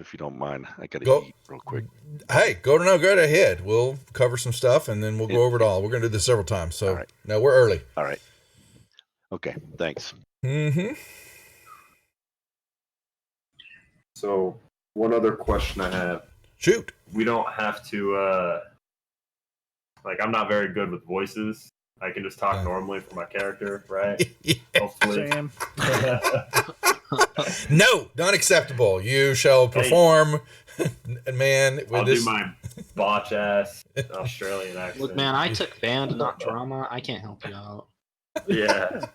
if you don't mind. I gotta Go. eat real quick. Hey, go ahead. We'll cover some stuff and then we'll go over it all. We're gonna do this several times. So All right. no, we're early. All right. Okay. Thanks. Mm-hmm. So one other question I have. Shoot. We don't have to I'm not very good with voices. I can just talk normally for my character, right? Yeah. Hopefully. Sam. No, not acceptable. You shall perform, man. I'll do my botch ass Australian accent. Look, man, I took band, not drama. I can't help you out. Yeah.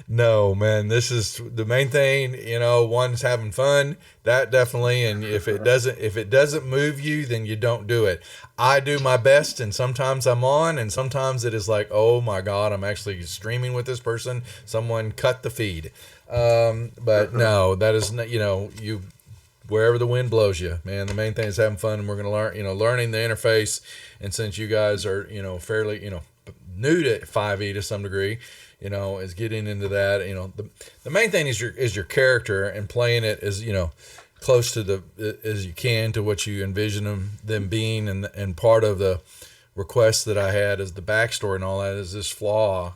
No, man, this is the main thing, one's having fun, that definitely, and if it doesn't move you, then you don't do it. I do my best, and sometimes I'm on, and sometimes it is like, oh my God, I'm actually streaming with this person, someone cut the feed. But no, that is not, you, wherever the wind blows you, man, the main thing is having fun, and we're going to learn, learning the interface, and since you guys are, fairly, new to 5e to some degree, is getting into that. The main thing is your character and playing it as close to as you can to what you envision them being, and part of the request that I had is the backstory and all that is this flaw.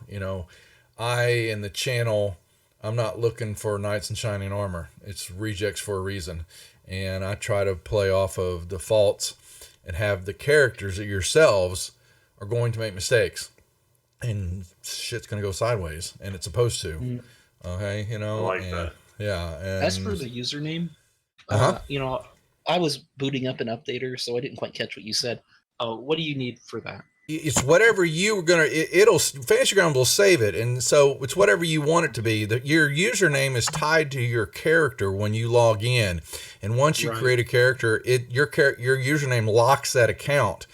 I in the channel, I'm not looking for knights in shining armor. It's rejects for a reason, and I try to play off of defaults and have the characters that yourselves are going to make mistakes. And shit's gonna go sideways, and it's supposed to. Okay, I like that. Yeah. And as for the username, I was booting up an updater, so I didn't quite catch what you said. What do you need for that? It's whatever you were gonna. It'll Fantasy Ground will save it, and so it's whatever you want it to be. Your username is tied to your character when you log in, and once you create a character, your username locks that account.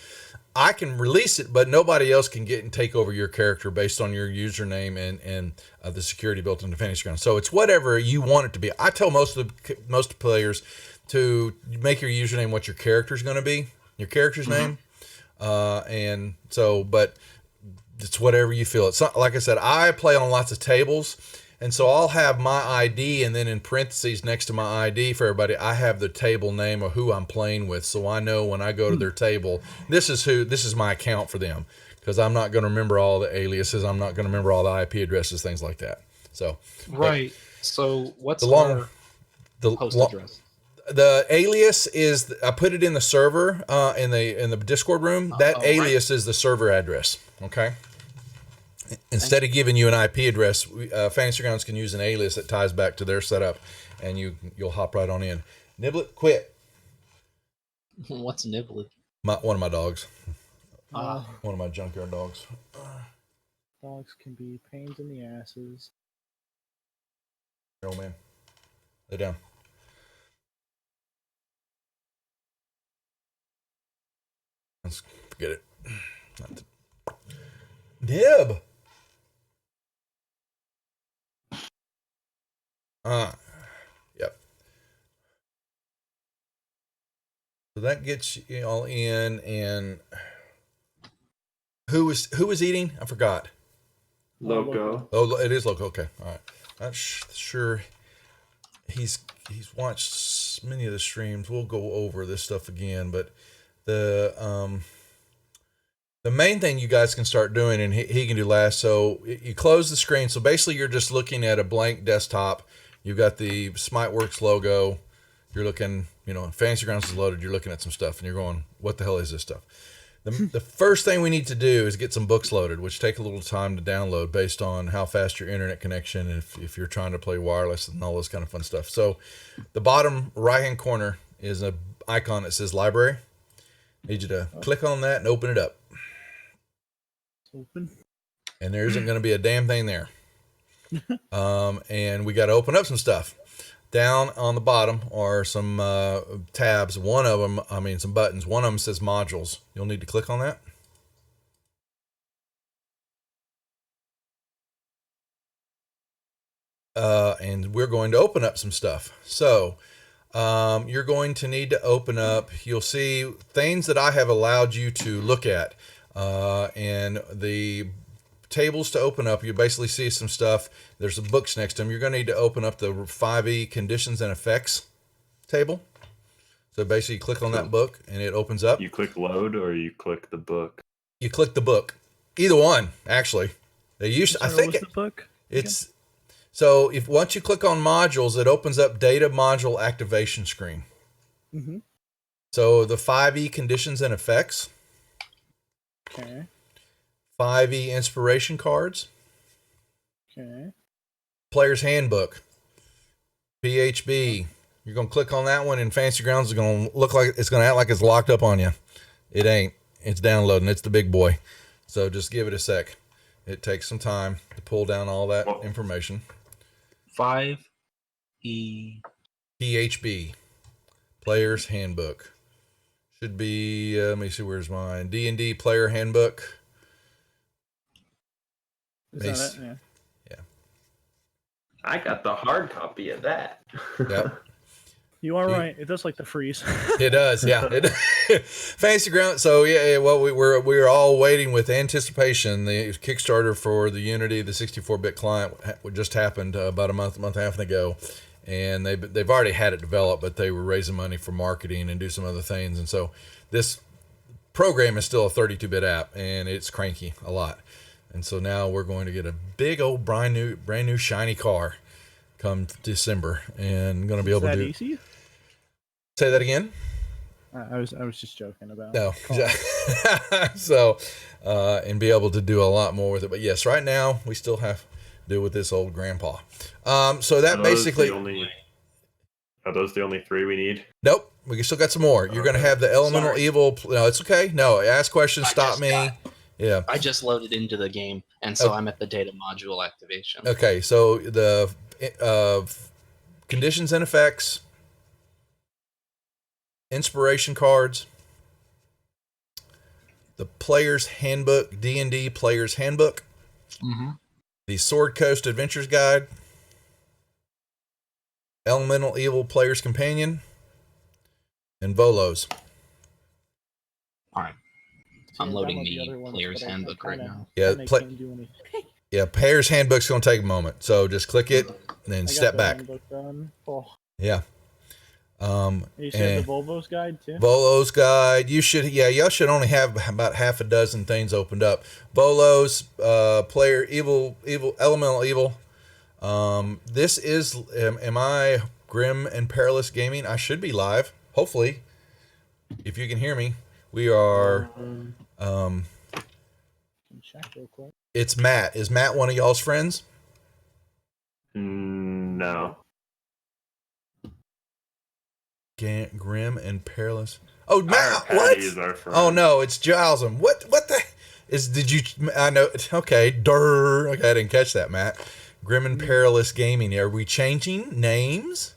I can release it, but nobody else can get and take over your character based on your username and the security built into Fantasy Ground. So it's whatever you want it to be. I tell most players to make your username what your character's going to be, your character's name, and so. But it's whatever you feel. It's not, like I said, I play on lots of tables. And so I'll have my ID, and then in parentheses next to my ID for everybody, I have the table name of who I'm playing with. So I know when I go to their table, this is my account for them, because I'm not going to remember all the aliases. I'm not going to remember all the IP addresses, things like that. So right. So what's the host address? The alias is I put it in the server in the Discord room. That alias is the server address. Okay. Instead of giving you an IP address, Fantasy Grounds can use an alias that ties back to their setup, and you'll hop right on in. Niblet, quit. What's Niblet? One of my dogs. One of my junkyard dogs. Dogs can be pains in the asses. Here, old man. Lay down. Let's forget it. Nib! Yep. So that gets you all in, and who was eating? I forgot. Loco. Oh, it is Loco. Okay, all right. Not sure. He's watched many of the streams. We'll go over this stuff again, but the main thing you guys can start doing, and he can do last. So you close the screen. So basically, you're just looking at a blank desktop. You've got the Smiteworks logo. You're looking, Fantasy Grounds is loaded. You're looking at some stuff, and you're going, what the hell is this stuff? The first thing we need to do is get some books loaded, which take a little time to download based on how fast your internet connection, if you're trying to play wireless and all this kind of fun stuff. So the bottom right-hand corner is an icon that says library. I need you to click on that and open it up. Open. And there isn't going to be a damn thing there. And we got to open up some stuff. Down on the bottom are some tabs. One of them, some buttons. One of them says modules. You'll need to click on that. And we're going to open up some stuff. So you're going to need to open up, you'll see things that I have allowed you to look at. And the tables to open up, you basically see some stuff. There's some books next to them. You're going to need to open up the 5e conditions and effects table. So basically, you click on Cool. that book, and it opens up. You click load, or you click the book. You click the book. Either one, actually. They used. I Sorry, think what was the book? it's. So if once you click on modules, it opens up data module activation screen. Mm-hmm. So the 5e conditions and effects, Okay. 5e inspiration cards, Okay. player's handbook, PHB. You're gonna click on that one, and Fancy Grounds is gonna look like it's gonna act like it's locked up on you. It ain't. It's downloading. It's the big boy. So just give it a sec. It takes some time to pull down all that information. 5E. PHB, player's handbook. Should be. Let me see. Where's mine? D&D player handbook. Is Mace. that it? Yeah. I got the hard copy of that. Yep. You are right. It does like the freeze. It does, yeah. Fancy Ground. So yeah, well, we're all waiting with anticipation. The Kickstarter for the Unity, the 64-bit client, just happened about a month and a half ago, and they've already had it developed, but they were raising money for marketing and do some other things, and so this program is still a 32-bit app, and it's cranky a lot, and so now we're going to get a big old brand new shiny car come December, and going to be able to do. Easy? Say that again. I was just joking about. No. So, and be able to do a lot more with it. But yes, right now we still have to deal with this old grandpa. So that basically. Are those the only 3 we need? Nope. We still got some more. You're going to have the elemental evil. No, it's okay. No, ask questions. Stop me. Yeah. I just loaded into the game, and so I'm at the data module activation. Okay. So the conditions and effects. Inspiration cards, the player's handbook, D&D player's handbook, the Sword Coast Adventures Guide, Elemental Evil Player's Companion, and Volos. All right, I'm loading the player's handbook right now. Yeah, player's handbook's going to take a moment, so just click it and then step back. Yeah. You said the Volvo's guide too? Volo's guide. Y'all should only have about half a dozen things opened up. Volo's, player, evil, elemental evil. This is, am I Grim and Perilous Gaming? I should be live, hopefully, if you can hear me. We are, check real quick. It's Matt. Is Matt one of y'all's friends? No. Grim and Perilous. Oh, Matt, what? Is our friend. Oh no, it's Gilesum. What the is? Did you? I know. Okay, okay, I didn't catch that, Matt. Grim and Perilous Gaming. Are we changing names?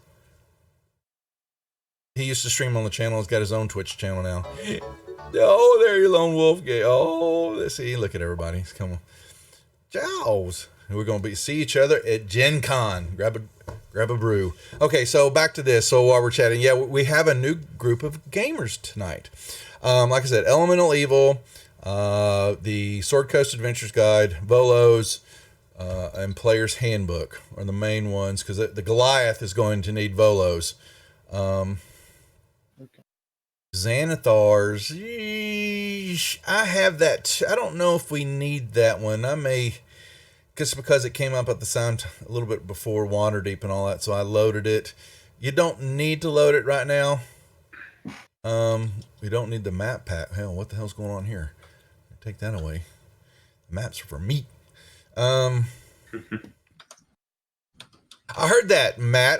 He used to stream on the channel. He's got his own Twitch channel now. Oh, there you lone wolf. Oh, let's see. Look at everybody. Come on, Giles. We're gonna see each other at Gen Con. Grab a brew. Okay, so back to this. So while we're chatting, yeah, we have a new group of gamers tonight. Like I said, Elemental Evil, the Sword Coast Adventures Guide, Volos, and Player's Handbook are the main ones, because the Goliath is going to need Volos. Okay. Xanathars, I have that. I don't know if we need that one. I may... Just because it came up at the time a little bit before Waterdeep and all that, so I loaded it. You don't need to load it right now. We don't need the map pack. Hell, what the hell's going on here? Take that away. The maps are for me. I heard that, Matt.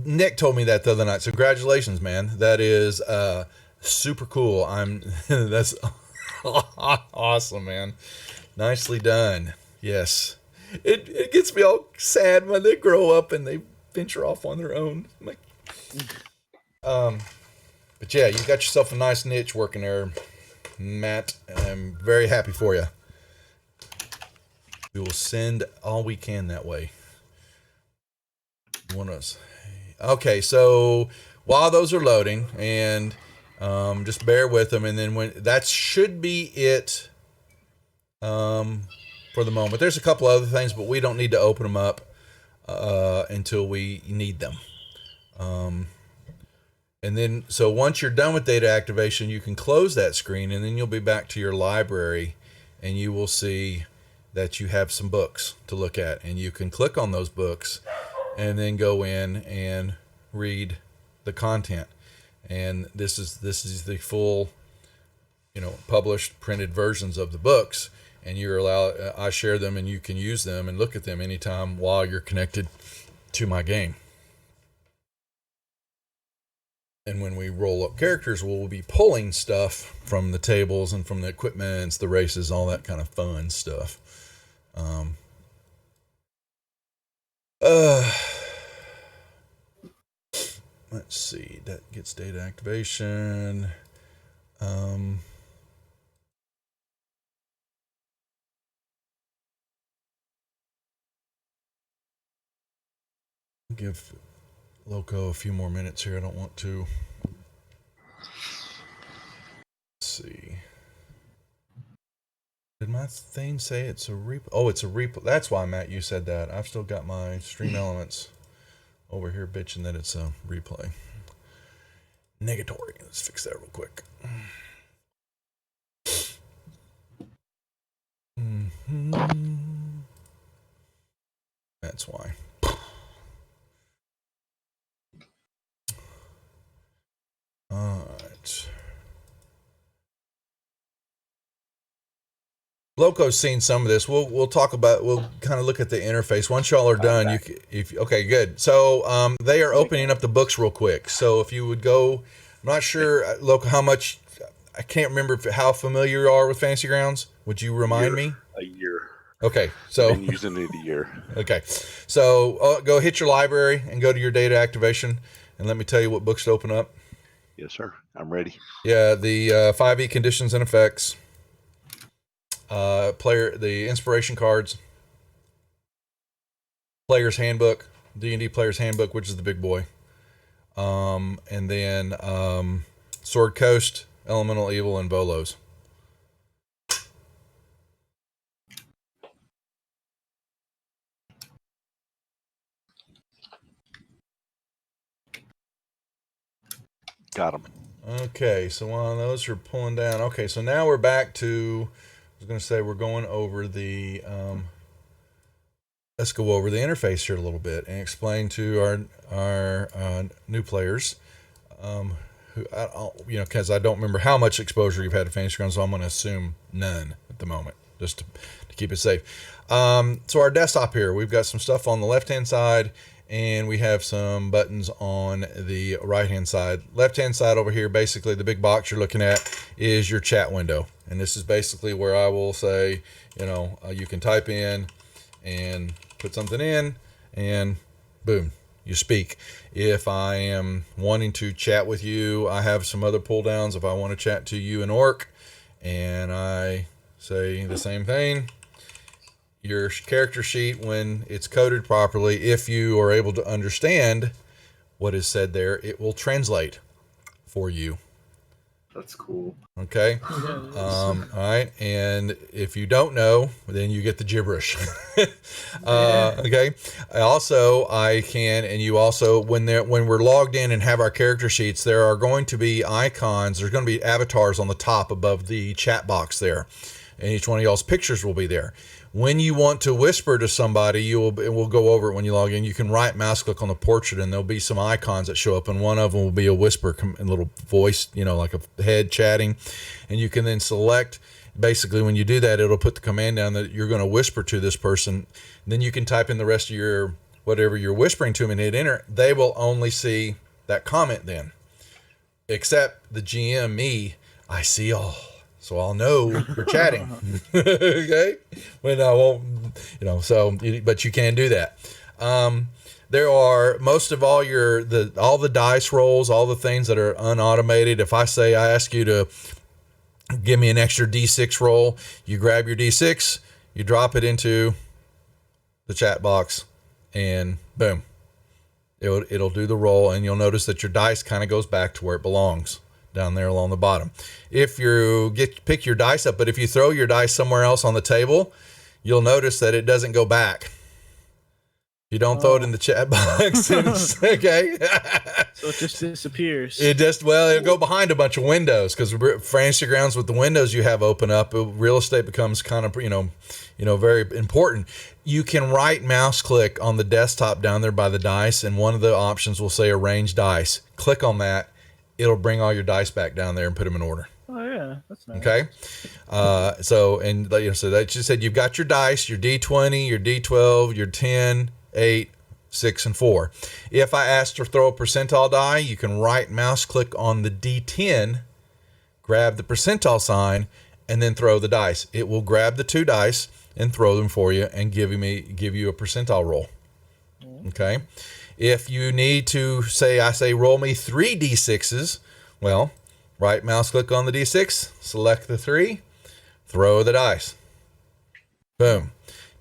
Nick told me that the other night. So congratulations, man. That is super cool. That's awesome, man. Nicely done. Yes. It gets me all sad when they grow up and they venture off on their own. But yeah, you got yourself a nice niche working there, Matt. I'm very happy for you. We will send all we can that way. Okay, so while those are loading, and just bear with them, and then when that should be it. For the moment, there's a couple other things, but we don't need to open them up until we need them. And then, so once you're done with data activation, you can close that screen, and then you'll be back to your library, and you will see that you have some books to look at, and you can click on those books and then go in and read the content. And this is the full, published printed versions of the books, and you're allowed, I share them, and you can use them and look at them anytime while you're connected to my game. And when we roll up characters, we'll be pulling stuff from the tables and from the equipments, the races, all that kind of fun stuff. Let's see. That gets data activation. Give Loco a few more minutes here. I don't want to. Let's see. Did my thing say it's a replay? Oh, it's a replay. That's why, Matt, you said that. I've still got my stream elements over here bitching that it's a replay. Negatory. Let's fix that real quick. That's why. All right. Loco's seen some of this. We'll talk about. We'll kind of look at the interface once y'all are done. Okay, good. So they are opening up the books real quick. So if you would go, I'm not sure, Loco, how much. I can't remember how familiar you are with Fantasy Grounds. Would you remind me? A year. Okay, so I've been using it a year. Okay, so go hit your library and go to your data activation, and let me tell you what books to open up. Yes, sir. I'm ready. Yeah, the 5e conditions and effects. The inspiration cards, player's handbook, D&D player's handbook, which is the big boy, and then Sword Coast, Elemental Evil, and Volos. Got them. Okay, so while those are pulling down, okay, so now we're back to, I was going to say we're going over the, let's go over the interface here a little bit and explain to our new players, who, because I don't remember how much exposure you've had to Fantasy Grounds, so I'm going to assume none at the moment, just to keep it safe. So our desktop here, we've got some stuff on the left-hand side, and we have some buttons on the right-hand side. Left-hand side over here, basically the big box you're looking at is your chat window. And this is basically where I will say, you can type in and put something in, and boom, you speak. If I am wanting to chat with you, I have some other pull downs. If I want to chat to you in Orc, and I say the same thing, your character sheet, when it's coded properly, if you are able to understand what is said there, it will translate for you. That's cool. Okay. All right. And if you don't know, then you get the gibberish. Okay. I can, and you also, when we're logged in and have our character sheets, there are going to be icons. There's going to be avatars on the top above the chat box there. And each one of y'all's pictures will be there. When you want to whisper to somebody, we'll go over it when you log in. You can right mouse click on the portrait, and there'll be some icons that show up, and one of them will be a whisper, a little voice, like a head chatting. And you can then select, basically when you do that, it'll put the command down that you're going to whisper to this person. And then you can type in the rest of whatever you're whispering to them and hit enter. They will only see that comment then. Except the GM, me, I see all. So I'll know you're chatting. Okay? When I won't, but you can do that. There are most of all the dice rolls, all the things that are unautomated. If I ask you to give me an extra D6 roll, you grab your D6, you drop it into the chat box, and boom. It'll do the roll, and you'll notice that your dice kind of goes back to where it belongs, down there along the bottom. If you pick your dice up, but if you throw your dice somewhere else on the table, you'll notice that it doesn't go back. You don't throw it in the chat box. Okay. So it just disappears. It'll go behind a bunch of windows because fantasy grounds with the windows you have open up, real estate becomes kind of, very important. You can right mouse click on the desktop down there by the dice, and one of the options will say arrange dice. Click on that. It'll bring all your dice back down there and put them in order. Oh yeah, that's nice. Okay. So that just said you've got your dice, your D20, your D12, your 10, 8, 6, and 4. If I ask to throw a percentile die, you can right mouse click on the D10, grab the percentile sign, and then throw the dice. It will grab the 2 dice and throw them for you and give you a percentile roll. Okay. If you need to say roll me 3 D6s, well, right mouse click on the D6, select the 3, throw the dice. Boom.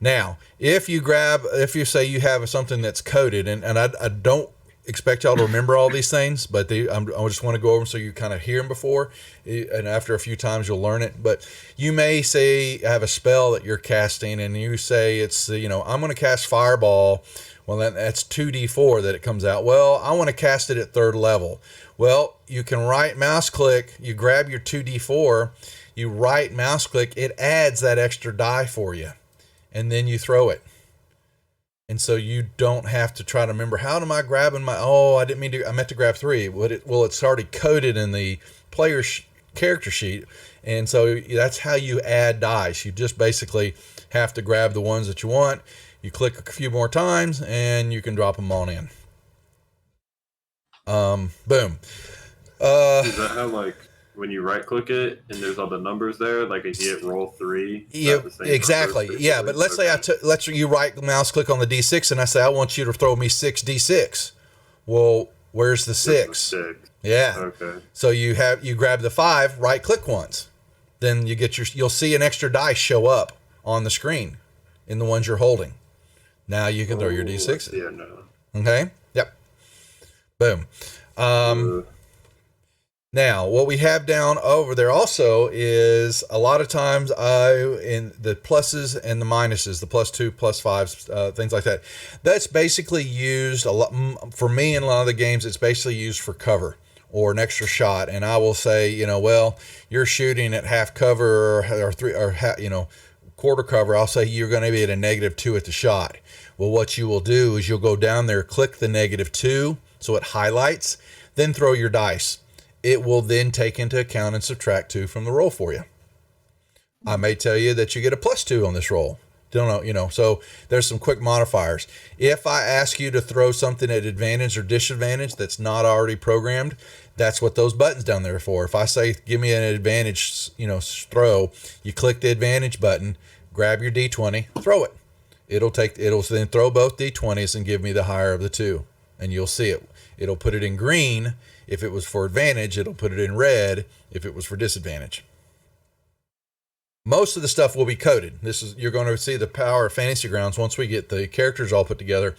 Now, if you say you have something that's coded, and I don't expect y'all to remember all these things, but I just want to go over them so you kind of hear them before, and after a few times you'll learn it. But you may say have a spell that you're casting, and you say it's, I'm going to cast Fireball. Well, that's 2d4 that it comes out. Well, I want to cast it at 3rd level. Well, you can right mouse click, you grab your 2d4, you right mouse click, it adds that extra die for you, and then you throw it. And so you don't have to try to remember, how am I grabbing I meant to grab 3. Well, it's already coded in the player's character sheet. And so that's how you add dice. You just basically have to grab the ones that you want. You click a few more times and you can drop them on in. Boom. Is that how, when you right click it and there's all the numbers there, like if you hit roll 3? Yeah, exactly. Numbers, yeah, but let's say you right mouse click on the D6 and I say, I want you to throw me 6 D6. Well, where's the 6? Yeah. Okay. So you grab the 5, right click once. Then you'll see an extra dice show up on the screen in the ones you're holding. Now you can throw your D6. Yeah, no. Okay. Yep. Boom. Now, what we have down over there also is a lot of times in the pluses and the minuses, the +2, +5s, things like that. That's basically used a lot for me in a lot of the games. It's basically used for cover or an extra shot. And I will say, you're shooting at half cover or quarter cover. I'll say you're going to be at a -2 at the shot. Well, what you will do is you'll go down there, click the -2, so it highlights, then throw your dice. It will then take into account and subtract 2 from the roll for you. I may tell you that you get a +2 on this roll. Don't know, so there's some quick modifiers. If I ask you to throw something at advantage or disadvantage that's not already programmed, that's what those buttons down there are for. If I say, give me an advantage, throw, you click the advantage button, grab your D20, throw it. It'll then throw both D20s and give me the higher of the 2. And you'll see it. It'll put it in green. If it was for advantage, it'll put it in red if it was for disadvantage. Most of the stuff will be coded. You're going to see the power of Fantasy Grounds once we get the characters all put together.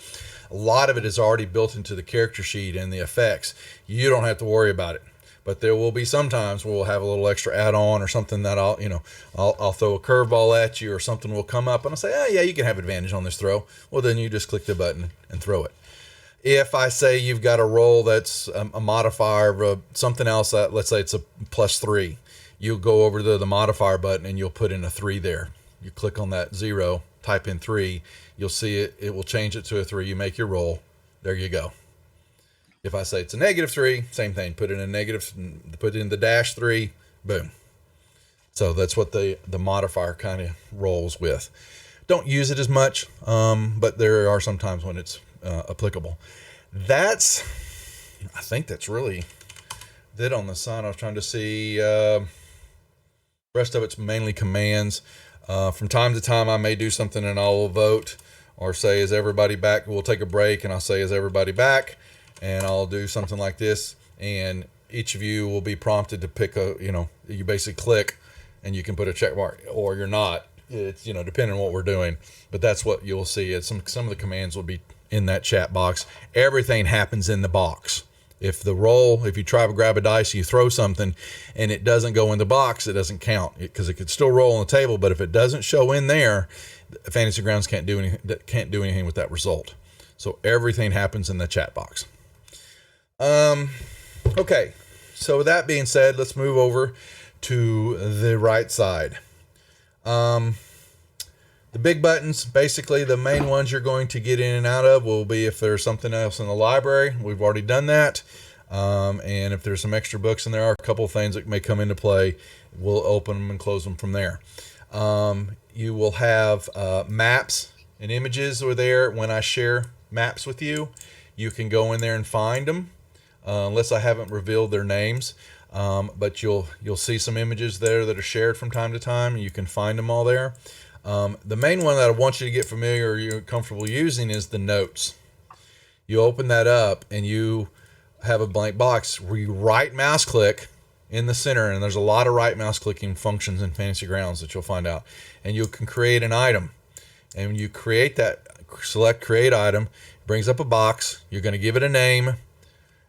A lot of it is already built into the character sheet and the effects. You don't have to worry about it. But there will be sometimes where we'll have a little extra add-on or something that I'll throw a curveball at you or something will come up and I'll say, oh yeah, you can have advantage on this throw. Well, then you just click the button and throw it. If I say you've got a roll that's a modifier of something else, let's say it's a +3, you'll go over to the modifier button and you'll put in a 3 there. You click on that 0, type in 3, you'll see it will change it to a 3. You make your roll. There you go. If I say it's a -3, same thing. Put in a negative, put in the -3, boom. So that's what the modifier kind of rolls with. Don't use it as much, but there are some times when it's applicable. I think that's really it on the side. I was trying to see. Rest of it's mainly commands. From time to time, I may do something and I'll vote or say, is everybody back? We'll take a break and I'll say, is everybody back? And I'll do something like this. And each of you will be prompted to pick you basically click and you can put a check mark or you're not. It's, depending on what we're doing. But that's what you'll see. Some of the commands will be in that chat box. Everything happens in the box. If you try to grab a dice, you throw something and it doesn't go in the box, it doesn't count because it could still roll on the table. But if it doesn't show in there, Fantasy Grounds can't do anything with that result. So everything happens in the chat box. Okay. So with that being said, let's move over to the right side. The big buttons, basically the main ones you're going to get in and out of will be if there's something else in the library. We've already done that. And if there's some extra books and there are a couple of things that may come into play, we'll open them and close them from there. You will have maps and images are there. When I share maps with you, you can go in there and find them, unless I haven't revealed their names. But you'll see some images there that are shared from time to time, and you can find them all there. The main one that I want you to get familiar or you're comfortable using is the notes. You open that up and you have a blank box where you right mouse click in the center, and there's a lot of right mouse clicking functions in Fantasy Grounds that you'll find out, and you can create an item. And when you create that, select create item, it brings up a box. You're going to give it a name,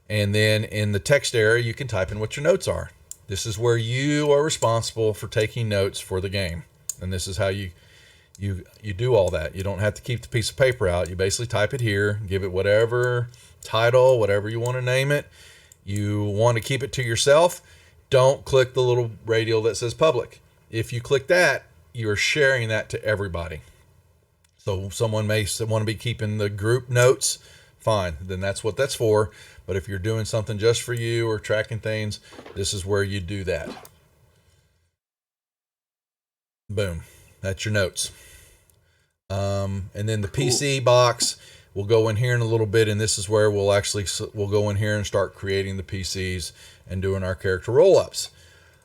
and then in the text area you can type in what your notes are. This is where you are responsible for taking notes for the game, and this is how you do all that. You don't have to keep the piece of paper out. You basically type it here, give it whatever title, whatever you want to name it. You want to keep it to yourself. Don't click the little radial that says public. If you click that, you're sharing that to everybody. So someone may want to be keeping the group notes, fine, then that's what that's for. But if you're doing something just for you or tracking things, this is where you do that. Boom, that's your notes. And then the PC box, we'll go in here in a little bit, and this is where we'll go in here and start creating the PCs and doing our character roll-ups.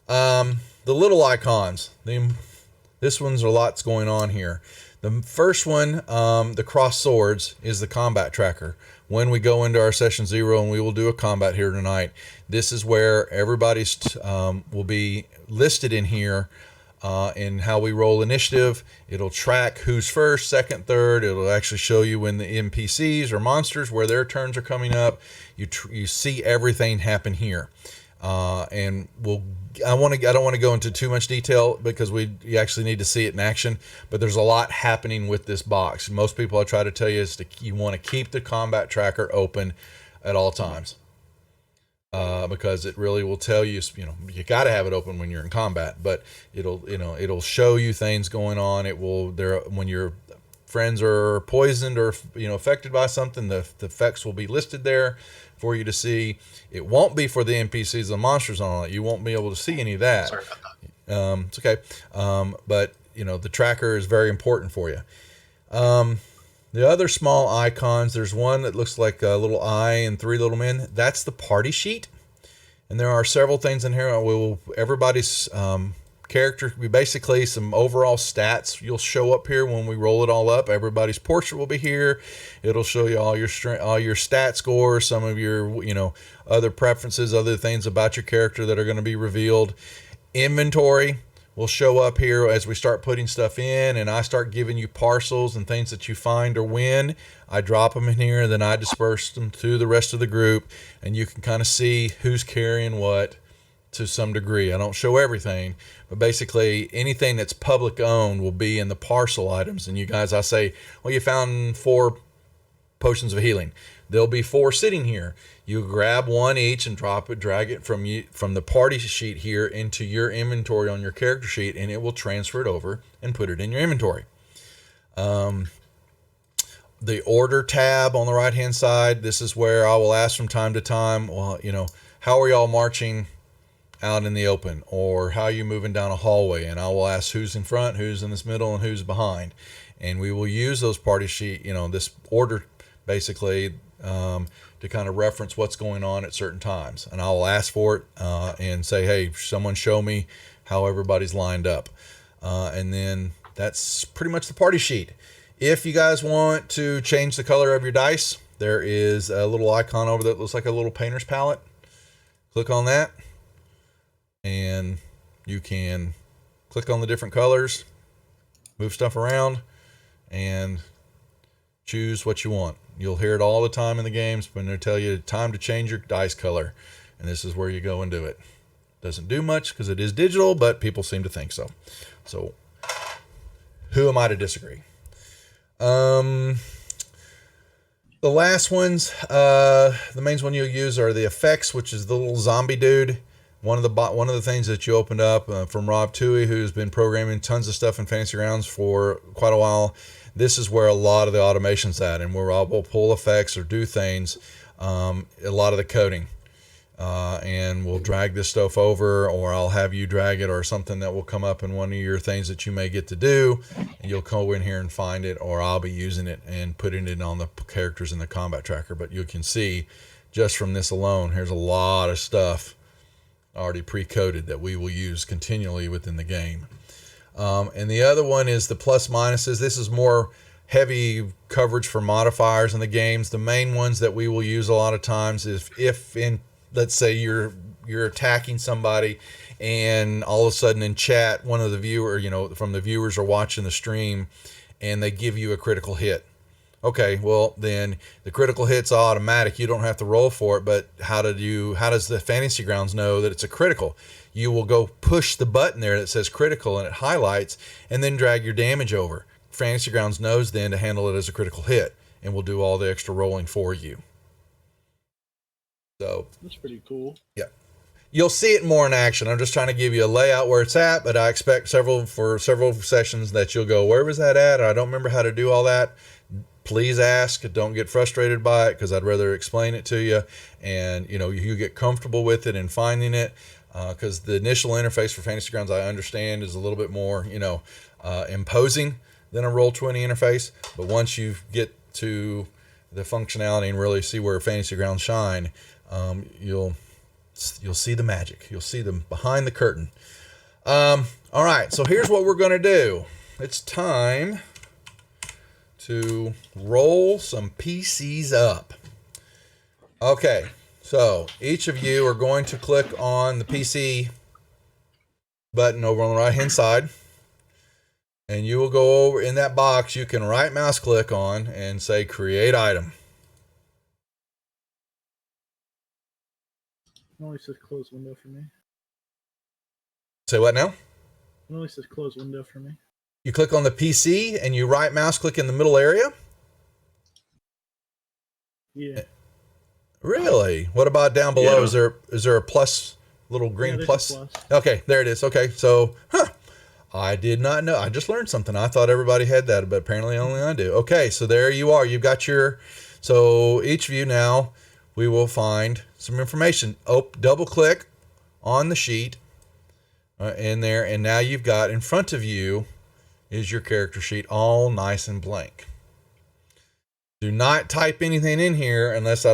The little icons, this one's a lot's going on here. The first one, the cross swords, is the combat tracker. When we go into our session 0, and we will do a combat here tonight, this is where everybody's will be listed in here. In how we roll initiative. It'll track who's first, second, third. It'll actually show you when the NPCs or monsters, where their turns are coming up. You see everything happen here. And I don't want to go into too much detail because you actually need to see it in action, but there's a lot happening with this box. Most people I try to tell you is you want to keep the combat tracker open at all times. Because it really will tell you, you got to have it open when you're in combat, but it'll show you things going on. When your friends are poisoned or, affected by something, the effects will be listed there for you to see. It won't be for the NPCs and monsters on it. You won't be able to see any of that. Sorry about that. It's okay. But the tracker is very important for you. The other small icons, there's one that looks like a little eye and 3 little men. That's the party sheet. And there are several things in here. Everybody's character, basically some overall stats. You'll show up here when we roll it all up. Everybody's portrait will be here. It'll show you all your stat scores, some of your, other preferences, other things about your character that are going to be revealed. Inventory will show up here as we start putting stuff in, and I start giving you parcels and things that you find or win. I drop them in here, and then I disperse them to the rest of the group, and you can kind of see who's carrying what to some degree. I don't show everything, but basically anything that's public owned will be in the parcel items. And you guys, I say, well, you found 4 potions of healing. There'll be 4 sitting here. You grab one each and drag it from the party sheet here into your inventory on your character sheet, and it will transfer it over and put it in your inventory. The order tab on the right hand side, this is where I will ask from time to time, well, how are y'all marching out in the open, or how are you moving down a hallway? And I will ask who's in front, who's in this middle, and who's behind. And we will use those party sheet, this order basically to kind of reference what's going on at certain times. And I'll ask for it and say, hey, someone show me how everybody's lined up. And then that's pretty much the party sheet. If you guys want to change the color of your dice, there is a little icon over there that looks like a little painter's palette. Click on that, and you can click on the different colors, move stuff around, and choose what you want. You'll hear it all the time in the games when they tell you time to change your dice color, and this is where you go and do it. Doesn't do much because it is digital, but people seem to think so. So who am I to disagree? The The last ones, the main one you'll use are the effects, which is the little zombie dude. One of the things that you opened up from Rob Toohey, who's been programming tons of stuff in Fantasy Grounds for quite a while. This is where a lot of the automation's at, and where we'll pull effects or do things. A lot of the coding, and we'll drag this stuff over, or I'll have you drag it, or something that will come up in one of your things that you may get to do, and you'll go in here and find it, or I'll be using it and putting it on the characters in the combat tracker. But you can see just from this alone, here's a lot of stuff already pre-coded that we will use continually within the game. And the other one is the plus minuses. This is more heavy coverage for modifiers in the games. The main ones that we will use a lot of times is if in, let's say you're attacking somebody, and all of a sudden in chat, one of the from the viewers are watching the stream, and they give you a critical hit. Okay, well then the critical hit's automatic. You don't have to roll for it. But how does the Fantasy Grounds know that it's a critical? You will go push the button there that says critical, and it highlights, and then drag your damage over. Fantasy Grounds knows then to handle it as a critical hit, and will do all the extra rolling for you. So that's pretty cool. Yeah. You'll see it more in action. I'm just trying to give you a layout where it's at, but I expect several sessions that you'll go, where was that at? I don't remember how to do all that. Please ask. Don't get frustrated by it, because I'd rather explain it to you, and you get comfortable with it and finding it, because the initial interface for Fantasy Grounds, I understand, is a little bit more imposing than a Roll20 interface. But once you get to the functionality and really see where Fantasy Grounds shine, you'll see the magic. You'll see them behind the curtain. All right, so here's what we're going to do. It's time to roll some PCs up. Okay, so each of you are going to click on the PC button over on the right hand side, and you will go over in that box. You can right mouse click on and say create item. It only says close window for me. Say what now? It only says close window for me. You click on the PC and you right mouse click in the middle area? Yeah. Really? What about down below? Yeah. Is there a plus, little green plus? A plus? Okay, there it is. Okay, so, I did not know. I just learned something. I thought everybody had that, but apparently only I do. Okay, so there you are. You've got so each of you now, we will find some information. Double click on the sheet in there, and now you've got in front of you is your character sheet, all nice and blank. Do not type anything in here unless I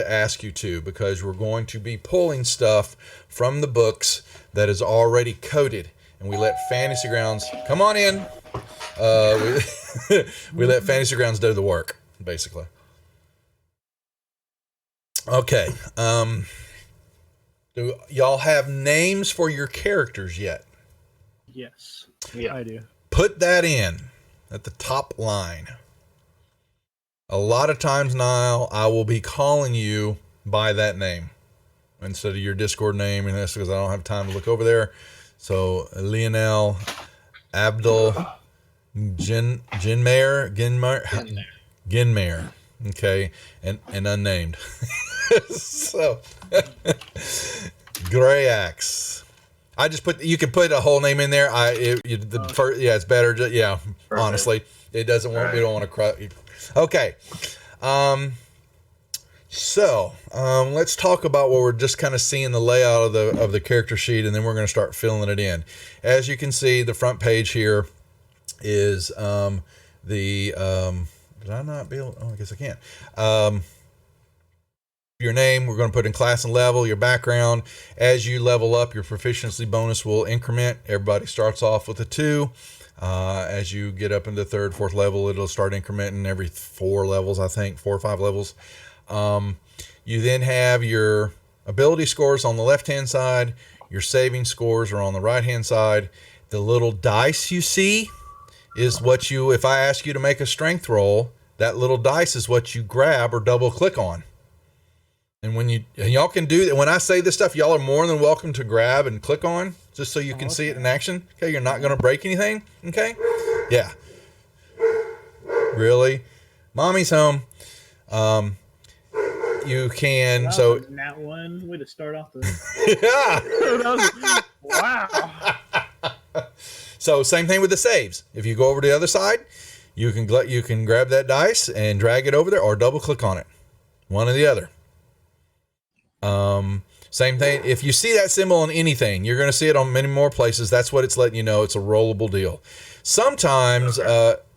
ask you to, because we're going to be pulling stuff from the books that is already coded, and we let Fantasy Grounds come on in. We let Fantasy Grounds do the work, basically. Okay. Do y'all have names for your characters yet? Yes. Yeah. I do. Put that in at the top line. A lot of times now, I will be calling you by that name instead of your Discord name, and that's because I don't have time to look over there. So Lionel, Abdul, Ginmayer, okay, and unnamed. So Grayax. I just you can put a whole name in there. It's better. Perfect. Honestly, it doesn't want. We don't want to. Okay. Let's talk about what we're just kind of seeing the layout of the character sheet, and then we're going to start filling it in. As you can see, the front page here is did I not be able? Oh, I guess I can't. Your name, we're going to put in class and level, your background. As you level up, your proficiency bonus will increment. Everybody starts off with a 2. As you get up into 3rd, 4th level, it'll start incrementing every 4 levels, I think, 4 or 5 levels. You then have your ability scores on the left-hand side. Your saving scores are on the right-hand side. The little dice you see is what if I ask you to make a strength roll, that little dice is what you grab or double click on. And y'all can do that. When I say this stuff, y'all are more than welcome to grab and click on, just so you can see it in action. Okay, you're not going to break anything. Okay, yeah. Really, mommy's home. You can, Wow, so that one way to start off the. yeah. That was- wow. So same thing with the saves. If you go over to the other side, you can grab that dice and drag it over there, or double click on it. One or the other. Same thing. If you see that symbol on anything, you're going to see it on many more places. That's what it's letting you know. It's a rollable deal. Sometimes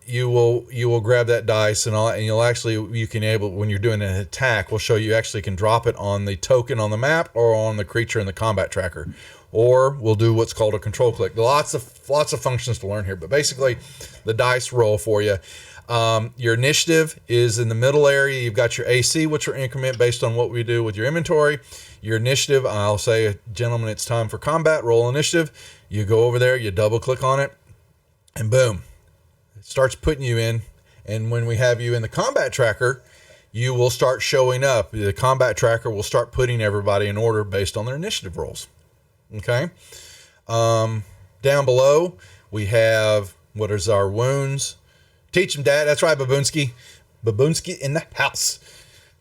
you will grab that dice and you'll actually, you can able, when you're doing an attack, we'll show you actually can drop it on the token on the map or on the creature in the combat tracker, or we'll do what's called a control click. Lots of functions to learn here, but basically the dice roll for you. Your initiative is in the middle area. You've got your AC, which will increment based on what we do with your inventory. Your initiative, I'll say, gentlemen, it's time for combat. Roll initiative. You go over there, you double click on it, and boom, it starts putting you in. And when we have you in the combat tracker, you will start showing up. The combat tracker will start putting everybody in order based on their initiative rolls. Okay. Down below, we have what is our wounds. Teach them, Dad. That's right, Baboonsky. Baboonsky in the house.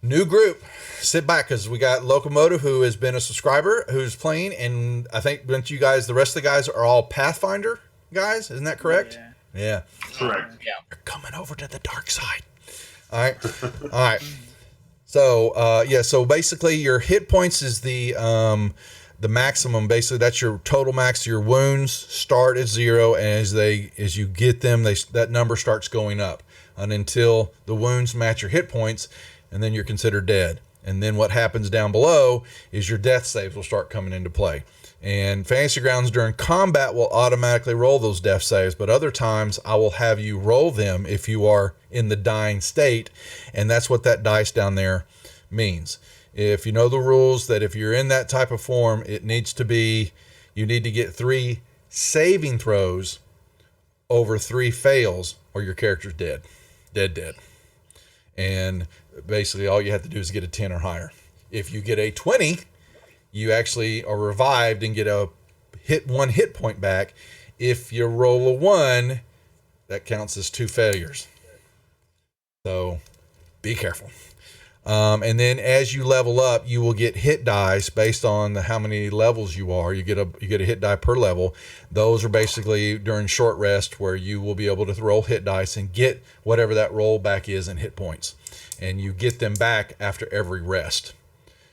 New group. Sit back, because we got Locomotive, who has been a subscriber, who's playing, and I think you guys, the rest of the guys are all Pathfinder guys. Isn't that correct? Yeah. Correct. Yeah. You're coming over to the dark side. All right. All right. So, so basically your hit points is the maximum. Basically, that's your total max. Your wounds start at 0, and as you get them, that number starts going up and until the wounds match your hit points, and then you're considered dead. And then what happens down below is your death saves will start coming into play. And Fantasy Grounds during combat will automatically roll those death saves, but other times I will have you roll them if you are in the dying state, and that's what that dice down there means. If you know the rules, that if you're in that type of form, you need to get 3 saving throws over 3 fails, or your character's dead. Dead. And basically all you have to do is get a 10 or higher. If you get a 20, you actually are revived and get a 1 hit point back. If you roll a 1, that counts as 2 failures. So be careful. And then as you level up, you will get hit dice based on how many levels you are. You get a hit die per level. Those are basically during short rest, where you will be able to roll hit dice and get whatever that roll back is in hit points. And you get them back after every rest.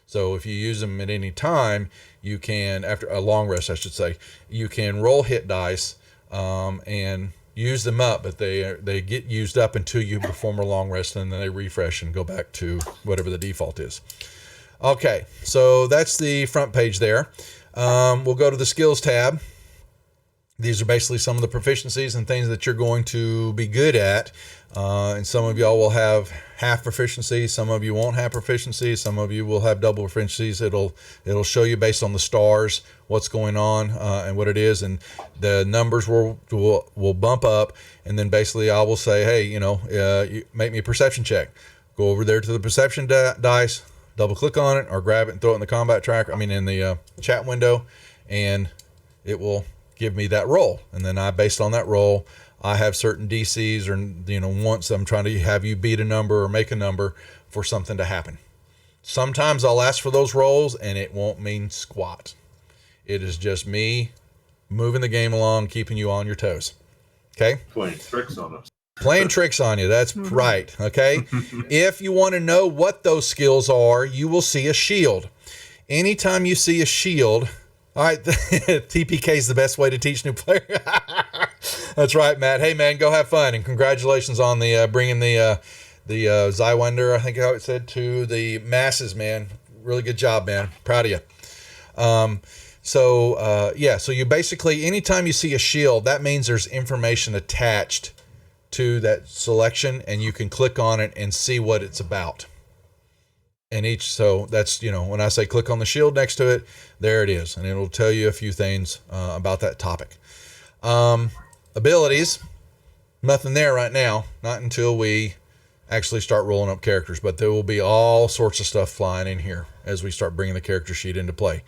So if you use them at any time, you can, after a long rest, I should say, you can roll hit dice and use them up, but they get used up until you perform a long rest, and then they refresh and go back to whatever the default is. Okay, so that's the front page there. We'll go to the skills tab. These are basically some of the proficiencies and things that you're going to be good at. And some of y'all will have half proficiency. Some of you won't have proficiency. Some of you will have double proficiencies. It'll show you based on the stars what's going on and what it is, and the numbers will bump up. And then basically I will say, hey, you make me a perception check. Go over there to the perception dice, double click on it, or grab it and throw it in the combat tracker. In the chat window, and it will give me that roll. And then based on that roll, I have certain DCs, or once I'm trying to have you beat a number or make a number for something to happen. Sometimes I'll ask for those rolls and it won't mean squat. It is just me moving the game along, keeping you on your toes. Okay? Playing tricks on us. Playing tricks on you. That's right. Okay? If you want to know what those skills are, you will see a shield. Anytime you see a shield, all right, TPK is the best way to teach new players. That's right, Matt. Hey, man, go have fun, and congratulations on the bringing the Zywander, I think how it said, to the masses, man. Really good job, man. Proud of you. So you basically, anytime you see a shield, that means there's information attached to that selection, and you can click on it and see what it's about. And so that's, when I say click on the shield next to it, there it is. And it'll tell you a few things about that topic. Abilities, nothing there right now, not until we actually start rolling up characters, but there will be all sorts of stuff flying in here as we start bringing the character sheet into play.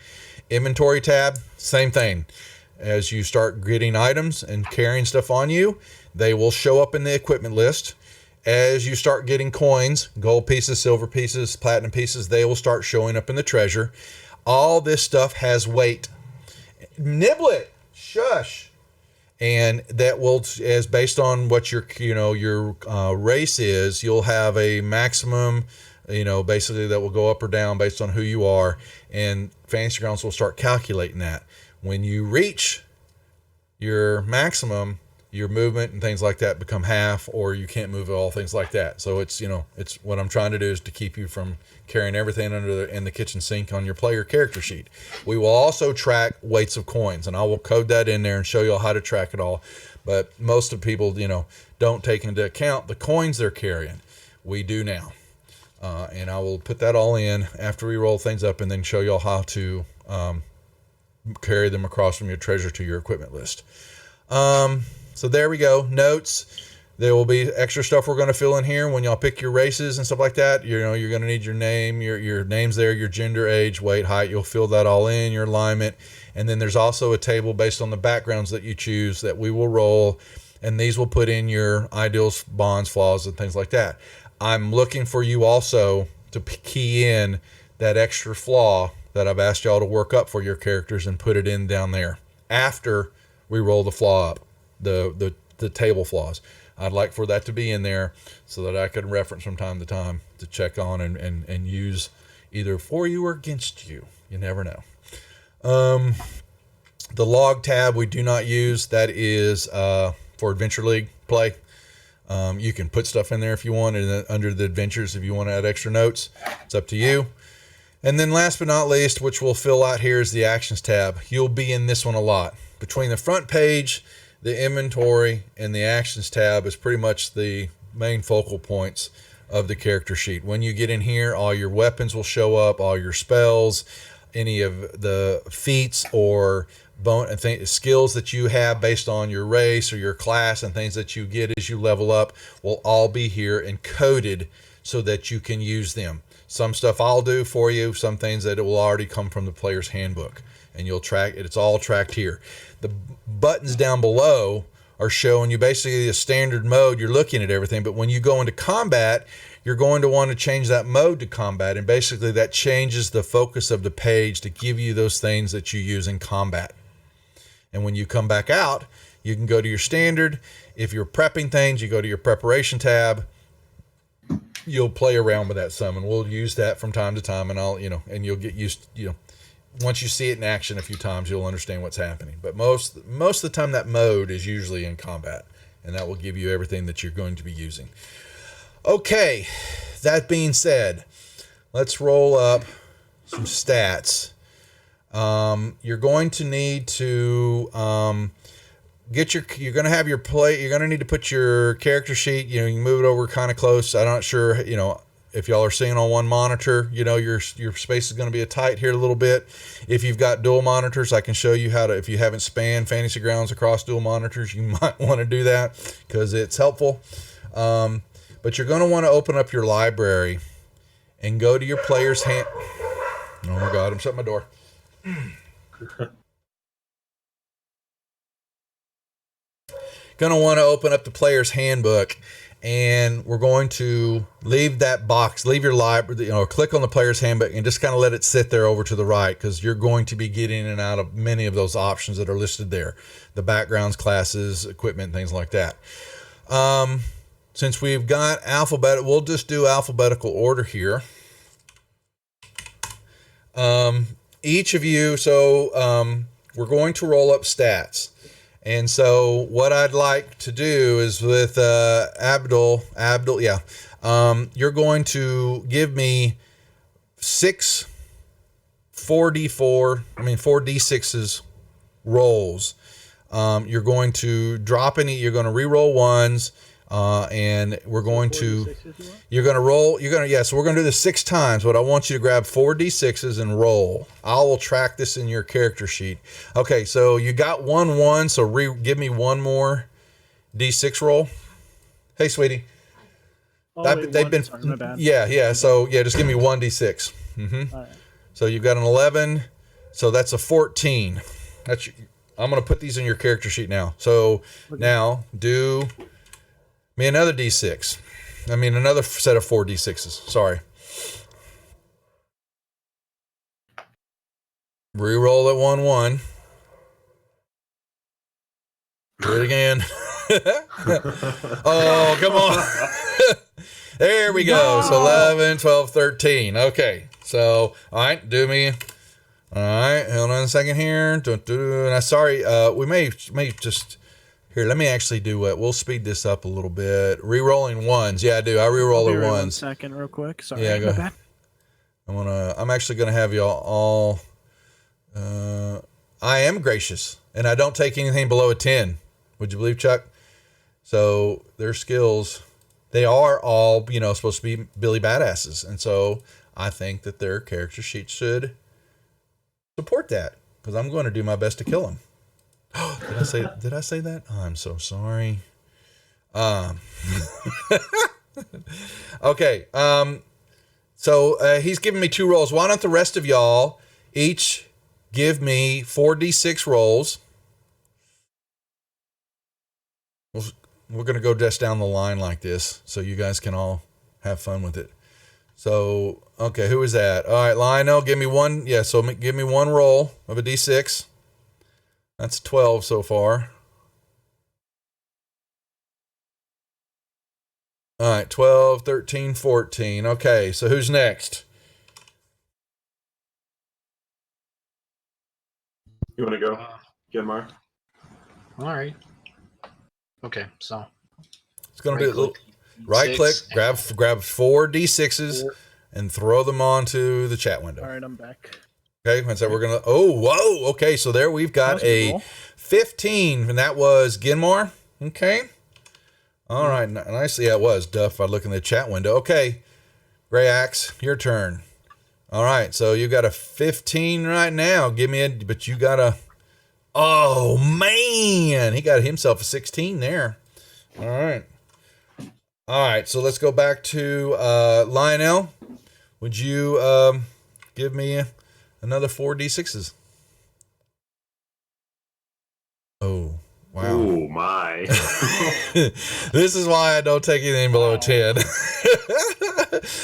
Inventory tab, same thing. As you start getting items and carrying stuff on you, they will show up in the equipment list. as you start getting coins, gold pieces, silver pieces, platinum pieces, they will start showing up in the treasure. All this stuff has weight. Niblet, shush. And that will, as based on what your race is, you'll have a maximum, basically that will go up or down based on who you are. And Fantasy Grounds will start calculating that. When you reach your maximum, your movement and things like that become half, or you can't move at all, things like that. So it's what I'm trying to do is to keep you from carrying everything in the kitchen sink on your player character sheet. We will also track weights of coins, and I will code that in there and show you how to track it all. But most of people, don't take into account the coins they're carrying. We do now. And I will put that all in after we roll things up, and then show you all how to carry them across from your treasure to your equipment list. So there we go. Notes. There will be extra stuff we're going to fill in here when y'all pick your races and stuff like that. You're going to need your name, your names there, your gender, age, weight, height. You'll fill that all in, your alignment. And then there's also a table based on the backgrounds that you choose that we will roll. And these will put in your ideals, bonds, flaws, and things like that. I'm looking for you also to key in that extra flaw that I've asked y'all to work up for your characters and put it in down there after we roll the flaw up, the table flaws. I'd like for that to be in there so that I can reference from time to time to check on and use either for you or against you. You never know. The log tab we do not use. That is for Adventure League play. You can put stuff in there if you want, and under the adventures if you want to add extra notes. It's up to you. And then last but not least, which we'll fill out here, is the actions tab. You'll be in this one a lot. Between the front page, the inventory, and the actions tab is pretty much the main focal points of the character sheet. When you get in here, all your weapons will show up, all your spells, any of the feats or skills that you have based on your race or your class and things that you get as you level up will all be here and coded so that you can use them. Some stuff I'll do for you, some things that it will already come from the player's handbook, and you'll track it. It's all tracked here. The buttons down below are showing you basically a standard mode. You're looking at everything, but when you go into combat, you're going to want to change that mode to combat, and basically that changes the focus of the page to give you those things that you use in combat. And when you come back out, you can go to your standard. If you're prepping things, you go to your preparation tab. You'll play around with that some, and we'll use that from time to time, and and you'll get used, once you see it in action a few times, you'll understand what's happening. But most of the time, that mode is usually in combat, and that will give you everything that you're going to be using. Okay, that being said, let's roll up some stats. You're going to need to you're going to have your play. You're going to need to put your character sheet. You can move it over kind of close. I'm not sure. If y'all are seeing on one monitor, your space is going to be tight here a little bit. If you've got dual monitors, I can show you how to. If you haven't spanned Fantasy Grounds across dual monitors, you might want to do that because it's helpful. But you're going to want to open up your library and go to your player's hand. Oh my God! I'm shutting my door. Going to want to open up the player's handbook, and we're going to leave that box, leave your library, click on the player's handbook and just kind of let it sit there over to the right, because you're going to be getting in and out of many of those options that are listed there, the backgrounds, classes, equipment, things like that. Since we've got we'll just do alphabetical order here. Each of you, we're going to roll up stats. And so what I'd like to do is with Abdul, you're going to give me 4d6s rolls. You're going to drop you're going to re-roll ones. And we're going to, so we're going to do this 6 times, but I want you to grab 4d6s and roll. I will track this in your character sheet. Okay, so you got 1, so give me one more d6 roll. Hey, sweetie. They've been, sorry, my bad. Yeah. So just give me 1d6. All right. So you've got an 11, so that's a 14. I'm going to put these in your character sheet now. So now do me another d6. I mean, another set of 4d6s. Sorry. Reroll at 1-1. Do it again. Oh, come on. There we go. So 11, 12, 13. Okay. So, all right, do me. All right, hold on a second here. And I'm sorry, we may just here. Let me actually do it. We'll speed this up a little bit. Rerolling ones, yeah, I do. I reroll the One ones. second, real quick. Sorry, Yeah, go. bad. I'm actually gonna have y'all all. I am gracious, and I don't take anything below a 10. Would you believe, Chuck? So their skills, they are all supposed to be Billy badasses, and so I think that their character sheet should support that, because I'm going to do my best to kill him. Did I say that? Oh, I'm so sorry. Okay. So he's giving me 2 rolls. Why don't the rest of y'all each give me 4d6 rolls? We're going to go just down the line like this, so you guys can all have fun with it. So, okay, who is that? All right, Lionel, give me one. Yeah, so give me 1 roll of a d6. That's 12 so far. All right, 12, 13, 14. Okay, so who's next? You want to go, Genmar? All right. Okay, so It's going to be a little right click, grab 4 d6s and throw them onto the chat window. All right, I'm back. Okay, and so we're going to, oh, whoa. Okay, so there we've got a 15, and that was Genmar. Okay. All right, nicely. Yeah, it was Duff. I look in the chat window. Okay, Gray Axe, your turn. All right, so you got a 15 right now. But you got a, oh man, he got himself a 16 there. All right. All right, so let's go back to Lionel. Would you give me another 4d6s? Oh. Wow. Oh my. This is why I don't take anything below a 10.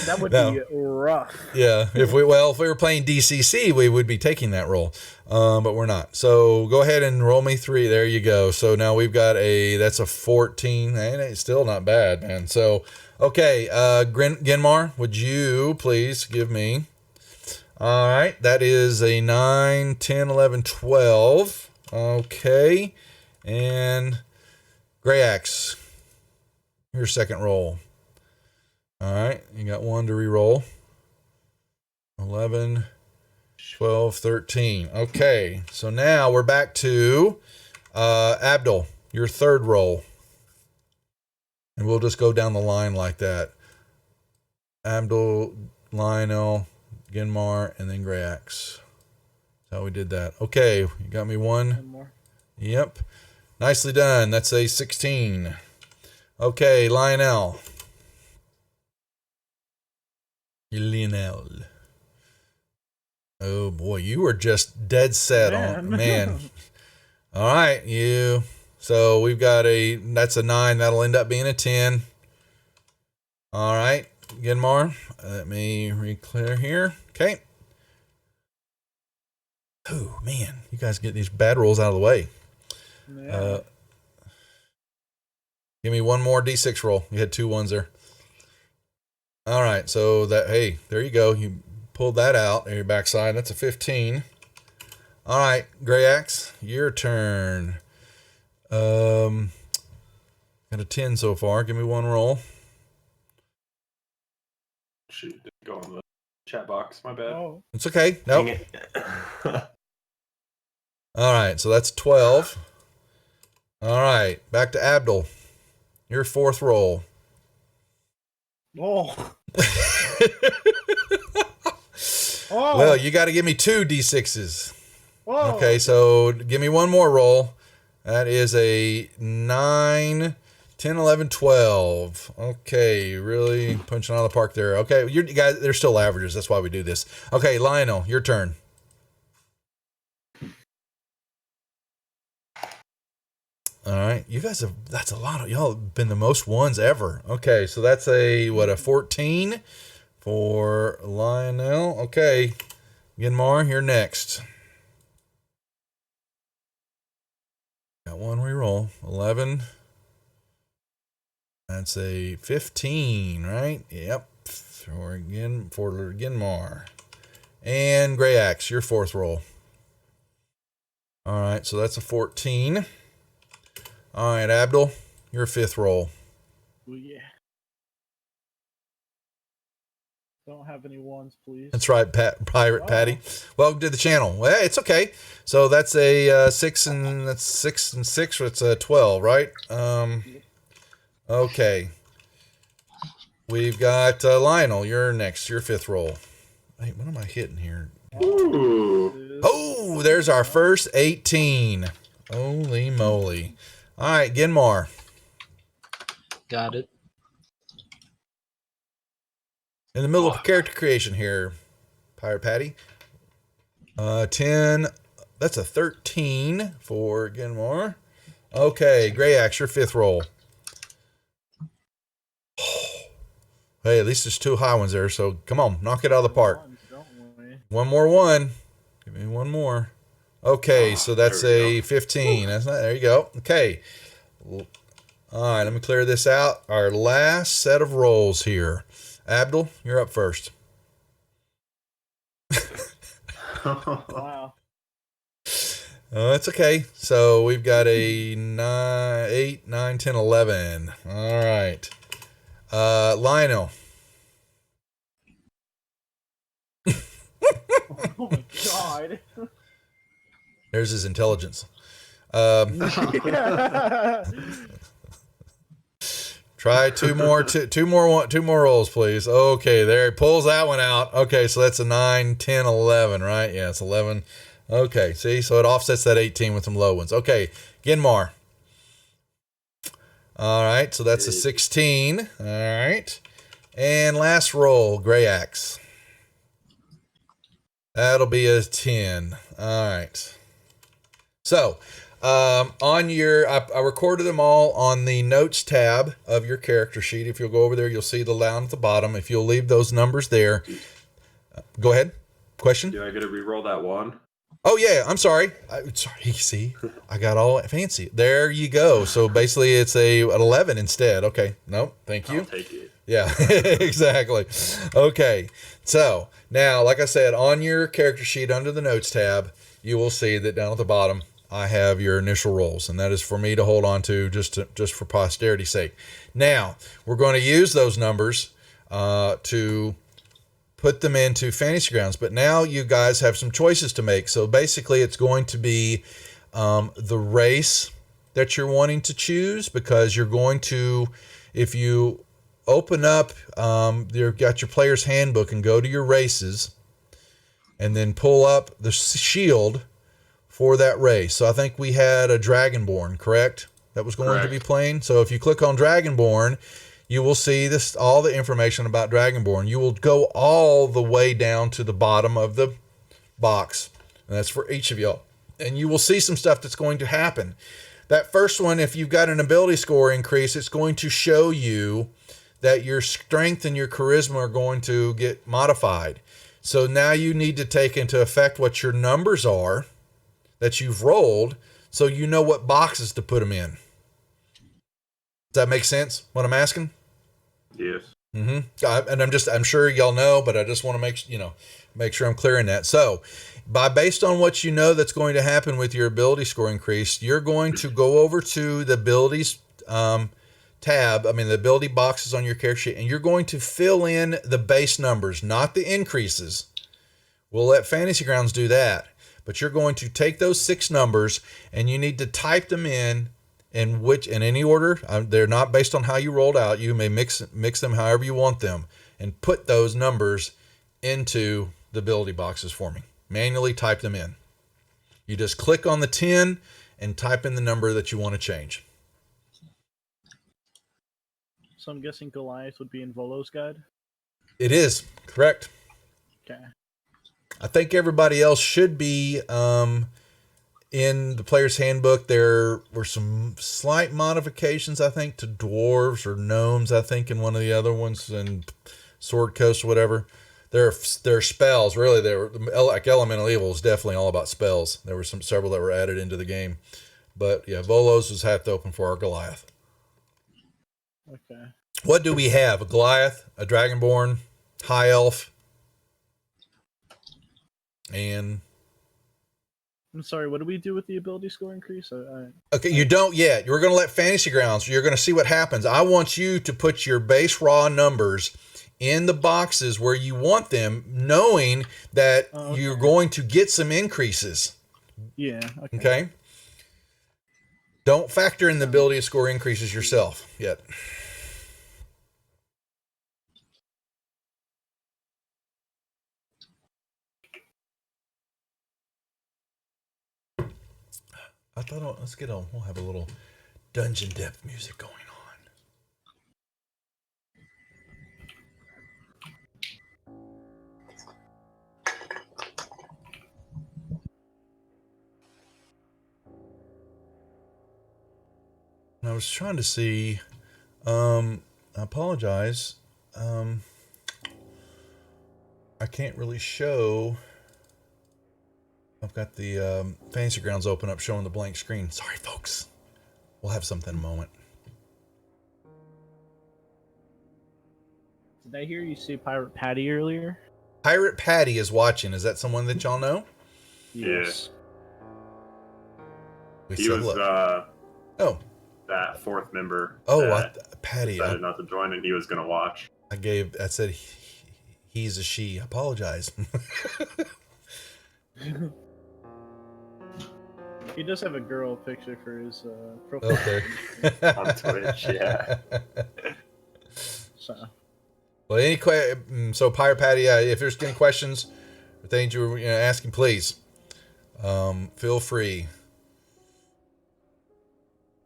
That would be rough. Yeah. If we were playing DCC, we would be taking that roll. But we're not. So go ahead and roll me 3. There you go. So now we've got that's a 14. And it's still not bad, man. So, okay. Genmar, would you please give me? All right. That is a 9, 10, 11, 12. Okay. And Gray Axe, your second roll. All right, you got 1 to re-roll. 11, 12, 13. Okay, so now we're back to Abdul, your third roll. And we'll just go down the line like that. Abdul, Lionel, Genmar, and then Gray Axe. That's how we did that. Okay, you got me 1 more. Yep. Nicely done. That's a 16. Okay, Lionel. Oh boy, you were just dead set on, man. All right, you. So we've got that's a 9. That'll end up being a 10. All right, Genmar. Let me re-clear here. Okay. Oh man, you guys get these bad rolls out of the way. Yeah. Give me 1 more d6 roll. You had 2 ones there. All right, so hey, there you go. You pulled that out on your backside. That's a 15. All right, Gray Axe, your turn. Got a 10 so far. Give me 1 roll. Shoot, didn't go on the chat box. My bad. Oh. It's okay. Nope. Dang it. All right, so that's 12. All right, back to Abdul. Your 4th roll. Oh. Well, you got to give me 2 d6s. Oh. Okay, so give me 1 more roll. That is a 9, 10, 11, 12. Okay, really punching out of the park there. Okay, you guys, they're still averages. That's why we do this. Okay, Lionel, your turn. All right. You guys have, that's a lot of, y'all have been the most ones ever. Okay. So that's a 14 for Lionel. Okay. Ginmar, you're next. Got one reroll. 11. That's a 15, right? Yep. For Ginmar. And Grey Axe, your fourth roll. All right, so that's a 14. All right, Abdul, your fifth roll. Oh, yeah. Don't have any ones, please. That's right, Pirate Patty. Welcome to the channel. Well, it's okay. So that's a 6 and 6. It's a 12, right? Okay. We've got Lionel. You're next. Your fifth roll. Wait, what am I hitting here? Ooh. Oh, there's our first 18. Holy moly. All right, Ginmar. Got it. In the middle of character creation here, Pirate Patty. 10. That's a 13 for Ginmar. Okay, Grey Axe, your fifth roll. Hey, at least there's two high ones there, so come on, knock it out of the park. One more one. Give me one more. Okay, so that's a 15. That's not, there you go. Okay. All right, let me clear this out. Our last set of rolls here. Abdul, you're up first. Wow. That's okay. So we've got a 9, 8, 9, 10, 11. All right. Lionel. Oh my god. There's his intelligence. Try two more rolls, please. Okay, there he pulls that one out. Okay, so that's a 9, 10, 11, right? Yeah, it's 11. Okay, see, so it offsets that 18 with some low ones. Okay, Ginmar. All right, so that's a 16. All right, and last roll, Grey Axe. That'll be a 10. All right. So, on your, I recorded them all on the notes tab of your character sheet. If you'll go over there, you'll see the line at the bottom. If you'll leave those numbers there, go ahead. Question? Do I get to re-roll that one? Oh yeah, I'm sorry. Sorry. See, I got all fancy. There you go. So basically, it's an 11 instead. Okay. Nope. Thank you. I'll take it. Yeah, exactly. Okay. So now, like I said, on your character sheet under the notes tab, you will see that down at the bottom, I have your initial rolls, and that is for me to hold on to just for posterity's sake. Now, we're going to use those numbers to put them into Fantasy Grounds, but now you guys have some choices to make. So basically, it's going to be the race that you're wanting to choose, because you're going to, if you open up, you've got your player's handbook and go to your races, and then pull up the shield for that race. So I think we had a Dragonborn, correct? That was going to be playing. So if you click on Dragonborn, you will see this, all the information about Dragonborn. You will go all the way down to the bottom of the box, and that's for each of y'all. And you will see some stuff that's going to happen. That first one, if you've got an ability score increase, it's going to show you that your strength and your charisma are going to get modified. So now you need to take into effect what your numbers are that you've rolled, so you know what boxes to put them in. Does that make sense, what I'm asking? Yes. Mm-hmm. And I'm sure y'all know, but I just want to make sure I'm clearing that. So based on what you know that's going to happen with your ability score increase, you're going to go over to the abilities tab, the ability boxes on your character sheet, and you're going to fill in the base numbers, not the increases. We'll let Fantasy Grounds do that. But you're going to take those 6 numbers and you need to type them in any order. They're not based on how you rolled out. You may mix them however you want them, and put those numbers into the ability boxes for me. Manually type them in. You just click on the 10 and type in the number that you want to change. So I'm guessing Goliath would be in Volo's guide? It is, correct. Okay. I think everybody else should be in the player's handbook, there were some slight modifications, I think, to dwarves or gnomes, I think, in one of the other ones, and Sword Coast or whatever. There are spells, really. There were, like Elemental Evil is definitely all about spells. There were several that were added into the game. But yeah, Volos was half open for our Goliath. Okay. What do we have? A Goliath, a Dragonborn, High Elf, and... I'm sorry, what do we do with the ability score increase? Okay, you don't yet. We're going to let Fantasy Grounds. You're going to see what happens. I want you to put your base raw numbers in the boxes where you want them, knowing that you're going to get some increases. Yeah. Okay? Don't factor in the ability score increases yourself yet. I thought, let's get on. We'll have a little dungeon depth music going on. I was trying to see. I apologize. I can't really show. I've got the Fantasy Grounds open up showing the blank screen. Sorry, folks. We'll have something in a moment. Did I hear you say Pirate Patty earlier? Pirate Patty is watching. Is that someone that y'all know? Yes. He was that fourth member. Patty. Decided not to join, and he was going to watch. I said he's a she. I apologize. He does have a girl picture for his profile. Okay. On Twitch, yeah. So. Well, so Pirate Patty, if there's any questions or things you're asking, please feel free.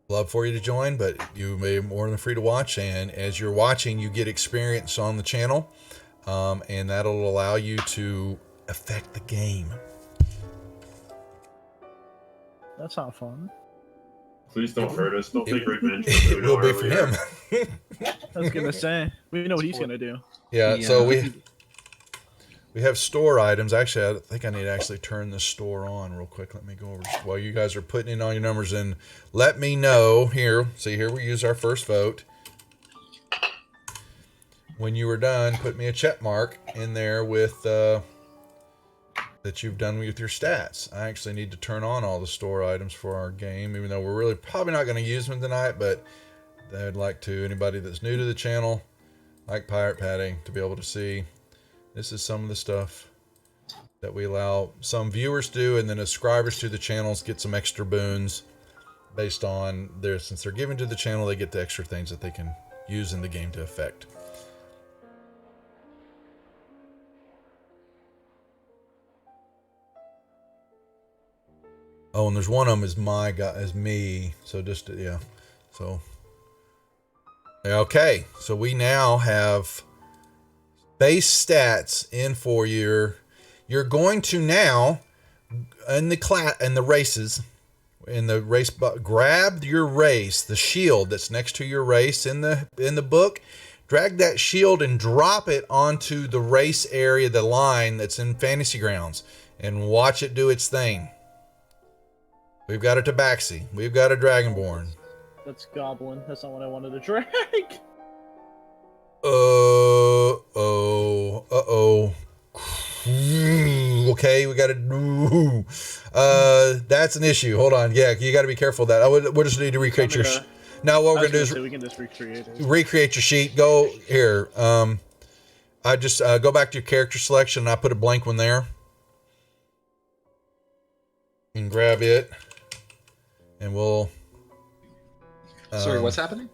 Love for you to join, but you may be more than free to watch. And as you're watching, you get experience on the channel, and that'll allow you to affect the game. That's not fun. Please don't hurt us. Don't take revenge. It will be for him. I was gonna say, we know what he's gonna do. Yeah. So we have store items. Actually, I think I need to actually turn this store on real quick. Let me go over while you guys are putting in all your numbers in. Let me know here. See here, we use our first vote. When you were done, put me a check mark in there with that you've done with your stats. I actually need to turn on all the store items for our game, even though we're really probably not going to use them tonight, but I'd like to, anybody that's new to the channel, like Pirate Patty, to be able to see this is some of the stuff that we allow some viewers to do, and then subscribers to the channels get some extra boons based on since they're given to the channel, they get the extra things that they can use in the game to affect. Oh, and there's one of them is me. So just, yeah. So, okay. So we now have base stats in for you're going to now in the races, grab your race, the shield that's next to your race in the book, drag that shield and drop it onto the race area, the line that's in Fantasy Grounds, and watch it do its thing. We've got a Tabaxi. We've got a Dragonborn. That's Goblin. That's not what I wanted to drag. Okay, we got to. That's an issue. Hold on. Yeah, you got to be careful of that. We just need to recreate your. Now, what we're gonna do is we can just recreate it. Recreate your sheet. Go here. I just go back to your character selection. And I put a blank one there. And grab it. And we'll. Sorry, what's happening?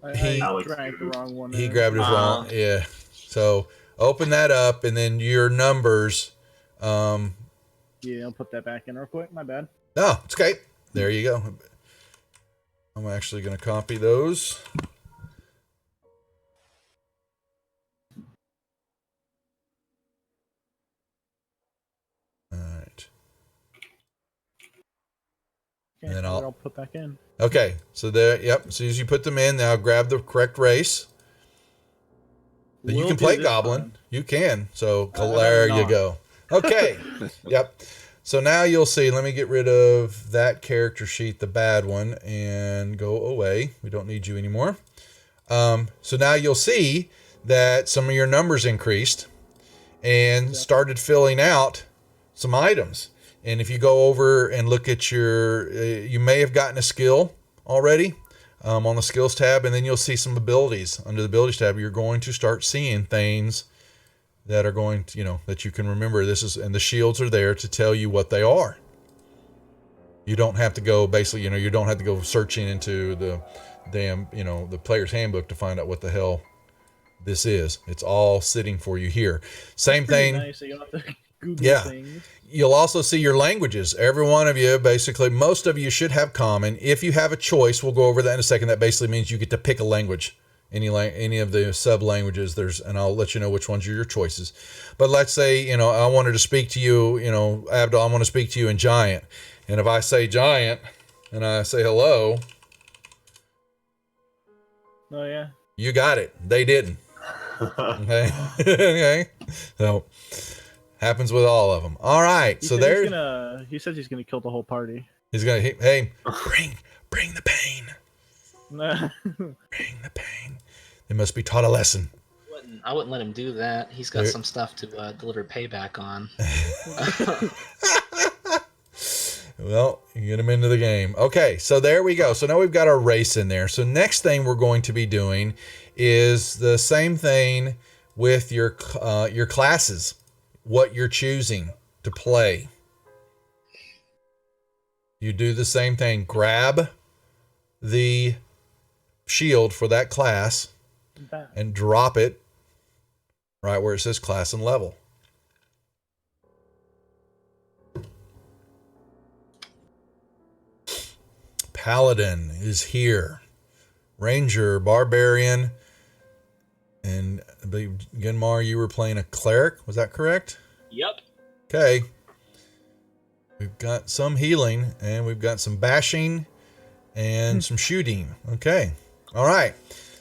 I dragged the wrong one. He grabbed it wrong. Yeah. So open that up, and then your numbers. Yeah, I'll put that back in real quick. My bad. No, it's okay. There you go. I'm actually going to copy those. All right. Okay, And then I'll put back in. Okay, so there, yep. As soon as you put them in, now grab the correct race. But you Will can do play this Goblin. time. You can. So I'd rather there you not. go. Okay. Yep. So now you'll see. Let me get rid of that character sheet, the bad one, and go away. We don't need you anymore. So now you'll see that some of your numbers increased and started filling out some items. And if you go over and look at your, you may have gotten a skill already on the skills tab, and then you'll see some abilities under the abilities tab. You're going to start seeing things that are going to, that you can remember. And the shields are there to tell you what they are. You don't have to go you don't have to go searching into the damn, the player's handbook to find out what the hell this is. It's all sitting for you here. Same Pretty thing. nice. So you don't have to Google Yeah. things. You'll also see your languages. Every one of you, basically, most of you should have common. If you have a choice, we'll go over that in a second. That basically means you get to pick a language. Any of the sub languages, and I'll let you know which ones are your choices. But let's say, I wanted to speak to you, Abdul, I want to speak to you in Giant. And if I say Giant and I say hello, Oh yeah. you got it. They didn't. Okay. Okay. So happens with all of them. All right. He So said there. he says he's gonna kill the whole party. He's gonna. Hey, bring the pain. Nah. Bring the pain. They must be taught a lesson. I wouldn't let him do that. He's got some stuff to deliver payback on. Well, you get him into the game. Okay, so there we go. So now we've got our race in there. So next thing we're going to be doing is the same thing with your classes, what you're choosing to play. You do the same thing. Grab the shield for that class and drop it right where it says class and level. Paladin is here. Ranger, Barbarian, and I believe, Genmar, you were playing a cleric. Was that correct? Yep. Okay. We've got some healing, and we've got some bashing, and some shooting. Okay. All right.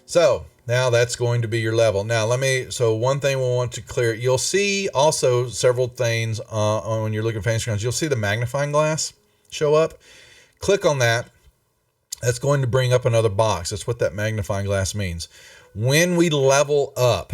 So now that's going to be your level. Now so one thing we'll want to clear. You'll see also several things when you're looking at fantasy grounds. You'll see the magnifying glass show up. Click on that. That's going to bring up another box. That's what that magnifying glass means. When we level up,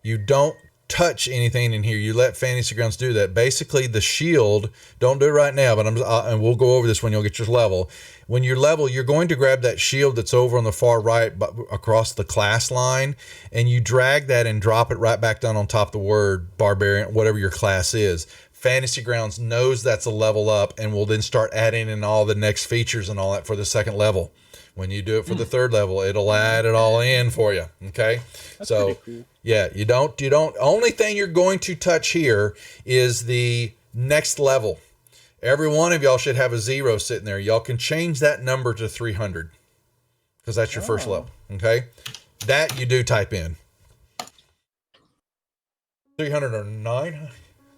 you don't touch anything in here. You let Fantasy Grounds do that. Basically, the shield, don't do it right now, but and we'll go over this when you'll get your level. When you level, you're going to grab that shield that's over on the far right across the class line, and you drag that and drop it right back down on top of the word Barbarian, whatever your class is. Fantasy Grounds knows that's a level up and will then start adding in all the next features and all that for the second level. When you do it for the third level, it'll add it all in for you. Okay. That's so pretty cool. yeah, you don't, only thing you're going to touch here is the next level. Every one of y'all should have a 0 sitting there. Y'all can change that number to 300 because that's your first level. Okay. That you do type in 309.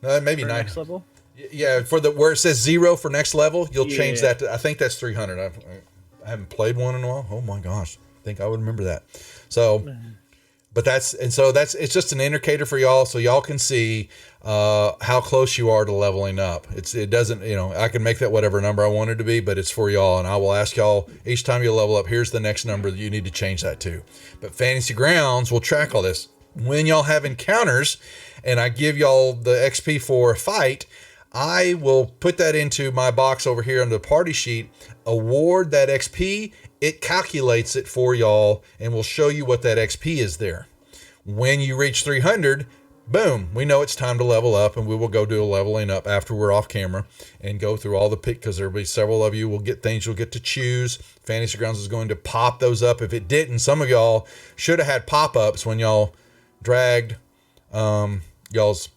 No, maybe For 9. next level? Yeah, for where it says 0 for next level, you'll change that to, I think that's 300. I haven't played one in a while. Oh my gosh. I think I would remember that. So, but it's just an indicator for y'all so y'all can see how close you are to leveling up. It doesn't, I can make that whatever number I want it to be, but it's for y'all, and I will ask y'all each time you level up, here's the next number that you need to change that to. But Fantasy Grounds will track all this. When y'all have encounters and I give y'all the XP for a fight, I will put that into my box over here on the party sheet, award that XP, it calculates it for y'all and will show you what that XP is there. When you reach 300, boom, we know it's time to level up, and we will go do a leveling up after we're off camera and go through all the pick, because there'll be several of you will get things you'll get to choose. Fantasy Grounds is going to pop those up. If it didn't, some of y'all should have had pop-ups when y'all dragged y'all's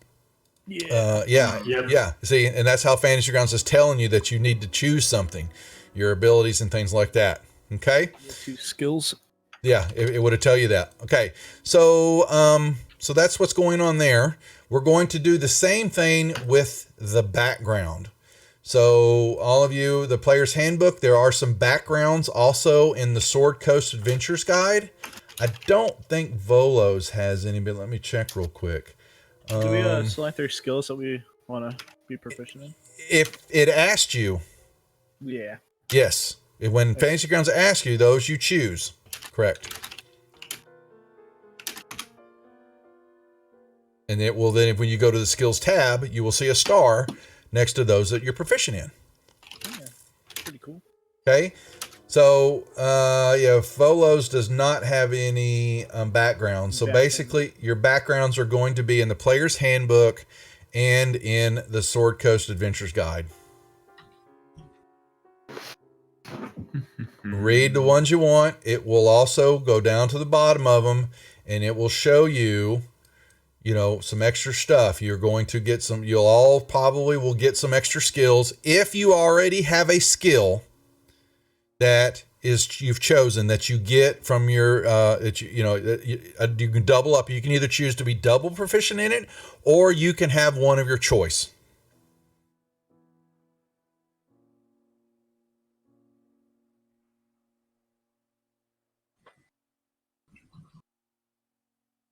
yeah. See, and that's how Fantasy Grounds is telling you that you need to choose something, your abilities and things like that. Okay. Two skills. Yeah, it would have tell you that. Okay. So, so that's what's going on there. We're going to do the same thing with the background. So all of you, the player's handbook, there are some backgrounds also in the Sword Coast Adventures Guide. I don't think Volos has any, but let me check real quick. Do we select our skills that we want to be proficient in? If it asked you, Yeah. yes. When Fantasy Grounds asks you those, you choose. Correct. And it will then, when you go to the skills tab, you will see a star next to those that you're proficient in. Yeah. Pretty cool. Okay. So, Volos does not have any background. So basically, your backgrounds are going to be in the player's handbook and in the Sword Coast Adventures Guide. Read the ones you want. It will also go down to the bottom of them, and it will show you, some extra stuff. You're going to get some, you'll all probably will get some extra skills. If you already have a skill that you've chosen that you get from your, you can double up. You can either choose to be double proficient in it, or you can have one of your choice.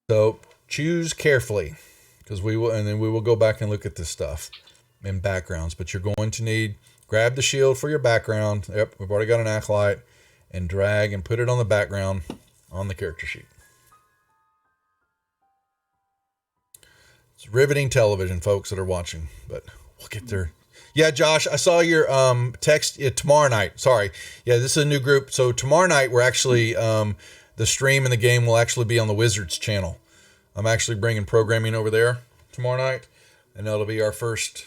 So choose carefully, because we will go back and look at this stuff in backgrounds. But you're going to need, grab the shield for your background. Yep, we've already got an acolyte, and drag and put it on the background on the character sheet. It's riveting television, folks that are watching, but we'll get there. Yeah, Josh, I saw your text tomorrow night. Sorry. Yeah, this is a new group. So tomorrow night, we're actually, the stream and the game will actually be on the Wizards channel. I'm actually bringing programming over there tomorrow night, and that'll be our first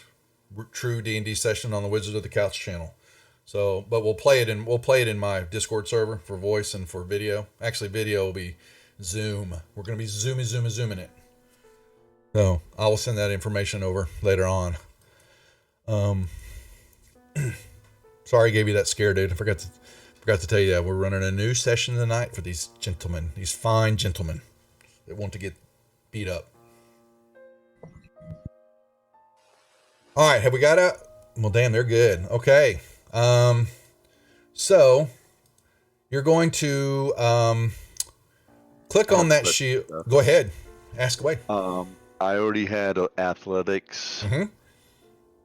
true D&D session on the Wizards of the Couch channel. So, but we'll play it in my Discord server for voice and for video. Actually, video will be Zoom. We're going to be zooming it. So I will send that information over later on. Sorry I gave you that scare, dude. I forgot to tell you that we're running a new session tonight for these gentlemen, these fine gentlemen that want to get beat up. All right, have we got it? Well, damn, they're good. Okay. So you're going to click on that shield. Go ahead. Ask away. I already had athletics, Mm-hmm.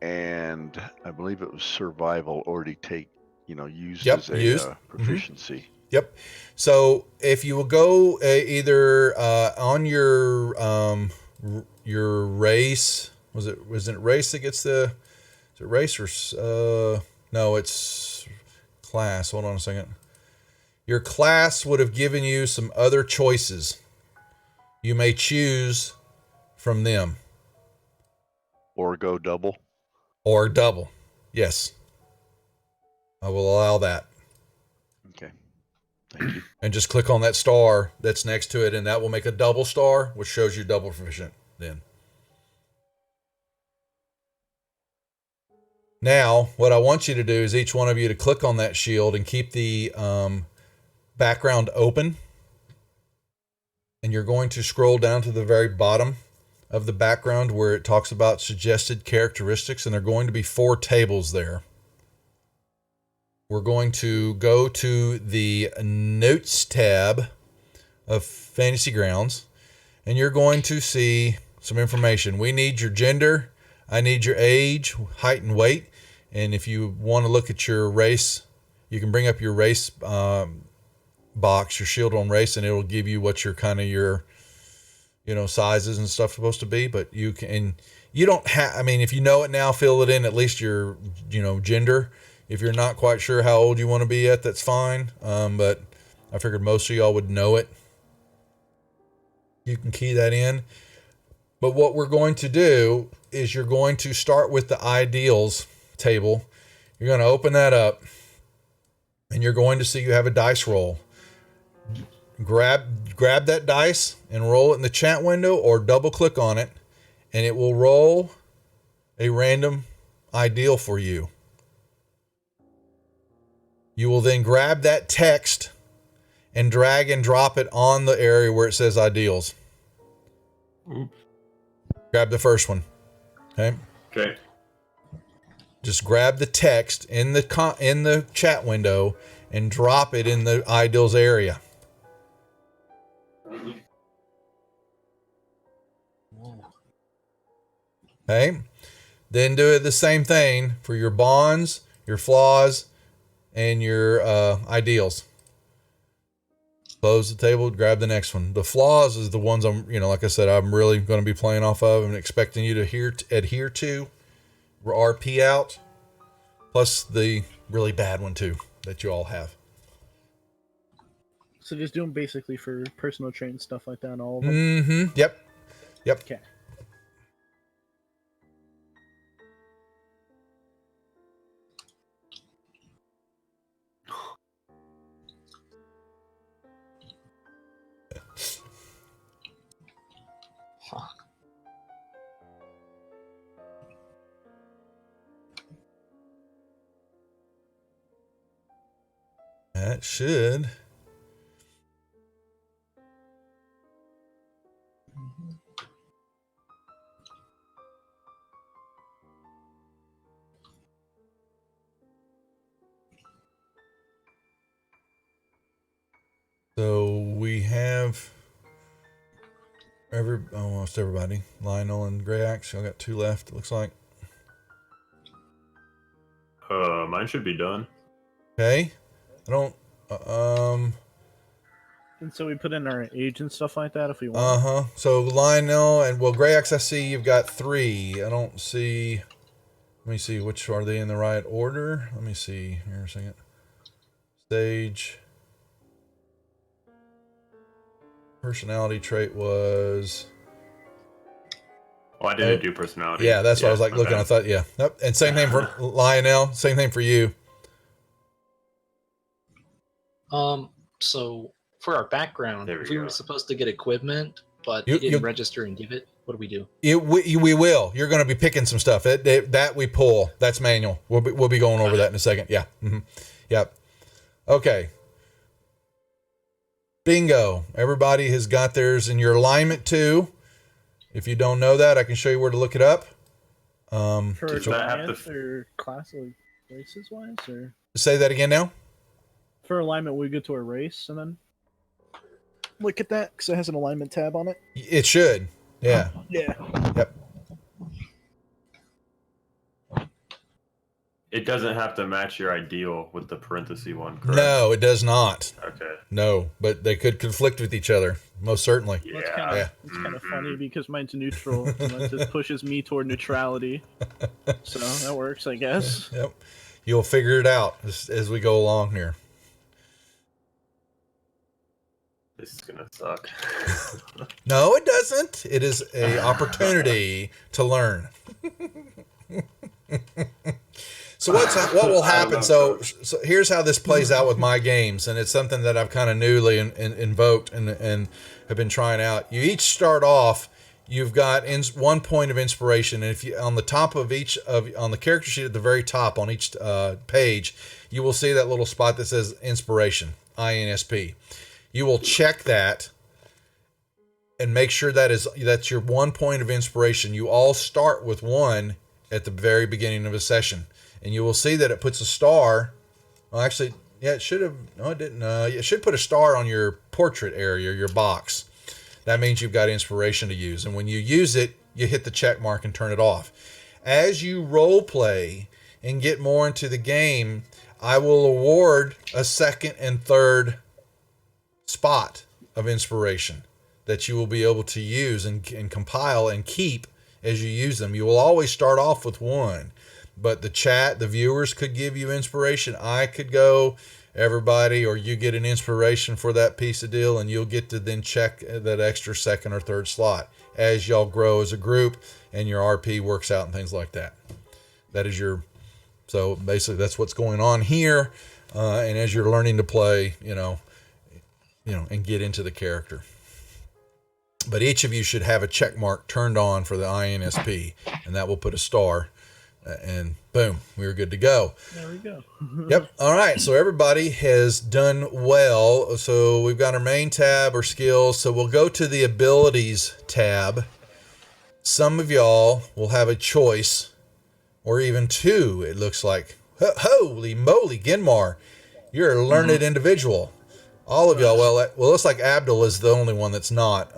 and I believe it was survival already used Yep, as a used. proficiency. Yep. So if you will go either on your race, was it race that gets the, is it race or no, it's class. Hold on a second. Your class would have given you some other choices. You may choose from them. Or go double. Or double. Yes. I will allow that. Okay. Thank you. And just click on that star that's next to it, and that will make a double star, which shows you double proficient then. Now, what I want you to do is each one of you to click on that shield and keep the background open. And you're going to scroll down to the very bottom of the background where it talks about suggested characteristics, and there are going to be 4 tables there. We're going to go to the Notes tab of Fantasy Grounds, and you're going to see some information. We need your gender. I need your age, height, and weight. And if you want to look at your race, you can bring up your race box, your shield on race, and it will give you what your sizes and stuff supposed to be. But you don't have, if you know it now, fill it in, at least your, gender. If you're not quite sure how old you want to be at, that's fine. But I figured most of y'all would know it. You can key that in. But what we're going to do is you're going to start with the ideals table. You're going to open that up, and you're going to see you have a dice roll. Grab that dice and roll it in the chat window, or double click on it, and it will roll a random ideal for you. You will then grab that text and drag and drop it on the area where it says ideals. Grab the first one. Okay. Okay. Just grab the text in the chat window and drop it in the ideals area. Okay? Then do it the same thing for your bonds, your flaws, and your ideals. Close the table, grab the next one. The flaws is the ones like I said, I'm really going to be playing off of and expecting you to adhere to. RP out. Plus the really bad one too that you all have. So just doing basically for personal training stuff like that and all of them. Mm-hmm. Yep. Okay. That should. So we have almost everybody. Lionel and Grey Axe. I got 2 left, it looks like. Mine should be done. Okay. I don't And so we put in our age and stuff like that if we want. So Lionel and Grey Axe, I see you've got 3. I don't see. Let me see, which are they in the right order? Let me see here a second. Stage. Personality trait was. Oh, I didn't do personality. Yeah, that's what I was like looking. Okay. I thought, yeah. Nope. And same thing for Lionel. Same thing for you. So for our background, There we if we go. were supposed to get equipment, but you didn't register and give it, what do we do? We will. You're going to be picking some stuff. That we pull. That's manual. We'll be going over that in a second. Yeah. Mm-hmm. Yep. Okay. Bingo. Everybody has got theirs in your alignment too. If you don't know that, I can show you where to look it up. For Does that have alignment to- or class or races wise, or Say that again now. for alignment we go to a race and then look at that because it has an alignment tab on it. It should. Yeah. Yeah. Yep. It doesn't have to match your ideal with the parenthesis one, correct? No, it does not. Okay. No, but they could conflict with each other. Most certainly. Yeah. It's kind of Yeah. it's kind of funny because mine's neutral and that just pushes me toward neutrality. So that works, I guess. Yep. You'll figure it out as we go along here. This is gonna suck. No, it doesn't. It is a opportunity to learn. So what will happen? So here's how this plays out with my games, and it's something that I've kind of newly invoked and have been trying out. You each start off. You've got 1 point of inspiration, and if you on the top of on the character sheet at the very top on each page, you will see that little spot that says inspiration, INSP. You will check that and make sure that's your 1 point of inspiration. You all start with 1 at the very beginning of a session, and you will see that it puts a star. Well, actually, yeah, it should have. No, it didn't. It should put a star on your portrait area, your box. That means you've got inspiration to use, and when you use it, you hit the check mark and turn it off. As you role play and get more into the game, I will award a 2nd and 3rd spot of inspiration that you will be able to use and compile and keep as you use them. You will always start off with 1, but the viewers could give you inspiration. I could go, everybody, or you get an inspiration for that piece of deal, and you'll get to then check that extra 2nd or 3rd slot as y'all grow as a group and your RP works out and things like that. That is so basically that's what's going on here. And as you're learning to play, and get into the character. But each of you should have a check mark turned on for the INSP, and that will put a star, and boom, we're good to go. There we go. Yep. All right. So everybody has done well. So we've got our main tab or skills. So we'll go to the abilities tab. Some of y'all will have a choice or even 2, it looks like. Holy moly, Ginmar, you're a learned individual. All of y'all, well, it looks like Abdul is the only one that's not.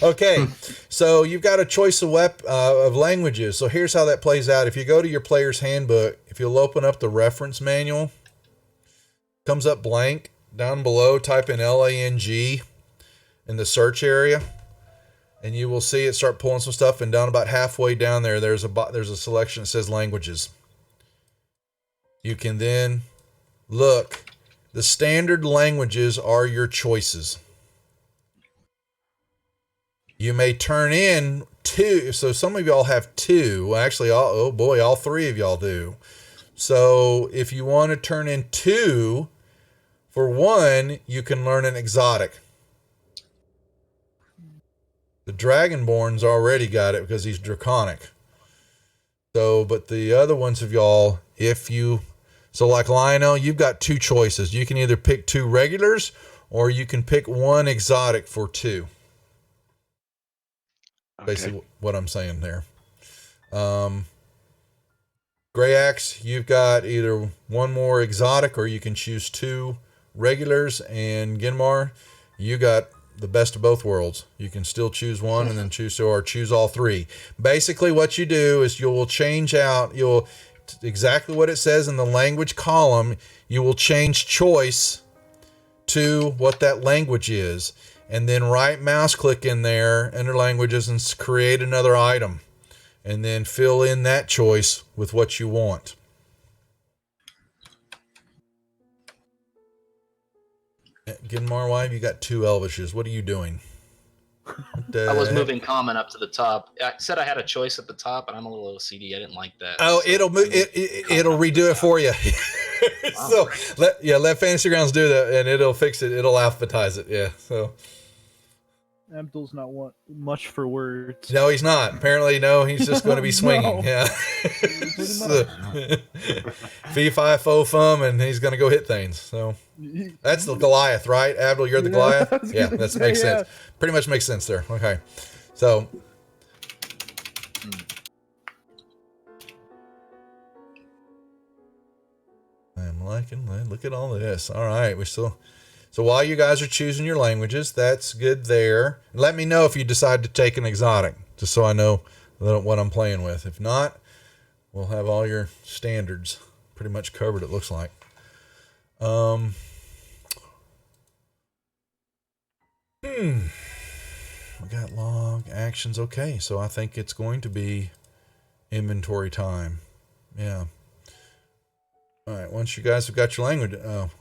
Okay, so you've got a choice of languages. So here's how that plays out. If you go to your player's handbook, if you'll open up the reference manual, comes up blank. Down below, type in LANG in the search area, and you will see it start pulling some stuff. And down about halfway down there, there's a selection that says languages. You can then look. The standard languages are your choices. You may turn in 2. So some of y'all have 2. Well, actually, all 3 of y'all do. So if you want to turn in 2, for 1, you can learn an exotic. The Dragonborn's already got it because he's draconic. So, but the other ones of y'all, so like Lionel, you've got 2 choices. You can either pick 2 regulars or you can pick 1 exotic for 2. Okay. Basically what I'm saying there. Grey Axe, you've got either 1 more exotic or you can choose 2 regulars. And Ginmar, you got the best of both worlds. You can still choose 1 and then choose 2 or choose all 3. Basically what you do is you'll change out, exactly what it says in the language column, you will change choice to what that language is, and then right mouse click in there under languages and create another item, and then fill in that choice with what you want. Ginmar, why have you got 2 Elvishes? What are you doing? I was moving common up to the top. I said I had a choice at the top, and I'm a little OCD. I didn't like that. Oh, so it'll redo it for you. So let Fantasy Grounds do that, and it'll fix it. It'll alphabetize it. Yeah. So Abdul's not much for words. no, he's not. Apparently, no. He's just going to be swinging. No. Yeah. So, fee, fi, fo, fum, and he's going to go hit things. So that's the Goliath, right? Abdul, you're the Goliath. Yeah, that makes sense. Pretty much makes sense there. Okay, so. I'm liking. Look at all this. All right, so while you guys are choosing your languages, that's good there. Let me know if you decide to take an exotic, just so I know what I'm playing with. If not, we'll have all your standards pretty much covered, it looks like. We got log actions. Okay, so I think it's going to be inventory time. Yeah. All right, once you guys have got your language,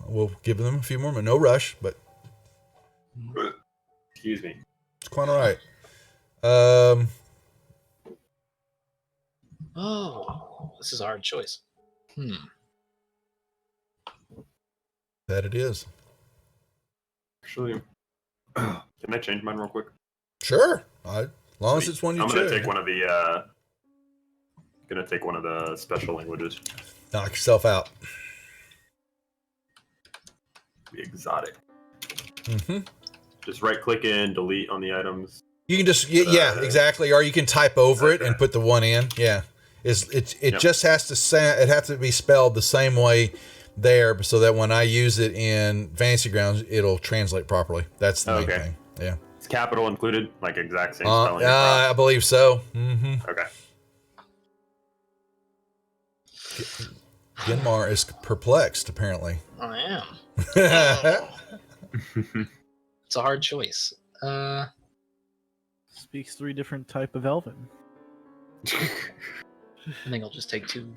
we'll give them a few more, but no rush, but excuse me. it's quite all right. Oh, this is a hard choice. That it is. Actually, can I change mine real quick? Sure. As long as it's one you I'm choose. gonna take one of the special languages. Knock yourself out. The exotic. Mm-hmm. Just right click in, delete on the items. You can just exactly, or you can type over it and put the 1 in. Yeah, it just has to be spelled the same way there, so that when I use it in Fantasy Grounds, it'll translate properly. That's the main thing. Yeah. Is capital included? Like exact same spelling? I believe so. Mm-hmm. Okay. Ginmar is perplexed, apparently. I am. It's a hard choice. Speaks 3 different type of Elven. I think I'll just take two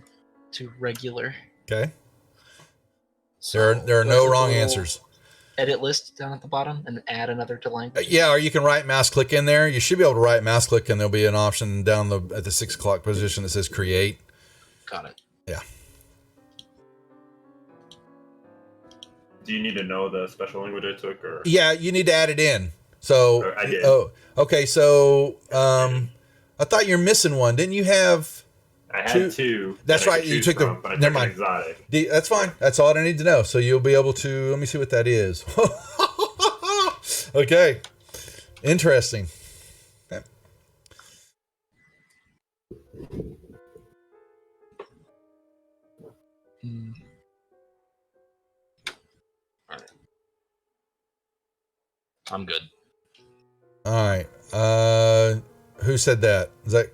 regular. Okay. So There are no wrong answers. Edit list down at the bottom and add another to language. Yeah, or you can right mouse click in there. You should be able to right mouse click, and there'll be an option down at the 6 o'clock position that says create. Got it. Yeah. Do you need to know the special language I took, or? Yeah, you need to add it in. So I did. Oh, okay. So I thought you're missing one. Didn't you have? I had 2. That's right. You took but I never took mind. an exotic. That's fine. That's all I need to know. So you'll be able to. Let me see what that is. Okay. Interesting. Mm. All right. I'm good. All right. Who said that? Is that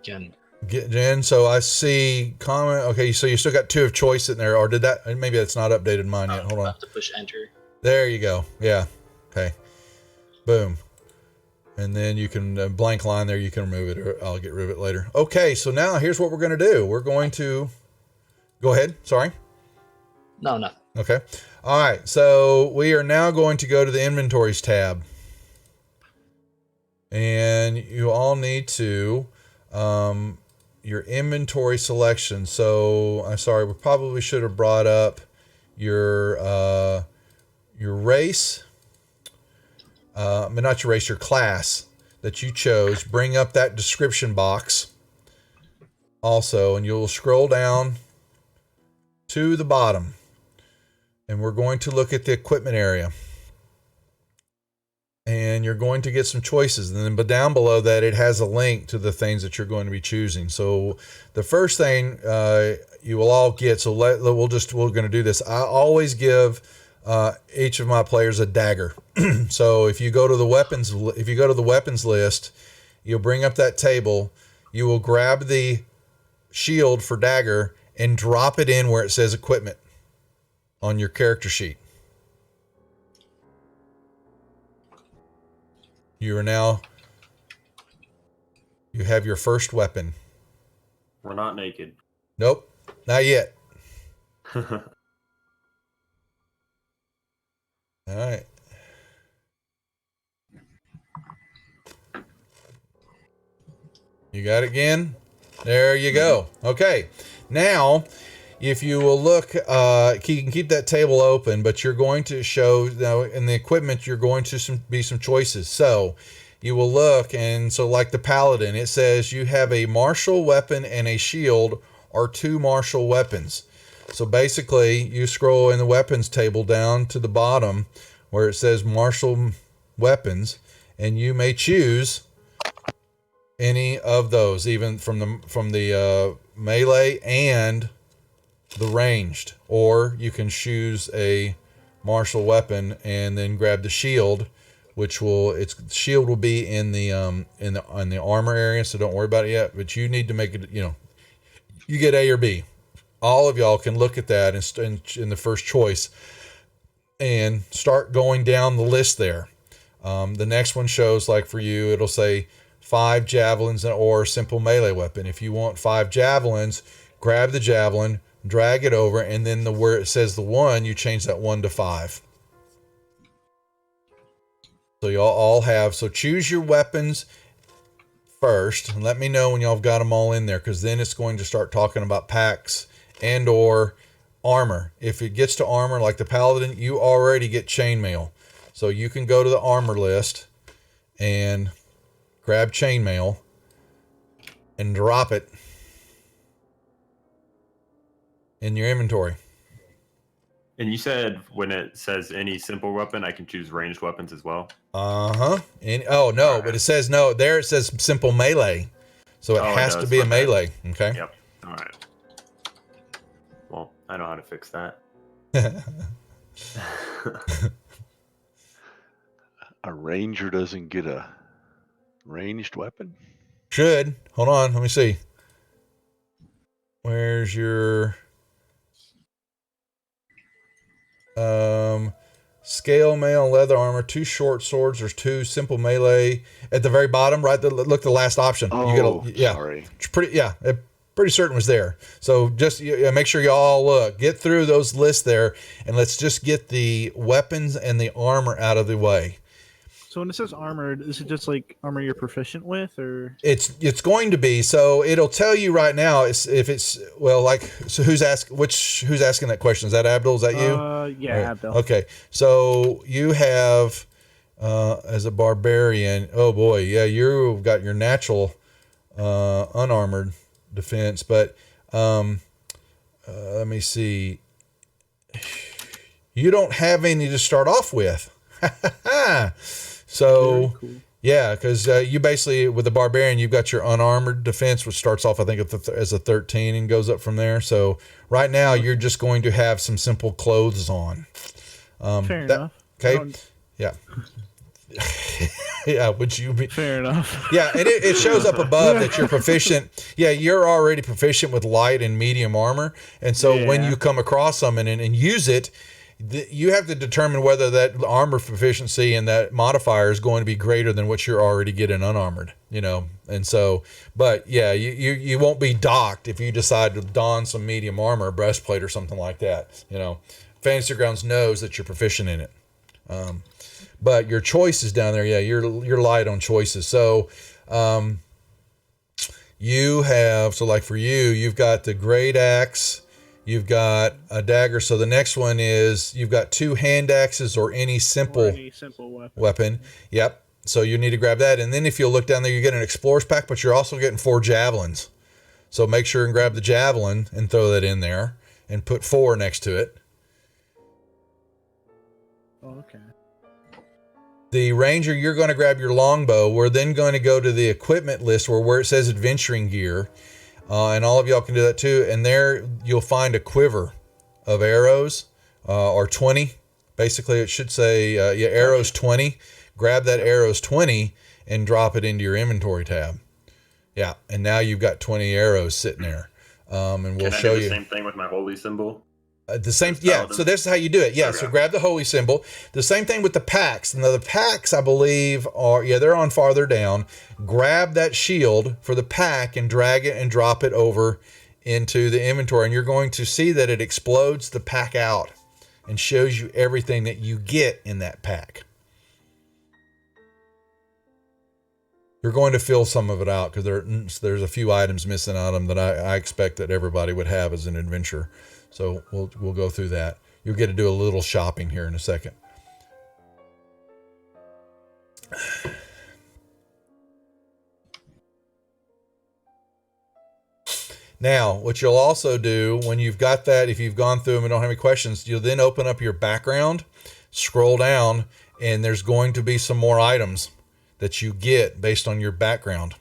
Jen. Jen? So I see comment. Okay, so you still got 2 of choice in there, or did that? Maybe that's not updated mine yet. Hold I on. have to push enter. There you go. Yeah. Okay. Boom. And then you can blank line there. You can remove it, or I'll get rid of it later. Okay. So now here's what we're going to do. We're going to go ahead. Sorry. No, nothing. Okay. All right. So we are now going to go to the inventories tab. And you all need to, your inventory selection. So I'm sorry, we probably should have brought up your race, but not your race, your class that you chose. Bring up that description box also, and you'll scroll down to the bottom. And we're going to look at the equipment area. And you're going to get some choices. And then, but down below that, it has a link to the things that you're going to be choosing. So the first thing you will all get. So we're going to do this. I always give each of my players a dagger. So if you go to the weapons list, you'll bring up that table. You will grab the shield for dagger and drop it in where it says equipment on your character sheet. You have your first weapon. We're not naked. Nope, not yet. All right. You got it again? There you go. Okay. Now, if you will look, you can keep that table open, but you're going to show now in the equipment, you're going to be some choices. So you will look, and so like the paladin, it says you have a martial weapon and a shield or 2 martial weapons. So basically you scroll in the weapons table down to the bottom where it says martial weapons, and you may choose any of those, even from the melee and the ranged, or you can choose a martial weapon and then grab the shield, which shield will be in the armor area, so don't worry about it yet, but you need to make it, you get A or B. All of y'all can look at that in the first choice and start going down the list there. The next one shows, like for you, it'll say 5 javelins or simple melee weapon. If you want 5 javelins, grab the javelin, drag it over, and then where it says the 1, you change that 1 to 5. So y'all all have, so choose your weapons first and let me know when y'all have got them all in there, because then it's going to start talking about packs and or armor. If it gets to armor like the paladin, you already get chainmail. So you can go to the armor list and grab chainmail and drop it in your inventory. And you said when it says any simple weapon, I can choose ranged weapons as well? But it says no. There it says simple melee. So it has to be a melee. Okay? Yep. All right. Well, I know how to fix that. A ranger doesn't get a ranged weapon? Should. Hold on. Let me see. Where's your... scale mail, leather armor, 2 short swords. There's 2 simple melee at the very bottom, right? Look, the last option. Oh, sorry. Pretty certain was there. So just make sure you all look, get through those lists there, and let's just get the weapons and the armor out of the way. So when it says armored, is it just like armor you're proficient with, or it's going to be, so it'll tell you right now who's asking that question? Is that Abdul? Is that you? Yeah, right. Abdul. Okay, so you have as a barbarian. Oh boy, yeah, you've got your natural unarmored defense, but let me see. You don't have any to start off with. So cool. Yeah, because you basically, with the barbarian, you've got your unarmored defense, which starts off, I think, as a 13 and goes up from there. So right now, you're just going to have some simple clothes on. Fair enough. Okay. Yeah. Yeah. Would you be? Fair enough. Yeah, and it shows up above that you're proficient. Yeah, you're already proficient with light and medium armor, and so when you come across something and use it, you have to determine whether that armor proficiency and that modifier is going to be greater than what you're already getting unarmored. And so, but yeah, you won't be docked if you decide to don some medium armor, breastplate, or something like that. Fantasy Grounds knows that you're proficient in it. But your choices down there, yeah, you're light on choices. So, you have, so like for you, you've got the great axe, you've got a dagger. So the next one is you've got 2 hand axes or any simple weapon. Yep. So you need to grab that. And then if you'll look down there, you get an explorer's pack, but you're also getting 4 javelins. So make sure and grab the javelin and throw that in there and put 4 next to it. Oh, okay. The ranger, you're going to grab your longbow. We're then going to go to the equipment list where it says adventuring gear. And all of y'all can do that too. And there you'll find a quiver of arrows, or 20. Basically, it should say, arrows 20. Grab that arrows 20 and drop it into your inventory tab. Yeah, and now you've got 20 arrows sitting there. And we'll show you. The same thing with my holy symbol. The same, yeah. So this is how you do it. Yeah. Okay. So grab the holy symbol. The same thing with the packs. Now the packs, I believe, they're on farther down. Grab that shield for the pack and drag it and drop it over into the inventory, and you're going to see that it explodes the pack out and shows you everything that you get in that pack. You're going to fill some of it out because there's a few items missing on them that I expect that everybody would have as an adventurer. So we'll go through that. You'll get to do a little shopping here in a second. Now, what you'll also do when you've got that, if you've gone through them and don't have any questions, you'll then open up your background, scroll down, and there's going to be some more items that you get based on your background.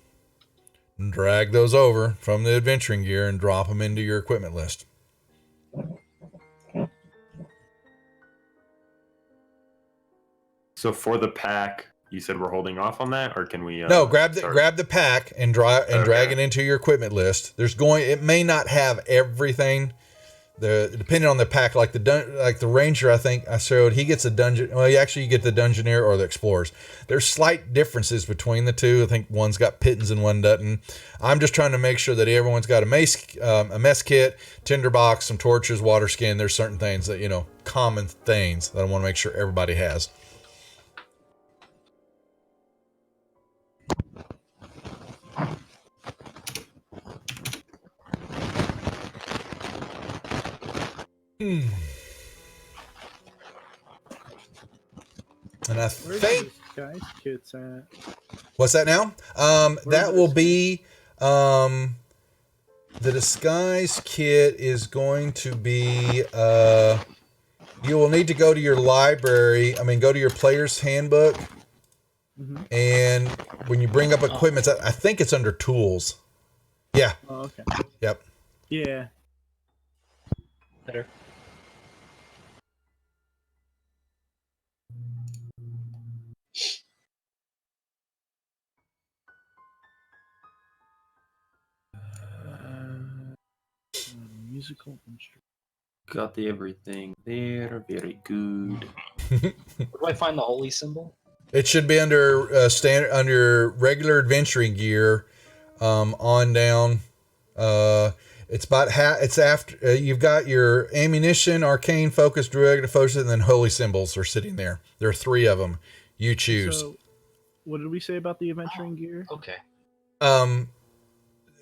And drag those over from the adventuring gear and drop them into your equipment list. So for the pack, you said we're holding off on that, or can we? No, grab the pack and drag it into your equipment list. It may not have everything. Depending on the pack, like the ranger, I think I showed, he gets a dungeon. Well, you get the dungeoneer or the explorers. There's slight differences between the two. I think one's got pittance and one doesn't. I'm just trying to make sure that everyone's got a mess kit, tinderbox, some torches, water skin. There's certain things that common things that I want to make sure everybody has. And I think Guys, kits at. What's that now? That will be the disguise kit is going to be you will need to go to your library. Go to your player's handbook. Mm-hmm. And when you bring up equipment, I think it's under tools. Yeah. Oh, okay. Yep. Yeah. Better. Musical instrument. Got everything there. Very good. Where do I find the holy symbol? It should be under under regular adventuring gear, on down. It's about it's after you've got your ammunition, arcane focus, druid focus, and then holy symbols are sitting there. There are 3 of them. You choose. So, what did we say about the adventuring gear? Okay.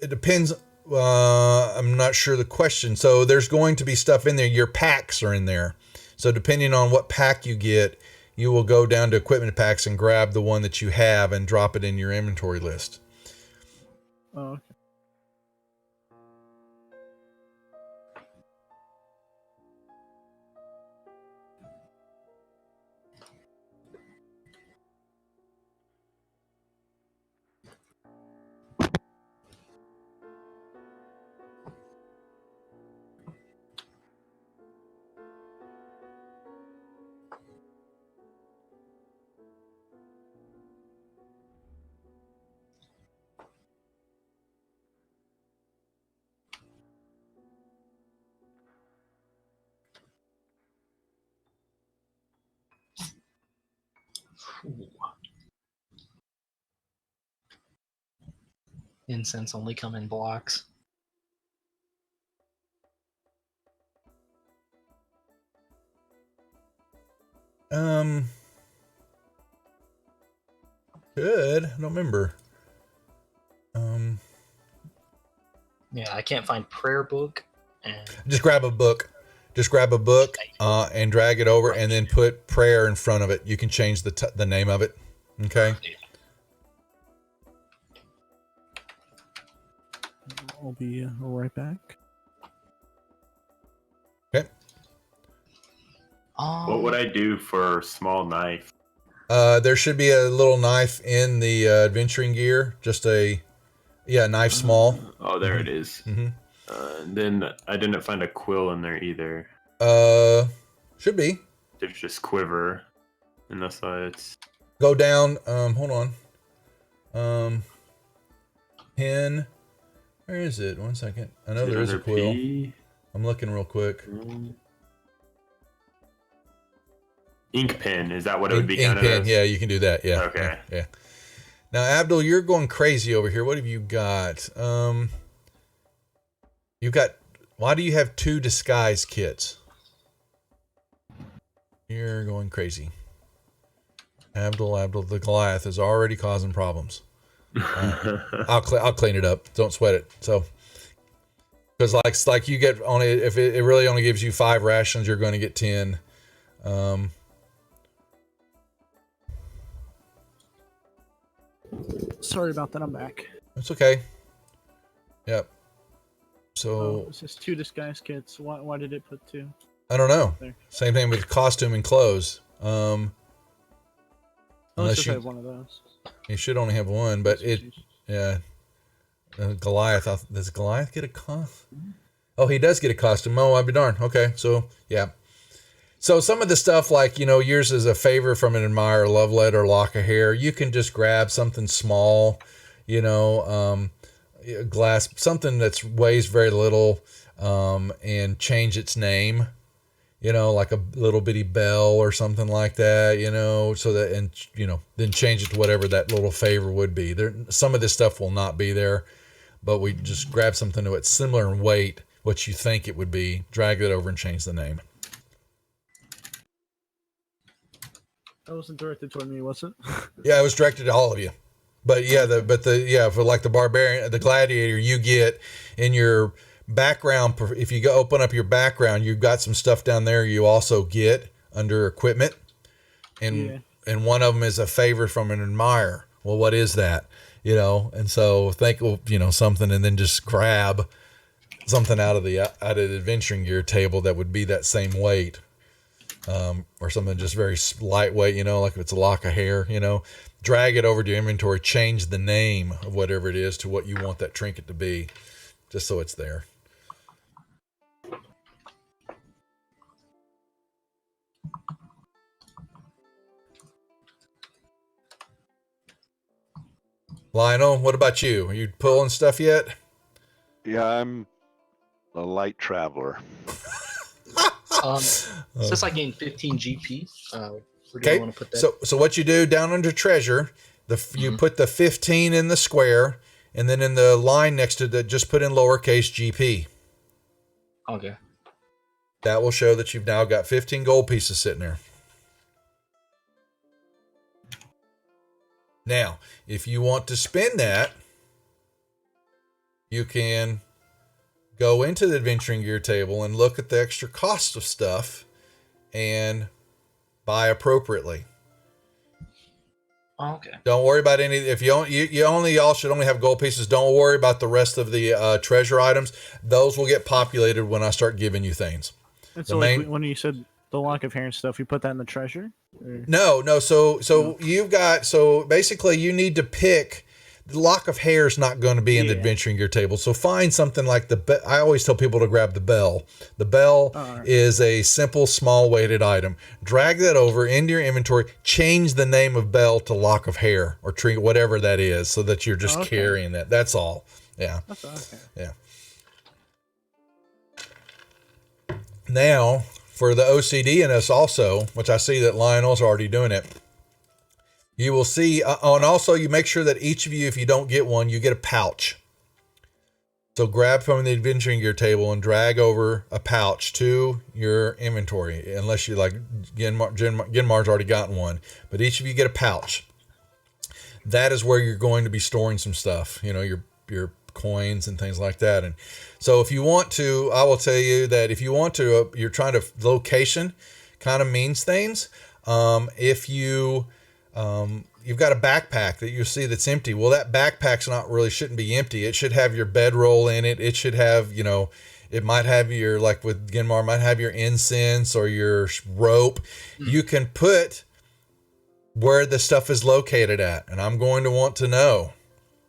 It depends. I'm not sure the question. So there's going to be stuff in there. Your packs are in there. So depending on what pack you get, you will go down to equipment packs and grab the one that you have and drop it in your inventory list. Oh, okay. Ooh. Incense only come in blocks. Good. I don't remember. Yeah, I can't find prayer book. And Just grab a book. Just grab a book and drag it over, and then put prayer in front of it. You can change the name of it. Okay. I'll be right back. Okay. What would I do for small knife? There should be a little knife in the adventuring gear. Just a knife small. Oh, there it is. Mm-hmm. And then I didn't find a quill in there either. Should be. There's just quiver, unless it's. Go down. Hold on. Pen. Where is it? 1 second. I know there is a quill. P? I'm looking real quick. Ink pen. Is that what it would be Ink counted pen. as? Yeah, you can do that. Yeah. Okay. Yeah. Now, Abdul, you're going crazy over here. What have you got? You got. Why do you have 2 disguise kits? You're going crazy. Abdul, the Goliath is already causing problems. I'll clean it up. Don't sweat it. So, because like you get only if it really only gives you 5 rations, you're going to get 10. Sorry about that. I'm back. It's okay. Yep. So it's just 2 disguise kits. Why did it put 2? I don't know. There. Same thing with costume and clothes. Unless you have one of those. You should only have one, but Goliath. Does Goliath get a costume? Oh, he does get a costume. Oh, I'd be darned. Okay, so yeah. So some of the stuff like, yours is a favor from an admirer, love letter, lock of hair. You can just grab something small, glass, something that weighs very little, and change its name. Like a little bitty bell or something like that, so that, and, then change it to whatever that little favor would be. Some of this stuff will not be there, but we just grab something to it similar in weight, what you think it would be, drag it over and change the name. That wasn't directed toward me, was it? Yeah, it was directed to all of you. But yeah, for like the barbarian, the gladiator, you get in your background. If you go open up your background, you've got some stuff down there. You also get under equipment, and one of them is a favor from an admirer. Well, what is that? And so think, something, and then just grab something out of the adventuring gear table that would be that same weight, or something just very lightweight. Like if it's a lock of hair. Drag it over to your inventory, change the name of whatever it is to what you want that trinket to be, just so it's there. Lionel, what about you? Are you pulling stuff yet? Yeah, I'm a light traveler. Since I gained 15 GP, where do I want to put that? So what you do down under treasure, you put the 15 in the square, and then in the line next to that, just put in lowercase GP. Okay. That will show that you've now got 15 gold pieces sitting there. Now, if you want to spend that, you can go into the adventuring gear table and look at the extra cost of stuff and buy appropriately. Okay. Don't worry about any. If y'all should only have gold pieces. Don't worry about the rest of the treasure items. Those will get populated when I start giving you things. And so, when you said the lock of hair and stuff, you put that in the treasure? Or? No. You've got, basically you need to pick. The lock of hair is not going to be in the adventuring gear table. So find something like I always tell people to grab the bell. The bell is a simple, small weighted item. Drag that over into your inventory. Change the name of bell to lock of hair or tree, whatever that is, so that you're just carrying that. That's all. Yeah. That's okay. Yeah. Now, for the OCD in us also, which I see that Lionel's already doing it, You will see, and also you make sure that each of you, if you don't get one, you get a pouch. So grab from the adventuring gear table and drag over a pouch to your inventory, unless you like Genmar's already gotten one. But each of you get a pouch. That is where you're going to be storing some stuff, your coins and things like that. And so if you want to, I will tell you that if you want to, you're trying to, location kind of means things. If you, you've got a backpack that you see that's empty. Well, that backpack's shouldn't be empty. It should have your bedroll in it. It should have, it might have your, like with Genmar, might have your incense or your rope. You can put where the stuff is located at, and I'm going to want to know.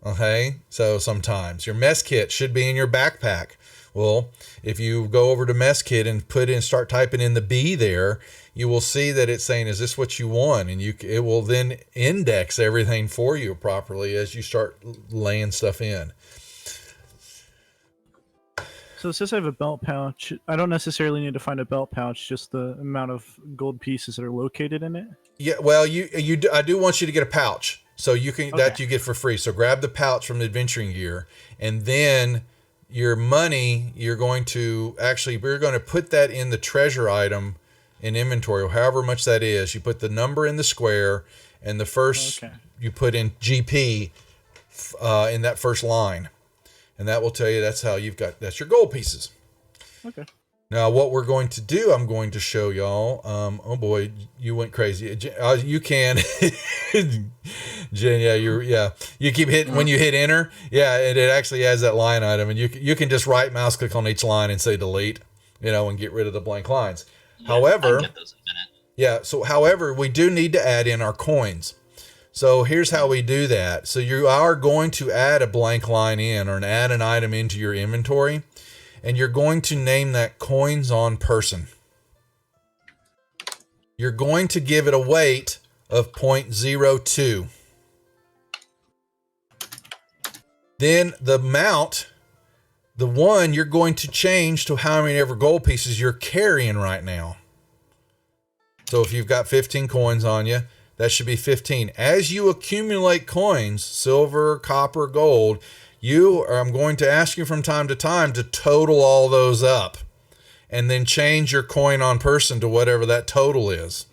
Okay, so sometimes your mess kit should be in your backpack. Well, if you go over to mess kit and start typing in the B there, you will see that it's saying, is this what you want? And it will then index everything for you properly as you start laying stuff in. So it says I have a belt pouch. I don't necessarily need to find a belt pouch, just the amount of gold pieces that are located in it. Yeah, well, I do want you to get a pouch. So you can, that you get for free. So grab the pouch from the adventuring gear, and then your money, we're going to put that in the treasure item in inventory, however much that is. You put the number in the square, and the first you put in GP in that first line, and that will tell you that's your gold pieces. Okay. Now, what we're going to do, I'm going to show y'all. Oh boy, you went crazy. You can, Jen. You keep hitting when you hit enter. Yeah, it actually has that line item, and you can just right mouse click on each line and say delete, and get rid of the blank lines. Yeah, however, I'll get those in a minute. However, we do need to add in our coins. So here's how we do that. So you are going to add a blank line in, or add an item into your inventory. And you're going to name that coins on person. You're going to give it a weight of 0.02. Then the amount, the one, you're going to change to how many ever gold pieces you're carrying right now. So if you've got 15 coins on you, that should be 15. As you accumulate coins, silver, copper, gold, I'm going to ask you from time to time to total all those up, and then change your coin on person to whatever that total is.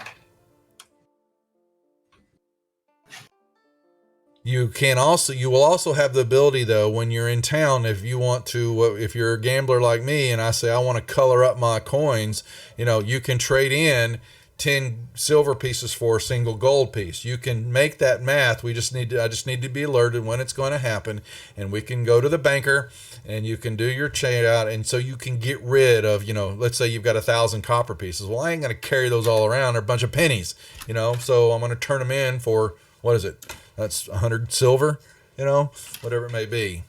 You will also have the ability, though, when you're in town, if you want to, if you're a gambler like me and I say I want to color up my coins, you can trade in 10 silver pieces for a single gold piece. You can make that math. I just need to be alerted when it's going to happen, and we can go to the banker and you can do your trade out, and so you can get rid of, let's say you've got 1,000 copper pieces. Well, I ain't going to carry those all around. They're a bunch of pennies, so I'm going to turn them in for, what is it? That's 100 silver, whatever it may be.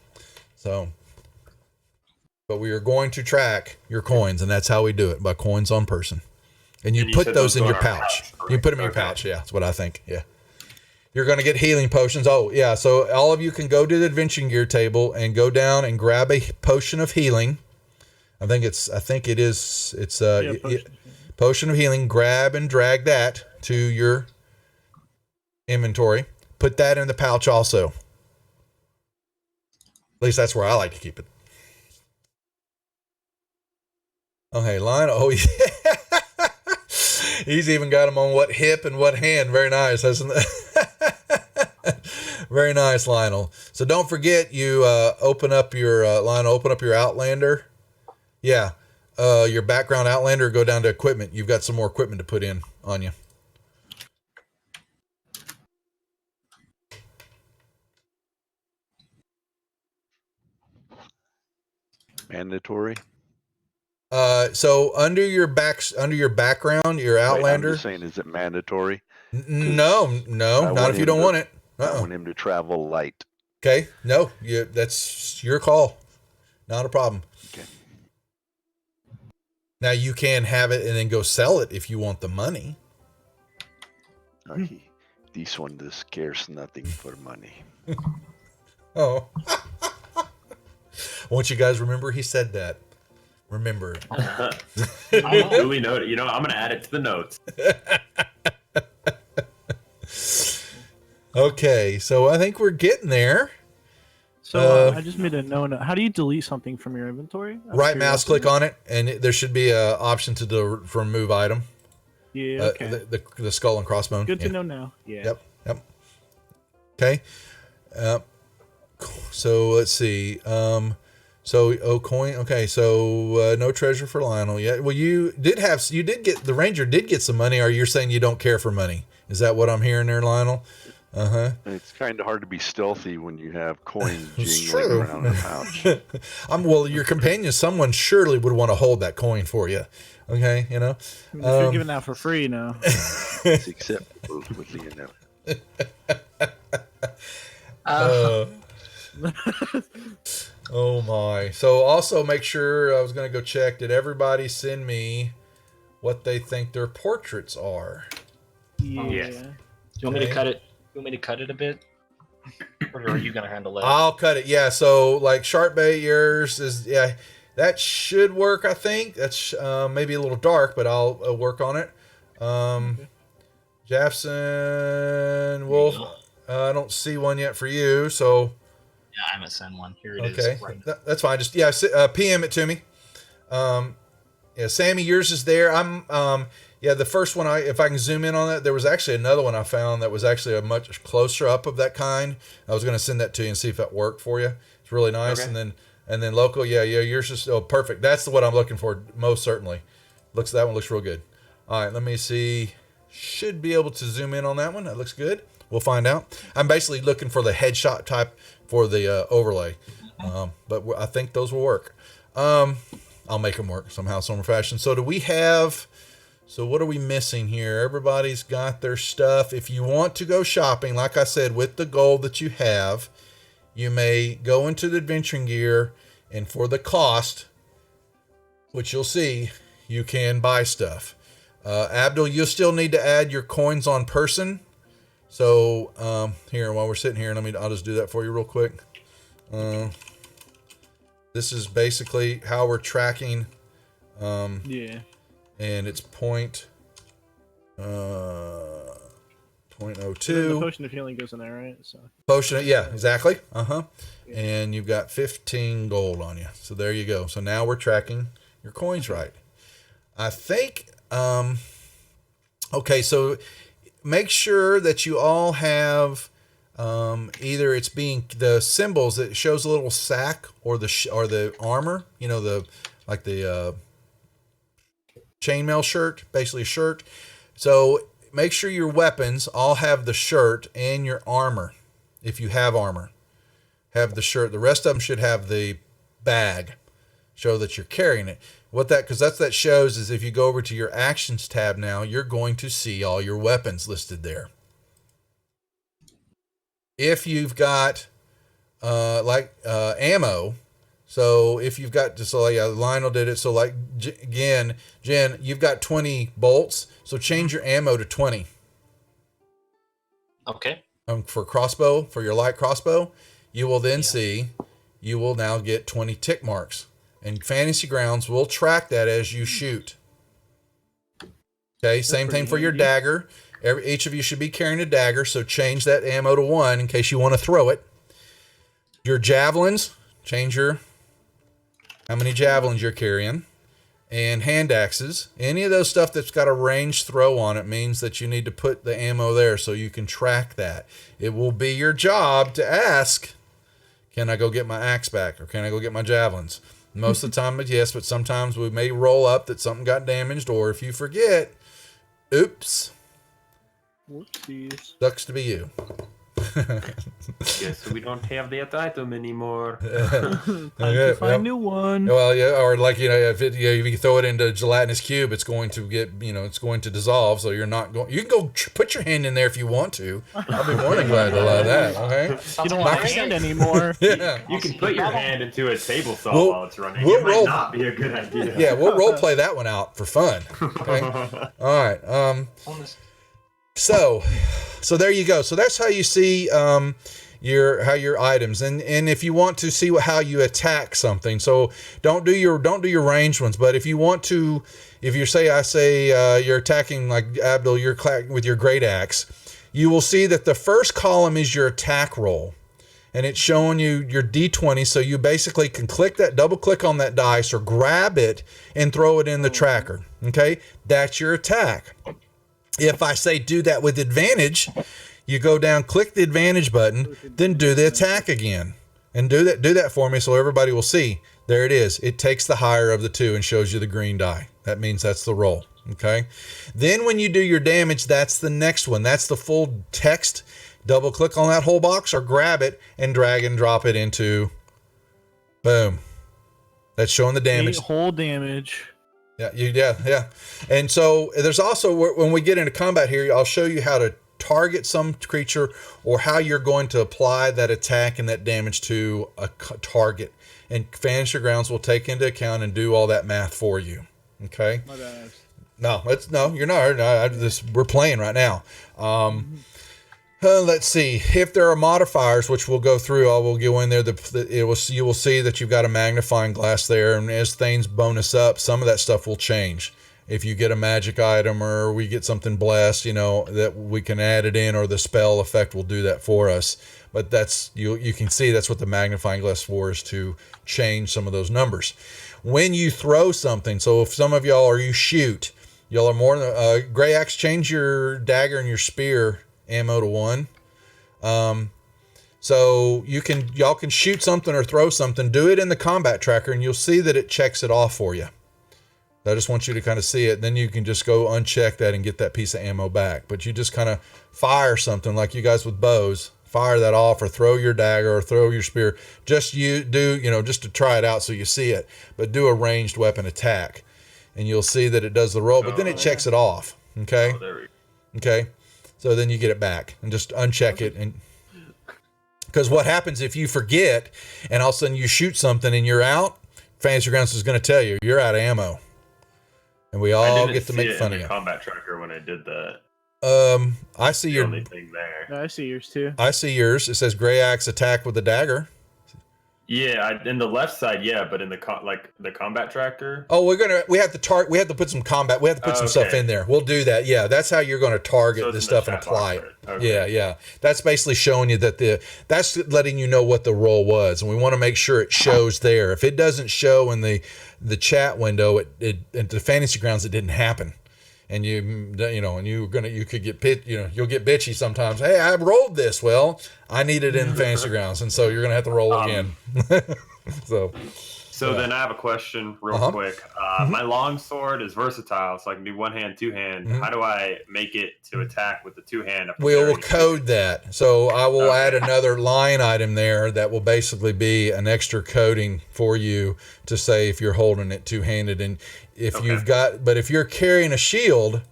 So, but we are going to track your coins, and that's how we do it, by coins on person. And you put those in your pouch. You put them in your pouch. Yeah, that's what I think. Yeah. You're going to get healing potions. Oh, yeah. So all of you can go to the adventuring gear table and go down and grab a potion of healing. It's potion of healing. Grab and drag that to your inventory. Put that in the pouch also. At least that's where I like to keep it. Okay, line. Oh, yeah. He's even got them on what hip and what hand. Very nice, hasn't it? Very nice, Lionel. So don't forget, you open up your Lionel. Open up your Outlander. Yeah, your background Outlander. Go down to equipment. You've got some more equipment to put in on you. Mandatory. So under your background, your Outlander. I'm just saying, is it mandatory? No, not if you don't want it. I want him to travel light. Okay, no, that's your call. Not a problem. Okay. Now you can have it and then go sell it if you want the money. This one just cares nothing for money. Oh. Won't you guys remember he said that? Remember. Duly noted. I'm going to add it to the notes. Okay, so I think we're getting there. So I just made a note. How do you delete something from your inventory? Right mouse click on it, and there should be an option to remove item. Yeah. Okay. The skull and crossbone. Good to know now. Yeah. Yep. Okay. So let's see. Coin. Okay. So no treasure for Lionel yet. Well, you did get the ranger did get some money. Or you're saying you don't care for money? Is that what I'm hearing there, Lionel? It's kind of hard to be stealthy when you have coins It's jingling true. around in a pouch. Well, your companion, someone surely would want to hold that coin for you. Okay, you know. I mean, if you're giving out for free now. It's acceptable with the Oh my. So also make sure, I was going to go check, did everybody send me what they think their portraits are? Yeah. Yes. Do you want me to cut it? You want me to cut it a bit, or are you gonna handle that? I'll cut it. Yeah. So like Sharp Bay, yours is, that should work. I think that's maybe a little dark, but I'll work on it. Jackson Wolf, I don't see one yet for you. So Yeah, I haven't sent one. Here it is. okay, Right. that's fine. Just PM it to me. Sammy, yours is there. The first one, if I can zoom in on that, there was actually another one I found that was actually a much closer up of that kind. I was going to send that to you and see if that worked for you. It's really nice. Okay. And then local, yours is perfect. That's the one I'm looking for, most certainly. That one looks real good. All right, let me see. Should be able to zoom in on that one. That looks good. We'll find out. I'm basically looking for the headshot type for the overlay, but I think those will work. I'll make them work somehow, some fashion. So what are we missing here? Everybody's got their stuff. If you want to go shopping, like I said, with the gold that you have, you may go into the adventuring gear, and for the cost, which you'll see, you can buy stuff. Abdul, you'll still need to add your coins on person. So here, while we're sitting here, I'll just do that for you real quick. This is basically how we're tracking. Yeah. And it's point 0.02. The potion of healing goes in there, right? So. Potion, yeah, exactly. And you've got 15 gold on you. So there you go. So now we're tracking your coins right. I think. Okay, so make sure that you all have either it's being the symbols that shows a little sack or the armor. You know, the chainmail shirt, basically a shirt. So make sure your weapons all have the shirt and your armor. If you have armor, have the shirt. The rest of them should have the bag, show that you're carrying it. Because that shows is if you go over to your actions tab now, you're going to see all your weapons listed there. If you've got ammo. So if you've got Lionel did it. So like Jen, you've got 20 bolts. So change your ammo to 20. Okay. For crossbow, for your light crossbow, you will then see, you will now get 20 tick marks. And Fantasy Grounds will track that as you shoot. Okay, same thing for your dagger. Each of you should be carrying a dagger, so change that ammo to 1 in case you want to throw it. Your javelins, change how many javelins you're carrying, and hand axes. Any of those stuff that's got a ranged throw on it means that you need to put the ammo there so you can track that. It will be your job to ask, can I go get my axe back, or can I go get my javelins? Most of the time, yes, but sometimes we may roll up that something got damaged, or if you forget, oops, whoopsies. sucks to be you. Guess we don't have that item anymore. Time to find a new one. Well, yeah, or like if you throw it into a gelatinous cube, it's going to get it's going to dissolve. So you're not going. You can go put your hand in there if you want to. I'll be more than glad to allow that. Okay. You don't want your hand anymore. Yeah. You can put your hand into a table saw while it's running. We'll It might roll- not be a good idea. Yeah, we'll role play that one out for fun. Okay. All right. So there you go. So that's how you see your items, and if you want to see how you attack something, so don't do your ranged ones. But if you want to, if you you're attacking like Abdul, you're with your great axe, you will see that the first column is your attack roll. And it's showing you your D20, so you basically can double click on that dice or grab it and throw it in the tracker. Okay, that's your attack. If I say do that with advantage, you go down, click the advantage button, then do the attack again. And do that for me so everybody will see. There it is. It takes the higher of the two and shows you the green die. That means that's the roll. Okay. Then when you do your damage, that's the next one. That's the full text. Double click on that whole box or grab it and drag and drop it into, boom. That's showing the damage. Whole damage. Yeah. And so there's also, when we get into combat here, I'll show you how to target some creature or how you're going to apply that attack and that damage to a target. And Fantasy Grounds will take into account and do all that math for you. Okay? My bad. No, you're not. We're playing right now. Let's see. If there are modifiers, which we'll go through, I will go in there. You will see that you've got a magnifying glass there, and as things bonus up, some of that stuff will change. If you get a magic item or we get something blessed, that we can add it in, or the spell effect will do that for us. But that's you can see that's what the magnifying glass for, is to change some of those numbers. When you throw something, so if some of y'all or you shoot, y'all are more than Gray Axe, change your dagger and your spear ammo to 1. So y'all can shoot something or throw something, do it in the combat tracker, and you'll see that it checks it off for you. I just want you to kind of see it. Then you can just go uncheck that and get that piece of ammo back. But you just kind of fire something like you guys with bows, fire that off, or throw your dagger or throw your spear. Just just to try it out so you see it. But do a ranged weapon attack, and you'll see that it does the roll. But then it checks it off. Okay. Oh, there we go. Okay. So then you get it back and just uncheck it. And because what happens if you forget and all of a sudden you shoot something and you're out, Fantasy Grounds is going to tell you're out of ammo. And we all get to make fun of you. Combat tracker when I did that. I see The only thing there. I see yours too. I see yours. It says Gray Axe attack with the dagger. Yeah, in the left side, yeah, but in the the combat tracker. Oh, we have to put some combat. We have to put some stuff in there. We'll do that. Yeah, that's how you're going to target this stuff and apply it. Okay. Yeah. That's basically showing you that's letting you know what the roll was, and we want to make sure it shows there. If it doesn't show in the chat window, at the Fantasy Grounds, it didn't happen. And you could get you'll get bitchy sometimes. Hey, I rolled this. Well, I need it in Fantasy Grounds, and so you're gonna have to roll again. So then I have a question real quick. My longsword is versatile, so I can do one hand, two hand. How do I make it to attack with the two hand? We'll code that. So I will add another line item there that will basically be an extra coding for you to say if you're holding it two handed, and if if you're carrying a shield,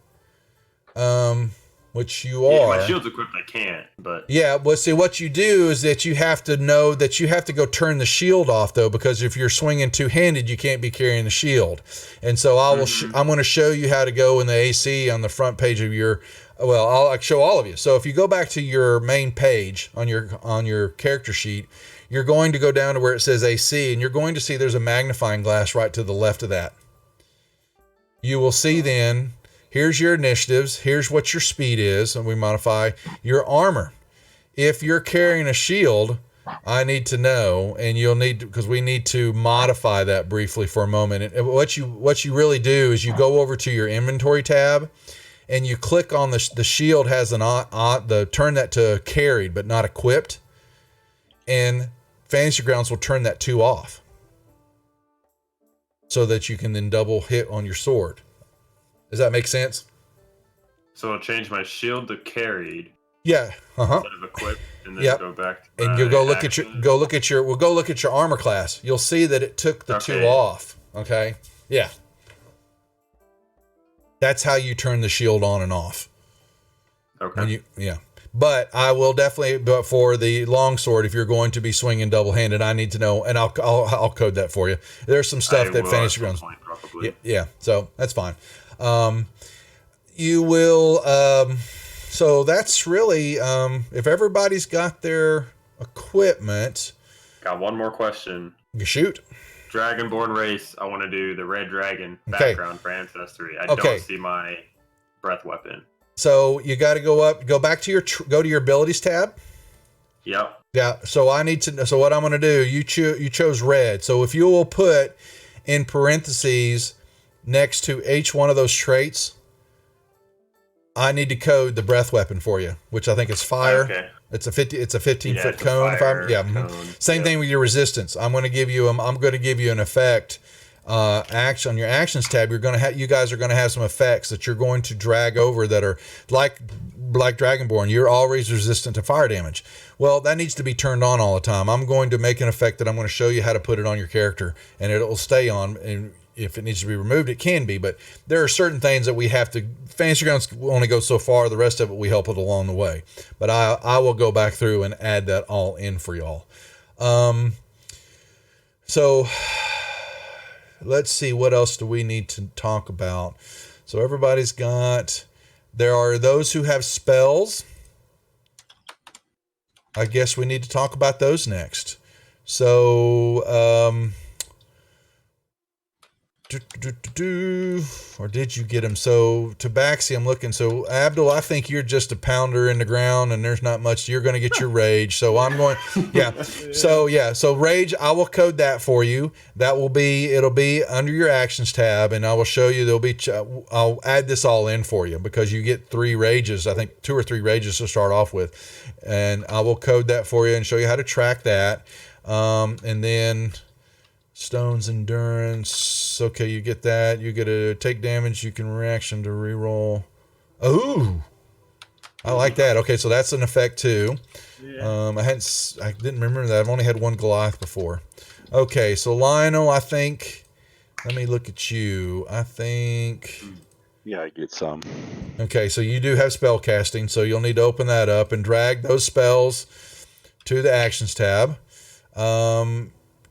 which you are. My shield's equipped, I can't, but. Yeah, well, see, what you do is that you have to know that you have to go turn the shield off, though, because if you're swinging two-handed, you can't be carrying the shield. And so I'm going to show you how to go in the AC on the front page of your. Well, I'll show all of you. So if you go back to your main page on your character sheet, you're going to go down to where it says AC, and you're going to see there's a magnifying glass right to the left of that. You will see then. Here's your initiatives. Here's what your speed is, and we modify your armor. If you're carrying a shield, I need to know, and you'll need to, because we need to modify that briefly for a moment. And what you really do is you go over to your inventory tab, and you click on the shield has turn that to carried but not equipped, and Fantasy Grounds will turn that to off, so that you can then double hit on your sword. Does that make sense? So I'll change my shield to carried. Yeah. Instead of equipped, and then go back. To and you'll go look at your armor class. You'll see that it took the two off. Okay. Yeah. That's how you turn the shield on and off. Okay. But I will definitely. But for the longsword, if you're going to be swinging double-handed, I need to know, and I'll code that for you. There's some stuff that Fantasy Grounds. Yeah. So that's fine. You will. So that's really. If everybody's got their equipment. Got one more question. You shoot. Dragonborn race. I want to do the red dragon background for Ancestry. I don't see my breath weapon. So you got to go back to go to your abilities tab. Yep. Yeah. So I need to know. So what I'm going to do, you chose red. So if you will put in parentheses next to each one of those traits, I need to code the breath weapon for you, which I think is fire. Okay. It's a 15-foot it's a cone. fire Cone. Same Yep. thing with your resistance. I'm going to give you an effect action on your actions tab. You guys are going to have some effects that you're going to drag over that are like Dragonborn. You're always resistant to fire damage. Well, that needs to be turned on all the time. I'm going to make an effect that I'm going to show you how to put it on your character, and it'll stay on. And if it needs to be removed, it can be. But there are certain things that we have to. Fantasy Grounds only go so far. The rest of it we help it along the way. But I will go back through and add that all in for y'all. So let's see, what else do we need to talk about? So everybody's got. There are those who have spells. I guess we need to talk about those next. So, or did you get him? So Tabaxi, I'm looking. So Abdul, I think you're just a pounder in the ground, and there's not much. You're going to get your rage. So I'm going. Yeah. So rage, I will code that for you. It'll be under your actions tab, and I will show you. I'll add this all in for you because you get 3 rages. I think 2 or 3 rages to start off with, and I will code that for you and show you how to track that. And then. Stone's endurance. Okay, you get that. You get to take damage. You can reaction to reroll. Oh, I like that. Okay, so that's an effect too. Yeah. I didn't remember that. I've only had 1 Goliath before. Okay, so Lionel, I think. Let me look at you. I think. Yeah, I get some. Okay, so you do have spell casting, so you'll need to open that up and drag those spells to the actions tab.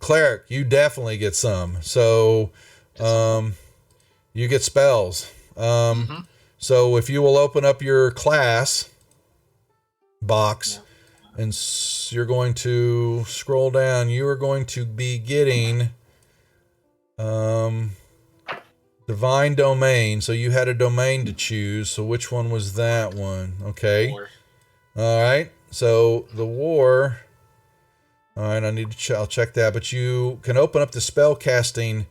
Cleric, you definitely get some. So, you get spells. So if you will open up your class box and you're going to scroll down, you are going to be getting Divine Domain. So you had a domain to choose. So which one was that one? Okay. War. All right. So the war. All right, I'll check that. But you can open up the spell casting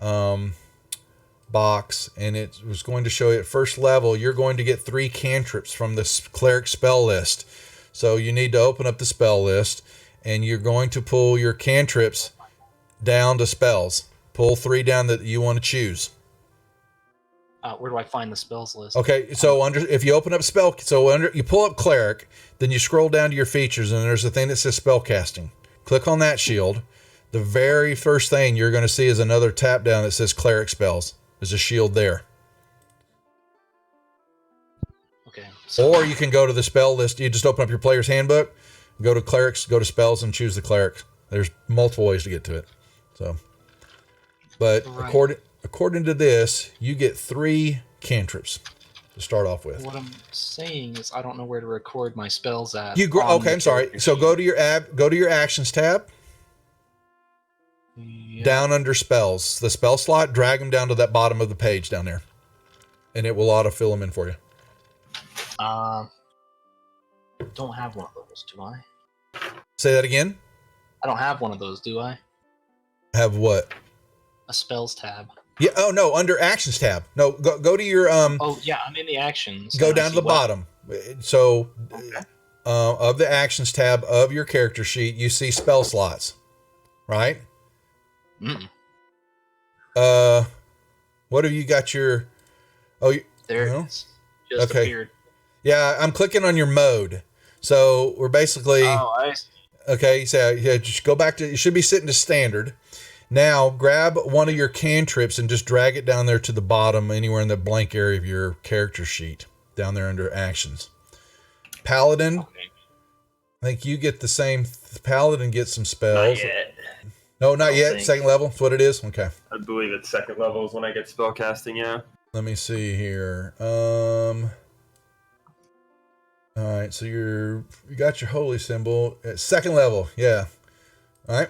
box, and it was going to show you at first level, you're going to get 3 cantrips from the cleric spell list. So you need to open up the spell list, and you're going to pull your cantrips down to spells. Pull 3 down that you want to choose. Where do I find the spells list? Okay, so if you open up you pull up cleric, then you scroll down to your features, and there's a thing that says spell casting. Click on that shield. The very first thing you're going to see is another tap down that says cleric spells. There's a shield there. Okay. Or you can go to the spell list. You just open up your player's handbook, go to clerics, go to spells, and choose the cleric. There's multiple ways to get to it. So, but right. According to this, you get 3 cantrips to start off with. What I'm saying is I don't know where to record my spells at. I'm sorry. So go to your actions tab. Yeah. Down under spells, the spell slot, drag them down to that bottom of the page down there, and it will autofill them in for you. Don't have one of those, do I? Say that again. I don't have one of those, do I? Have what? A spells tab. Yeah. Oh no, under actions tab. No, go to your Oh yeah, I'm in the actions. Go down to the bottom. So, of the actions tab of your character sheet, you see spell slots, right? What have you got your? Oh, there it is. Just appeared. Yeah, I'm clicking on your mode. So we're basically. Oh, I see. Okay, so yeah, just go back to. You should be sitting to standard. Now grab one of your cantrips and just drag it down there to the bottom, anywhere in the blank area of your character sheet, down there under actions. Paladin, okay. I think you get the same. Paladin gets some spells. Not yet. No, not yet. Second level. That's what it is. Okay. I believe it's second level is when I get spell casting. Yeah. Let me see here. All right. So you got your holy symbol at second level. Yeah. All right.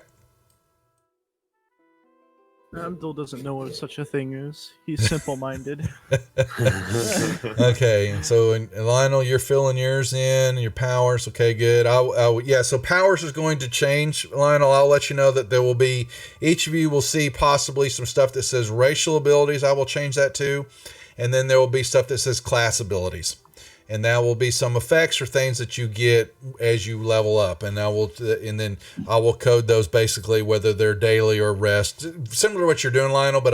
Abdul doesn't know what such a thing is. He's simple-minded. Okay, and so and Lionel, you're filling yours in, your powers. Okay, good. Yeah, so powers is going to change. Lionel, I'll let you know that there will be, each of you will see possibly some stuff that says racial abilities. I will change that too. And then there will be stuff that says class abilities. And that will be some effects or things that you get as you level up. And then I will code those basically whether they're daily or rest, similar to what you're doing, Lionel. But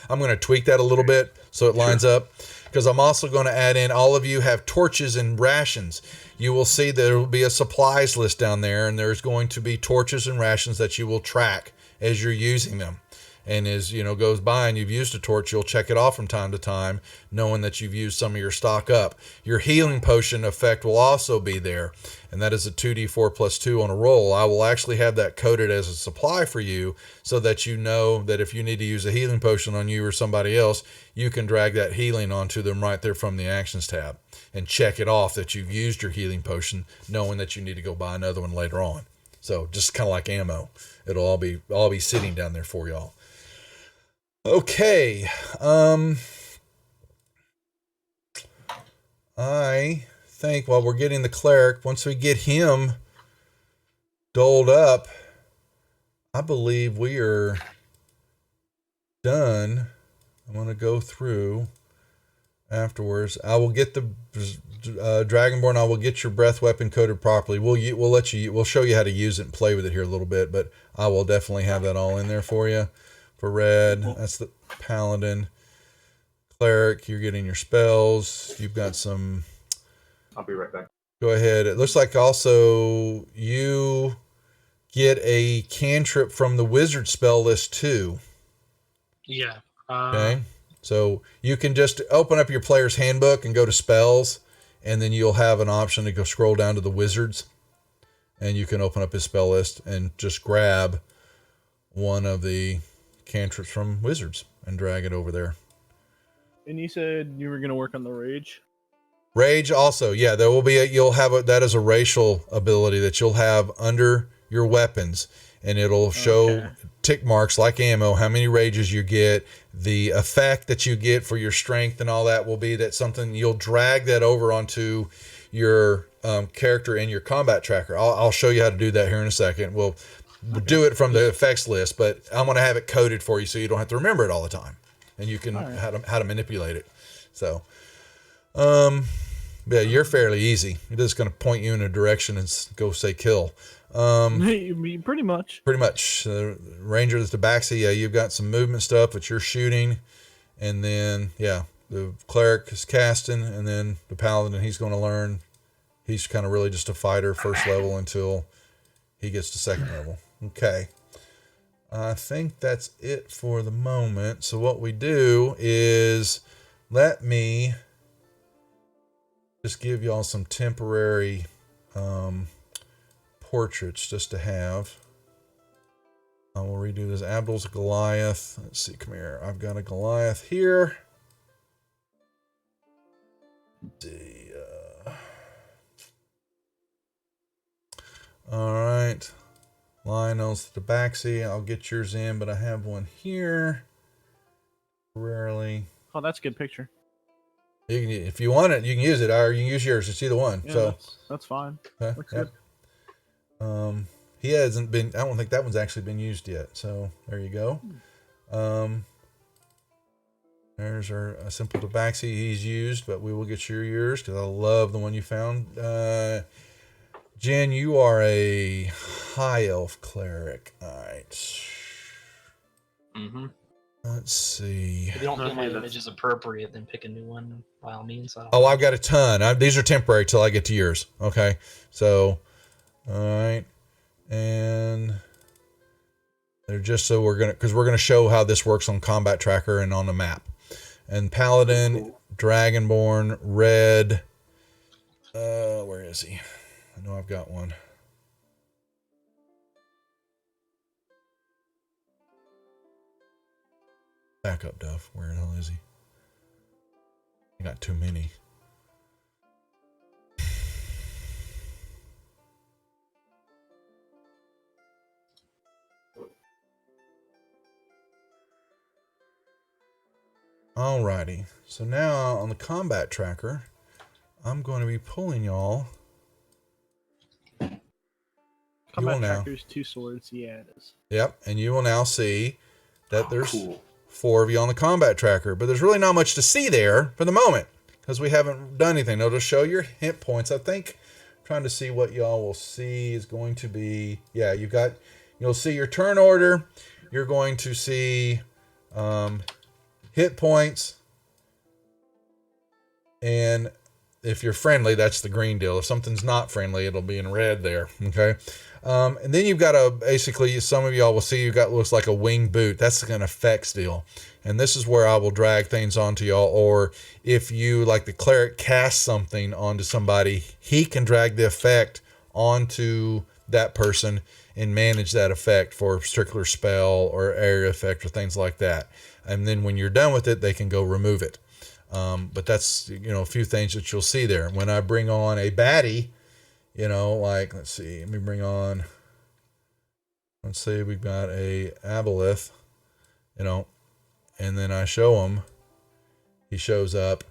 I'm going to tweak that a little bit so it lines up, because I'm also going to add in, all of you have torches and rations. You will see there will be a supplies list down there, and there's going to be torches and rations that you will track as you're using them. And as goes by and you've used a torch, you'll check it off from time to time, knowing that you've used some of your stock up. Your healing potion effect will also be there, and that is a 2d4 plus 2 on a roll. I will actually have that coded as a supply for you, so that you know that if you need to use a healing potion on you or somebody else, you can drag that healing onto them right there from the actions tab and check it off that you've used your healing potion, knowing that you need to go buy another one later on. So just kind of like ammo, it'll all be sitting down there for y'all. Okay, I think while we're getting the cleric, once we get him doled up, I believe we are done. I'm going to go through afterwards. I will get the Dragonborn. I will get your breath weapon coded properly. We'll show you how to use it and play with it here a little bit, but I will definitely have that all in there for you. For red, that's the paladin. Cleric, you're getting your spells. You've got some. I'll be right back. Go ahead. It looks like also you get a cantrip from the wizard spell list too. Yeah. Okay. So you can just open up your player's handbook and go to spells, and then you'll have an option to go scroll down to the wizards, and you can open up his spell list and just grab one of the cantrips from wizards and drag it over there. And you said you were going to work on the rage? Rage also, yeah, there will be that is a racial ability that you'll have under your weapons, and it'll show tick marks like ammo, how many rages you get, the effect that you get for your strength and all that will be that something you'll drag that over onto your character in your combat tracker. I'll show you how to do that here in a second. We'll do it from the effects list, but I'm going to have it coded for you so you don't have to remember it all the time, and you can how to manipulate it. So, yeah, you're fairly easy. It is going to point you in a direction and go say kill. Pretty much. Pretty much. Ranger, the tabaxi, yeah, you've got some movement stuff that you're shooting, and then the cleric is casting, and then the paladin, he's going to learn. He's kind of really just a fighter first level until he gets to second level. Okay. I think that's it for the moment. So what we do is let me just give y'all some temporary portraits just to have. I will redo this. Abdul's a Goliath. Let's see, come here. I've got a Goliath here. Let's see. All right. Lionel's the tabaxi. I'll get yours in, but I have one here. Rarely. Oh, that's a good picture. You can, if you want it, you can use it, or you can use yours. It's either one. Yeah, so that's fine. looks good. He hasn't been. I don't think that one's actually been used yet. So there you go. There's a simple tabaxi he's used, but we will get yours because I love the one you found. Jen, you are a high elf cleric. All right. Mm-hmm. Let's see. If you don't feel my image is appropriate, then pick a new one by all means. I've got a ton. These are temporary till I get to yours. Okay. So, all right. And they're just so because we're going to show how this works on Combat Tracker and on the map. And Paladin, Dragonborn, Red. Where is he? I know I've got one. Back up, Duff. Where the hell is he? I got too many. Alrighty. So now on the combat tracker, I'm going to be pulling y'all. Combat tracker's 2 swords. Yeah, it is. Yep, and you will now see that there's cool. 4 of you on the combat tracker, but there's really not much to see there for the moment because we haven't done anything. It'll just show your hit points. I think trying to see what y'all will see is going to be, yeah, you'll see your turn order. You're going to see hit points, and if you're friendly, that's the green deal. If something's not friendly, it'll be in red there. Okay. And then you've got basically, some of y'all will see you got looks like a winged boot. That's an effects deal. And this is where I will drag things onto y'all. Or if you, like the cleric, cast something onto somebody, he can drag the effect onto that person and manage that effect for a particular spell or area effect or things like that. And then when you're done with it, they can go remove it. But that's, a few things that you'll see there. When I bring on a baddie, like, let's see, let me bring on, let's say we've got a aboleth, and then I show him, he shows up.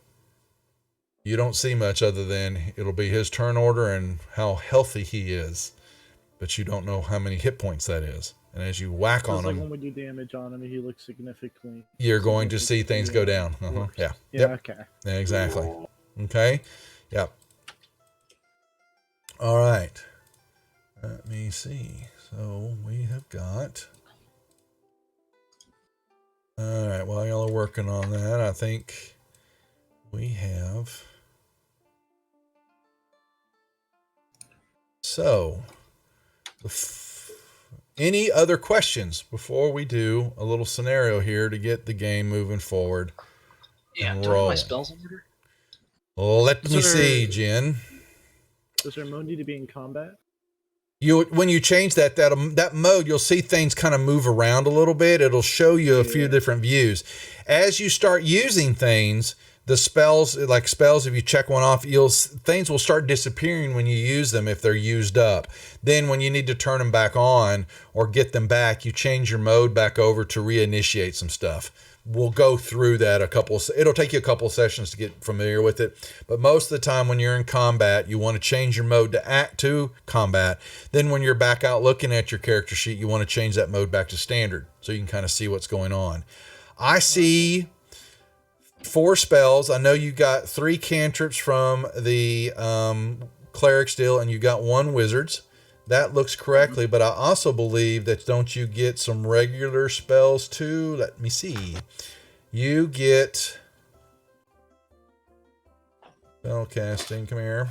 You don't see much other than it'll be his turn order and how healthy he is, but you don't know how many hit points that is. And as you whack on him, when we do damage on him, he looks significantly. You're going to see things go down. Uh-huh. Yeah. Yeah. Yep. Okay. Yeah, exactly. Okay. Yep. All right. Let me see. So we have got. All right. While y'all are working on that, I think we have. So, any other questions before we do a little scenario here to get the game moving forward? Yeah, do I have my spells in order? Let me see, Jen. Does our mode need to be in combat? When you change that mode, you'll see things kind of move around a little bit. It'll show you a few different views. As you start using things, the spells, if you check one off, things will start disappearing when you use them if they're used up. Then when you need to turn them back on or get them back, you change your mode back over to reinitiate some stuff. We'll go through that it'll take you a couple of sessions to get familiar with it. But most of the time when you're in combat, you want to change your mode to combat. Then when you're back out looking at your character sheet, you want to change that mode back to standard so you can kind of see what's going on. I see 4 spells. I know you got 3 cantrips from the cleric's deal, and you got 1 wizard's. That looks correctly, but I also believe that don't you get some regular spells too? Let me see. You get spell casting. Come here.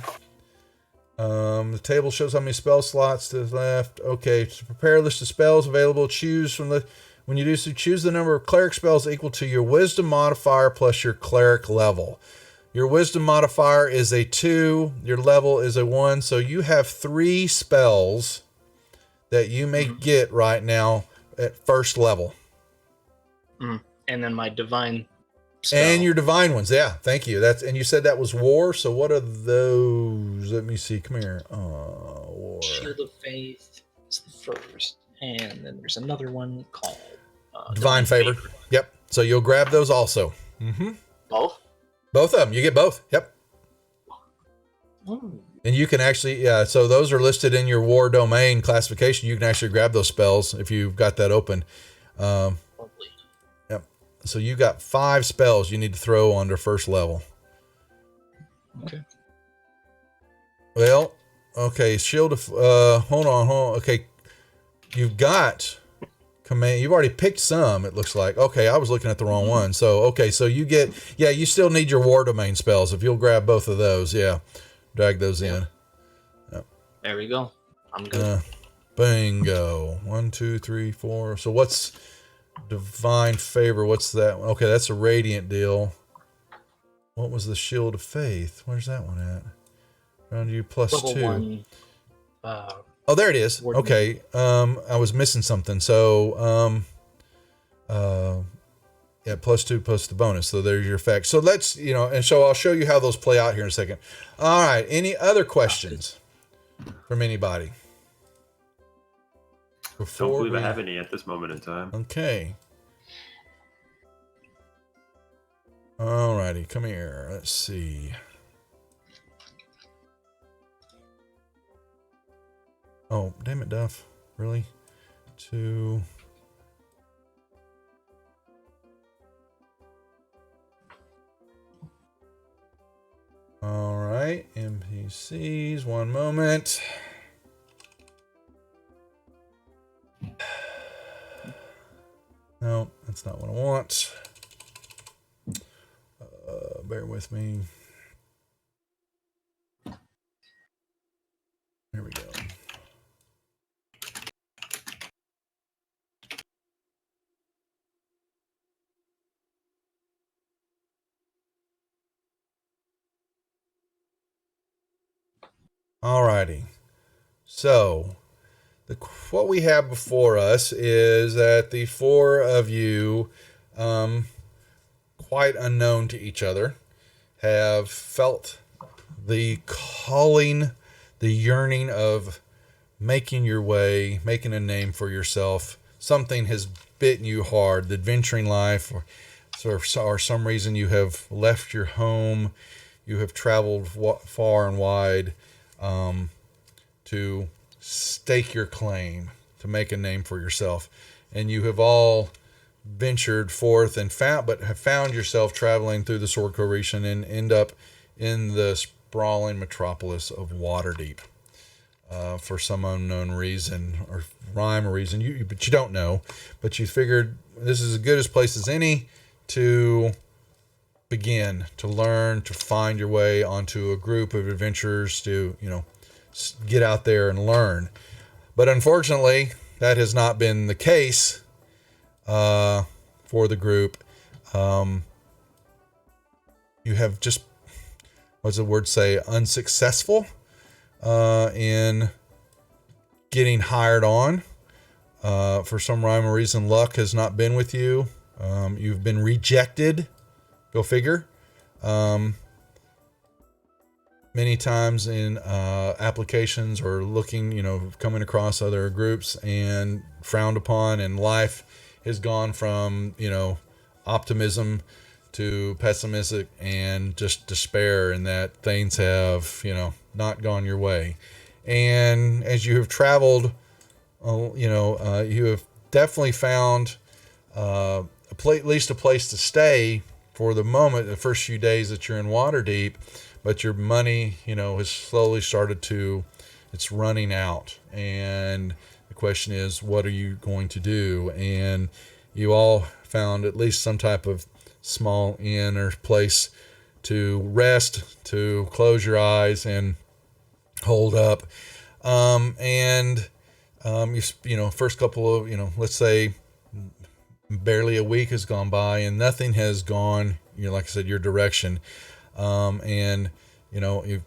The table shows how many spell slots to the left. Okay, to prepare a list of spells available, when you do so, choose the number of cleric spells equal to your wisdom modifier plus your cleric level. Your wisdom modifier is a 2. Your level is a 1. So you have 3 spells that you may get right now at first level. And then my divine spell. And your divine ones. Yeah, thank you. And you said that was war. So what are those? Let me see. Come here. War. Shield of Faith is the first. And then there's another one called Divine Favor. Yep. So you'll grab those also. Mm-hmm. Both? Both of them. You get both. Yep. Ooh. And you can actually, so those are listed in your war domain classification. You can actually grab those spells if you've got that open. Yep. So you got 5 spells you need to throw under first level. Okay. Well, okay. Shield of, hold on. Okay. You've got command. You've already picked some, it looks like. Okay, I was looking at the wrong one. So, okay, so you get, you still need your war domain spells. If you'll grab both of those, drag those in. Yep. There we go. I'm good. Bingo. 1, 2, 3, 4. So what's divine favor? What's that? Okay, that's a radiant deal. What was the shield of faith? Where's that one at? Around you plus Level 2. 1. Oh, there it is. Okay. I was missing something. So, plus 2 plus the bonus. So there's your effect. So let's, and so I'll show you how those play out here in a second. All right. Any other questions from anybody? Don't believe I have any at this moment in time. Okay. Alrighty, come here. Let's see. Oh, damn it, Duff. Really? 2. Alright, NPCs, one moment. No, that's not what I want. Bear with me. Here we go. Alrighty. So, what we have before us is that the 4 of you, quite unknown to each other, have felt the calling, the yearning of making your way, making a name for yourself. Something has bitten you hard, the adventuring life, or some reason you have left your home, you have traveled far and wide to stake your claim, to make a name for yourself. And you have all ventured forth and have found yourself traveling through the Swordcoat region and end up in the sprawling metropolis of Waterdeep for some unknown reason or rhyme or reason. But you don't know. But you figured this is as good a place as any to begin, to learn, to find your way onto a group of adventurers to, get out there and learn. But unfortunately, that has not been the case for the group. You have just, what's the word say, unsuccessful in getting hired on. For some rhyme or reason, luck has not been with you. You've been rejected. Go figure. Many times in applications or looking, coming across other groups and frowned upon, and life has gone from, optimism to pessimistic and just despair, and that things have, not gone your way. And as you have traveled, you have definitely found at least a place to stay for the moment, the first few days that you're in Waterdeep. But your money, has slowly started it's running out. And the question is, what are you going to do? And you all found at least some type of small inn or place to rest, to close your eyes and hold up. First couple of, let's say barely a week has gone by and nothing has gone, like I said, your direction. You've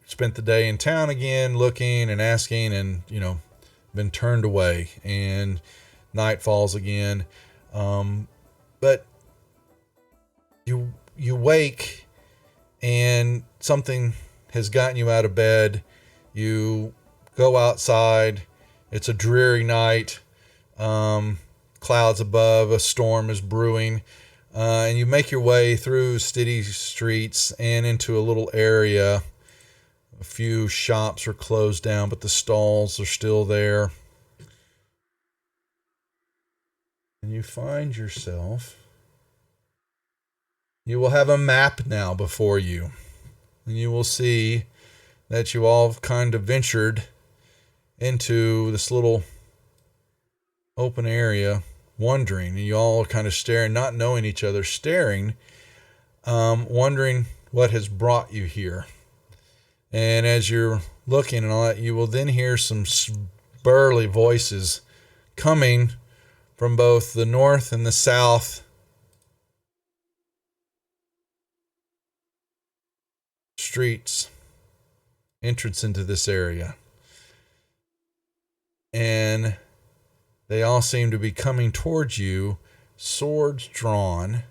spent the day in town again looking and asking and, been turned away, and night falls again. But you wake and something has gotten you out of bed. You go outside. It's a dreary night. Clouds above, a storm is brewing. And you make your way through city streets and into a little area. A few shops are closed down, but the stalls are still there. And you find yourself, you will have a map now before you. And you will see that you all kind of ventured into this little open area, wondering, and you all kind of staring, not knowing each other, staring, wondering what has brought you here. And as you're looking and all that, you will then hear some burly voices coming from both the north and the south streets, entrance into this area. And they all seem to be coming towards you, swords drawn,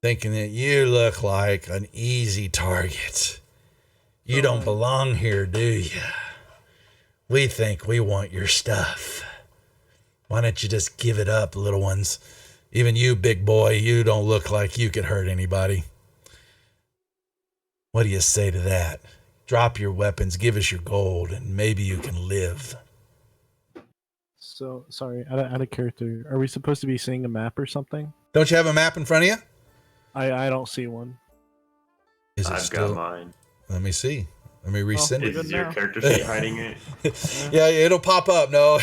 thinking that you look like an easy target. You don't belong here, do you? We think we want your stuff. Why don't you just give it up, little ones? Even you, big boy, you don't look like you could hurt anybody. What do you say to that? Drop your weapons, give us your gold, and maybe you can live. So, sorry, out of character. Are we supposed to be seeing a map or something? Don't you have a map in front of you? I don't see one. Is it I've still? got mine. Let me see. Let me resend it. Is your now. character sheet hiding it? Yeah, it'll pop up. No.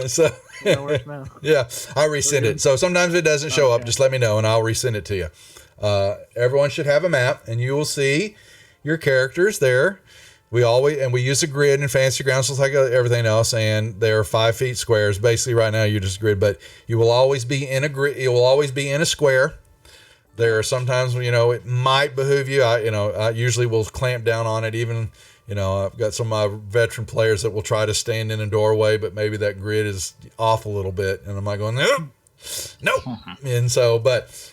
So It works now. yeah, I resend it. So sometimes it doesn't show up. Okay. Just let me know and I'll resend it to you. Everyone should have a map and you will see your characters there. We use a grid in Fantasy Grounds just like everything else, and they're 5 feet squares. Basically right now you're just a grid, but you will always be in a grid. You will always be in a square. There are sometimes, it might behoove you. I usually will clamp down on it. Even, I've got some of my veteran players that will try to stand in a doorway, but maybe that grid is off a little bit. And I'm like going, nope. And so, but,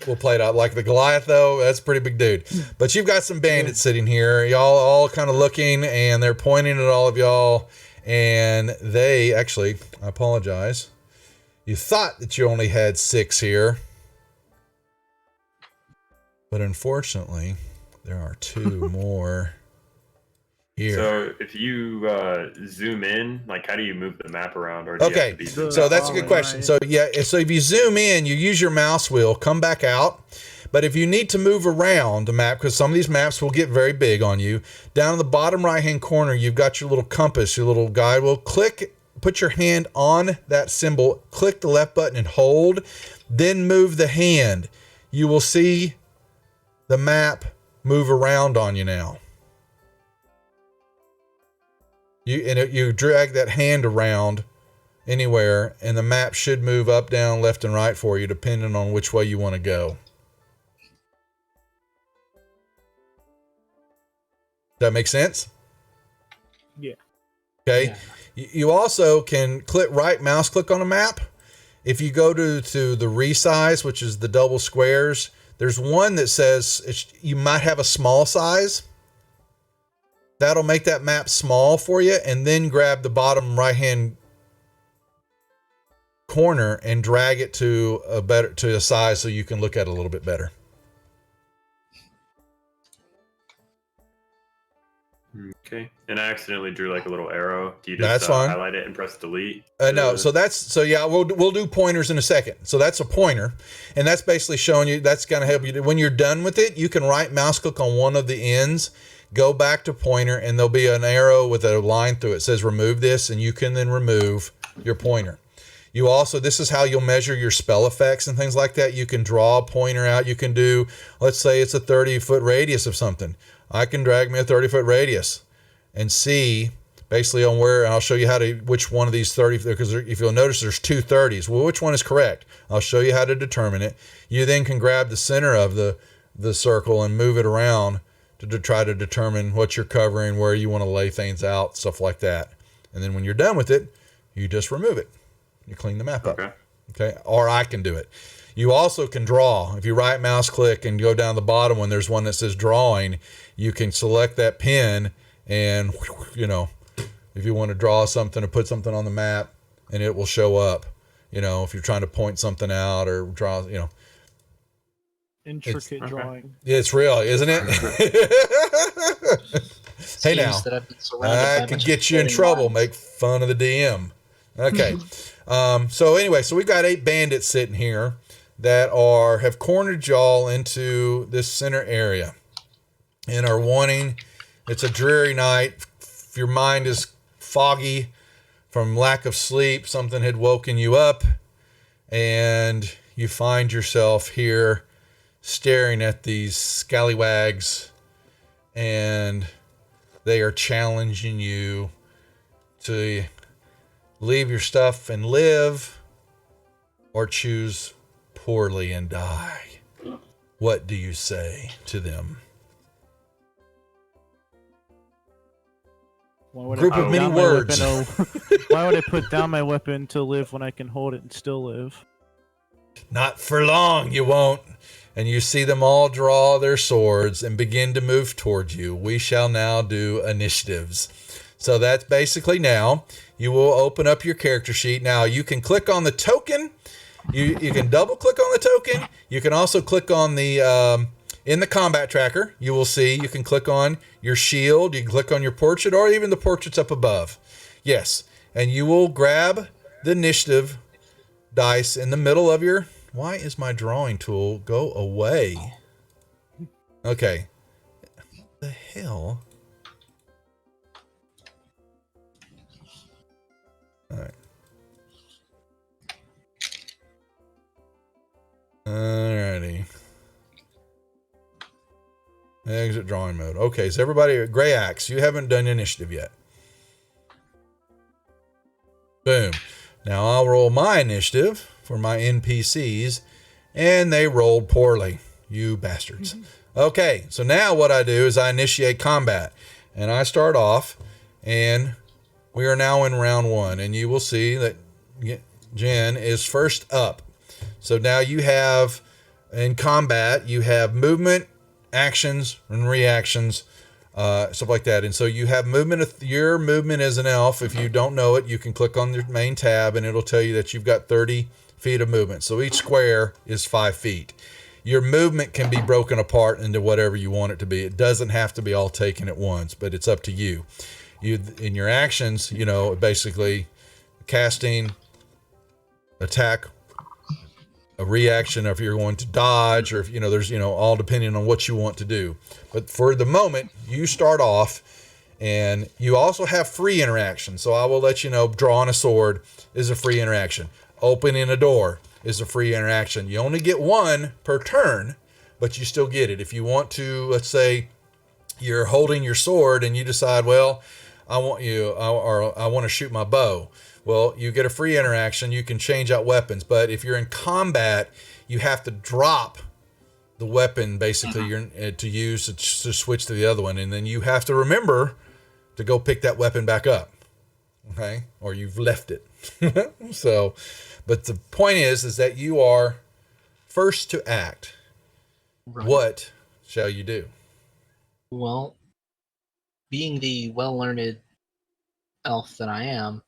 we'll play it out. Like the Goliath, though, that's a pretty big dude. But you've got some bandits sitting here. Y'all all kind of looking, and they're pointing at all of y'all. And they actually, I apologize. You thought that you only had 6 here. But unfortunately, there are 2 more here. So if you zoom in, like how do you move the map around? Or do you Okay, have to be zoomed so out? that's a good question. So so if you zoom in, you use your mouse wheel, come back out. But if you need to move around the map, because some of these maps will get very big on you, down in the bottom right-hand corner, you've got your little compass, your little guide. Well, put your hand on that symbol, click the left button and hold, then move the hand. You will see the map move around on you now. You drag that hand around anywhere, and the map should move up, down, left, and right for you, depending on which way you want to go. Does that make sense? Yeah. Okay. Yeah. You also can mouse click on a map. If you go to the resize, which is the double squares, there's one that says you might have a small size. That'll make that map small for you, and then grab the bottom right-hand corner and drag it to a size so you can look at it a little bit better. Okay. And I accidentally drew like a little arrow. Do you That's just fine. highlight it and press delete? No, so yeah, we'll do pointers in a second. So that's a pointer, and that's basically showing you, that's going to help you. When you're done with it, you can right mouse click on one of the ends, go back to pointer, and there'll be an arrow with a line through it. It says remove this, and you can then remove your pointer. You also, this is how you'll measure your spell effects and things like that. You can draw a pointer out. You can do, let's say it's a 30-foot radius of something. I can drag me a 30-foot radius and see basically on where, and I'll show you which one of these 30, because if you'll notice there's 2 30s. Well, which one is correct? I'll show you how to determine it. You then can grab the center of the circle and move it around to try to determine what you're covering, where you want to lay things out, stuff like that. And then when you're done with it, you just remove it. You clean the map up. Okay. Or I can do it. You also can draw. If you right mouse click and go down the bottom when there's one that says drawing, you can select that pen and, if you want to draw something or put something on the map, and it will show up, if you're trying to point something out or draw, Intricate drawing. It's real, isn't it? Hey now, I can get you in trouble. Make fun of the DM. Okay. So anyway, so we've got 8 bandits sitting here that have cornered y'all into this center area and are wanting. It's a dreary night. If your mind is foggy from lack of sleep, something had woken you up, and you find yourself here staring at these scallywags, and they are challenging you to leave your stuff and live, or choose poorly and die. What do you say to them? Group of many words. Why would I put down my weapon to live when I can hold it and still live? Not for long, you won't. And you see them all draw their swords and begin to move towards you. We shall now do initiatives. So that's basically now. You will open up your character sheet. Now you can click on the token You can double click on the token. You can also click on the in the combat tracker. You will see you can click on your shield. You can click on your portrait or even the portraits up above. Yes, and you will grab the initiative dice in the middle of your. Why is my drawing tool go away? Okay. What the hell? All right. Alrighty. Exit drawing mode. Okay, so everybody, Gray Axe, you haven't done initiative yet. Boom. Now I'll roll my initiative for my NPCs, and they rolled poorly. You bastards. Okay, so now what I do is I initiate combat, and I start off, and we are now in round 1, and you will see that Jen is first up. So now you have, in combat, you have movement, actions, and reactions, stuff like that. And so you have movement. Your movement as an elf, if you don't know it, you can click on the main tab, and it'll tell you that you've got 30 feet of movement. So each square is 5 feet. Your movement can be broken apart into whatever you want it to be. It doesn't have to be all taken at once, but it's up to you. In your actions, basically casting, attack, a reaction, or if you're going to dodge, or if there's all depending on what you want to do. But for the moment, you start off, and you also have free interaction. So I will let you know, drawing a sword is a free interaction. Opening a door is a free interaction. You only get 1 per turn, but you still get it. If you want to, let's say you're holding your sword and you decide, well, I want to shoot my bow. Well, you get a free interaction. You can change out weapons, but if you're in combat, you have to drop the weapon basically to use to switch to the other one, and then you have to remember to go pick that weapon back up. Okay, or you've left it. So, but the point is that you are first to act. Right. What shall you do? Well, being the well-learned elf that I am,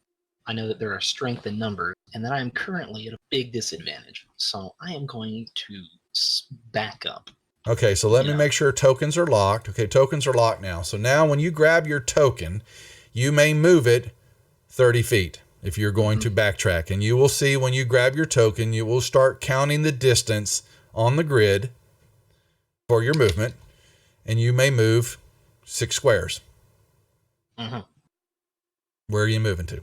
I know that there are strength in numbers, and that I am currently at a big disadvantage. So I am going to back up. Okay, so let me make sure tokens are locked. Okay, tokens are locked now. So now when you grab your token, you may move it 30 feet if you're going to backtrack. And you will see when you grab your token, you will start counting the distance on the grid for your movement, and you may move 6 squares. Where are you moving to?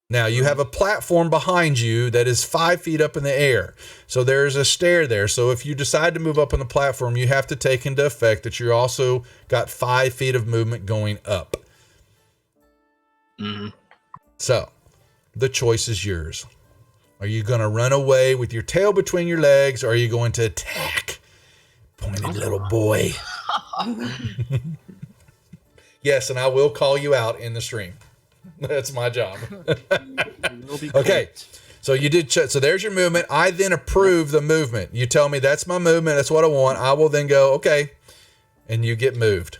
Now, you have a platform behind you that is 5 feet up in the air. So there's a stair there. So if you decide to move up on the platform, you have to take into effect that you also got 5 feet of movement going up. So the choice is yours. Are you going to run away with your tail between your legs, or are you going to attack? Pointed little boy. Yes, and I will call you out in the stream. That's my job. Okay, so you did. So there's your movement. I then approve the movement. You tell me that's my movement. That's what I want. I will then go, okay, and you get moved.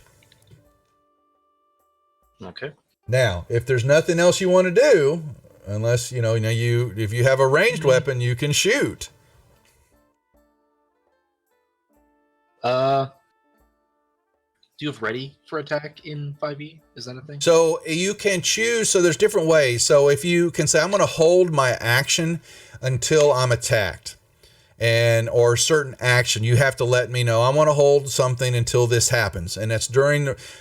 Okay. Now, if there's nothing else you want to do, unless if you have a ranged weapon, you can shoot. Do you have ready for attack in 5e? Is that a thing? So you can choose. So there's different ways. So if you can say, I'm going to hold my action until I'm attacked, or certain action, you have to let me know, I want to hold something until this happens. And that's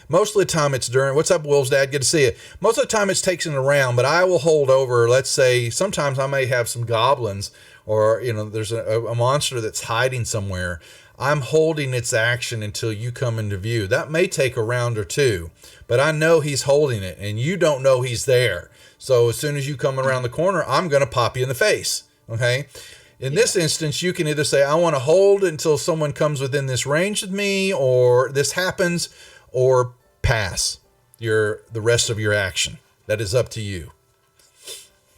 most of the time it's during, what's up, Wolves Dad? Good to see you. Most of the time it's taken around, but I will hold over, let's say, sometimes I may have some goblins, or, there's a monster that's hiding somewhere. I'm holding its action until you come into view. That may take a round or 2, but I know he's holding it, and you don't know he's there. So as soon as you come around the corner, I'm going to pop you in the face. Okay? In this instance, you can either say, I want to hold until someone comes within this range of me, or this happens, or pass the rest of your action. That is up to you.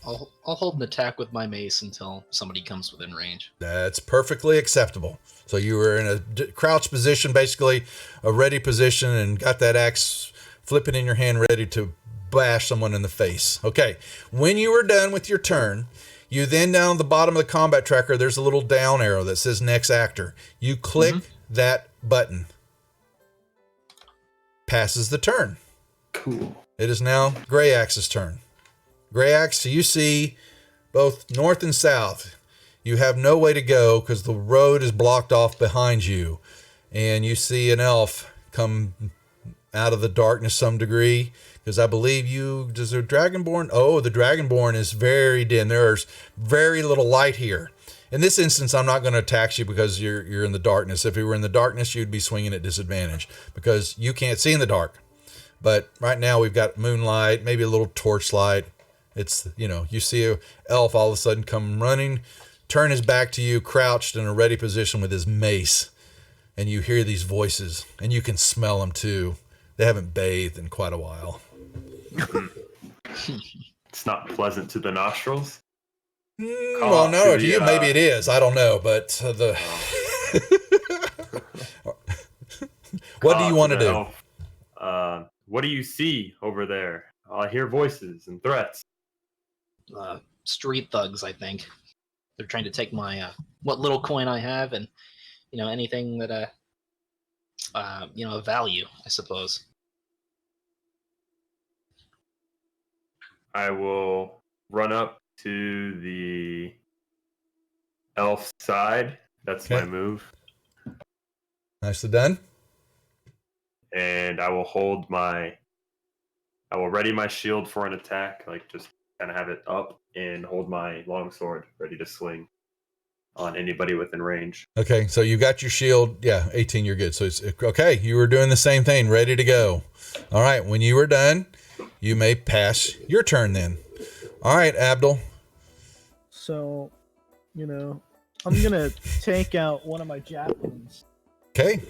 I'll hold an attack with my mace until somebody comes within range. That's perfectly acceptable. So you were in a crouch position, basically a ready position, and got that axe flipping in your hand, ready to bash someone in the face. Okay. When you are done with your turn, You then down at the bottom of the combat tracker, there's a little down arrow that says next actor. You click that button. Passes the turn. Cool. It is now Gray Axe's turn. Gray Axe, you see both north and south. You have no way to go because the road is blocked off behind you. And you see an elf come out of the darkness some degree. Because I believe does the Dragonborn? Oh, the Dragonborn is very dim. There's very little light here. In this instance, I'm not going to attack you because you're in the darkness. If you were in the darkness, you'd be swinging at disadvantage because you can't see in the dark. But right now we've got moonlight, maybe a little torchlight. It's, you see a elf all of a sudden come running, turn his back to you, crouched in a ready position with his mace. And you hear these voices, and you can smell them too. They haven't bathed in quite a while. It's not pleasant to the nostrils. Well, no, to you maybe it is. I don't know, but what do you want to do? What do you see over there? I hear voices and threats. Street thugs, I think. They're trying to take my what little coin I have, and anything that of value, I suppose. I will run up to the elf side. That's my move. Nicely done. And I will ready my shield for an attack, like just kind of have it up and hold my longsword ready to swing on anybody within range. Okay, so you got your shield. Yeah, 18, you're good. So it's okay. You were doing the same thing, ready to go. All right, when you were done, you may pass your turn then. All right, Abdul. So, I'm going to take out one of my javelins. Okay.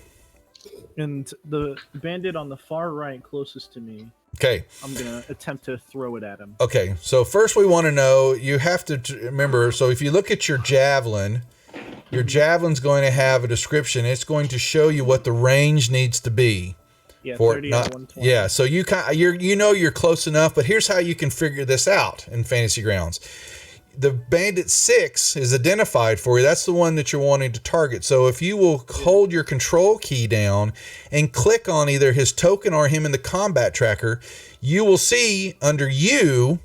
And the bandit on the far right closest to me, okay, I'm going to attempt to throw it at him. Okay, so first we want to know, you have to remember, so if you look at your javelin's going to have a description. It's going to show you what the range needs to be. Yeah, 30 or 120. Yeah, so you're close enough, but here's how you can figure this out in Fantasy Grounds. The Bandit 6 is identified for you. That's the one that you're wanting to target. So if you will hold your control key down and click on either his token or him in the combat tracker, you will see under you've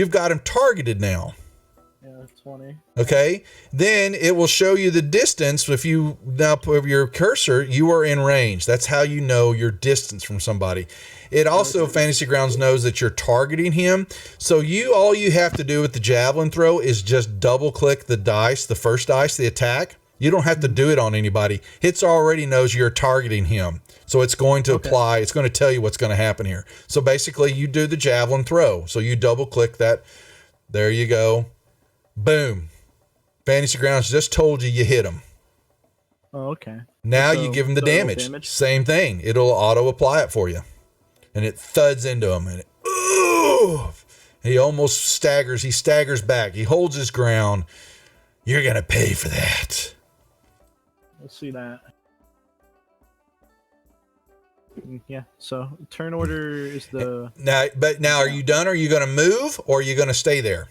got him targeted now. Yeah, 20. Okay, then it will show you the distance. If you now put your cursor, you are in range. That's how you know your distance from somebody. It also, Fantasy Grounds knows that you're targeting him. So all you have to do with the javelin throw is just double click the dice, the first dice, the attack. You don't have to do it on anybody. It already knows you're targeting him. So it's going to apply. It's going to tell you what's going to happen here. So basically you do the javelin throw. So you double click that. There you go. Boom. Fantasy Grounds just told you hit him. Oh, okay. Now you give him the damage. Same thing. It'll auto apply it for you. And it thuds into him. And he almost staggers. He staggers back. He holds his ground. You're going to pay for that. Let's see that. Yeah, so turn order is the... Now, are you done? Are you going to move or are you going to stay there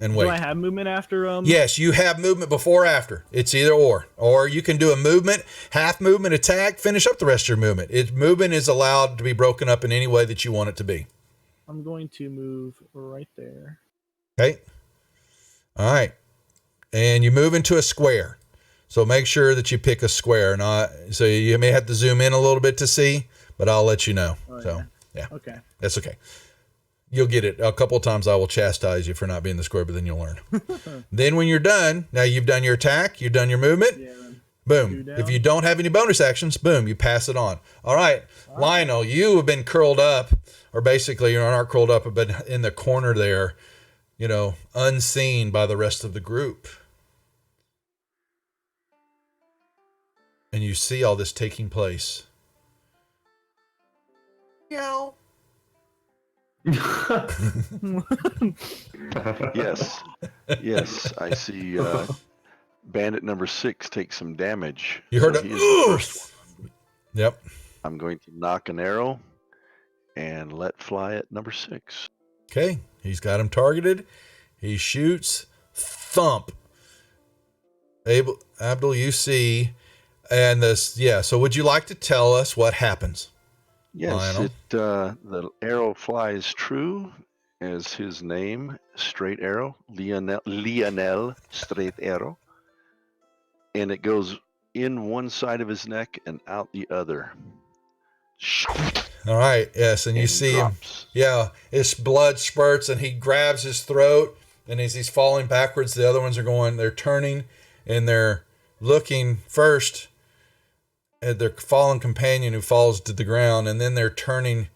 and wait? Do I have movement after... Yes, you have movement before or after. It's either or. Or you can do a movement, half movement, attack, finish up the rest of your movement. Movement is allowed to be broken up in any way that you want it to be. I'm going to move right there. Okay. All right. And you move into a square. So make sure that you pick a square. So you may have to zoom in a little bit to see, but I'll let you know. Oh, yeah. Okay. That's okay. You'll get it. A couple of times I will chastise you for not being the square, but then you'll learn. Then when you're done, now you've done your attack, you've done your movement, boom. If you don't have any bonus actions, boom, you pass it on. All right. Lionel, you have been curled up, or basically you're not curled up, but in the corner there, unseen by the rest of the group. And you see all this taking place. Meow. Yes, I see bandit number 6 take some damage. You heard it. Yep. I'm going to knock an arrow and let fly at number 6. Okay, he's got him targeted. He shoots, thump. Abdul, you see, and this, yeah. So would you like to tell us what happens? Yes, Lionel? the arrow flies true as his name, Straight Arrow, Lionel Straight Arrow, and it goes in one side of his neck and out the other. All right, yes, and you And see drops. him. Yeah, his blood spurts, and he grabs his throat, and as he's falling backwards, the other ones are going. They're turning, and they're looking first at their fallen companion who falls to the ground, and then they're turning,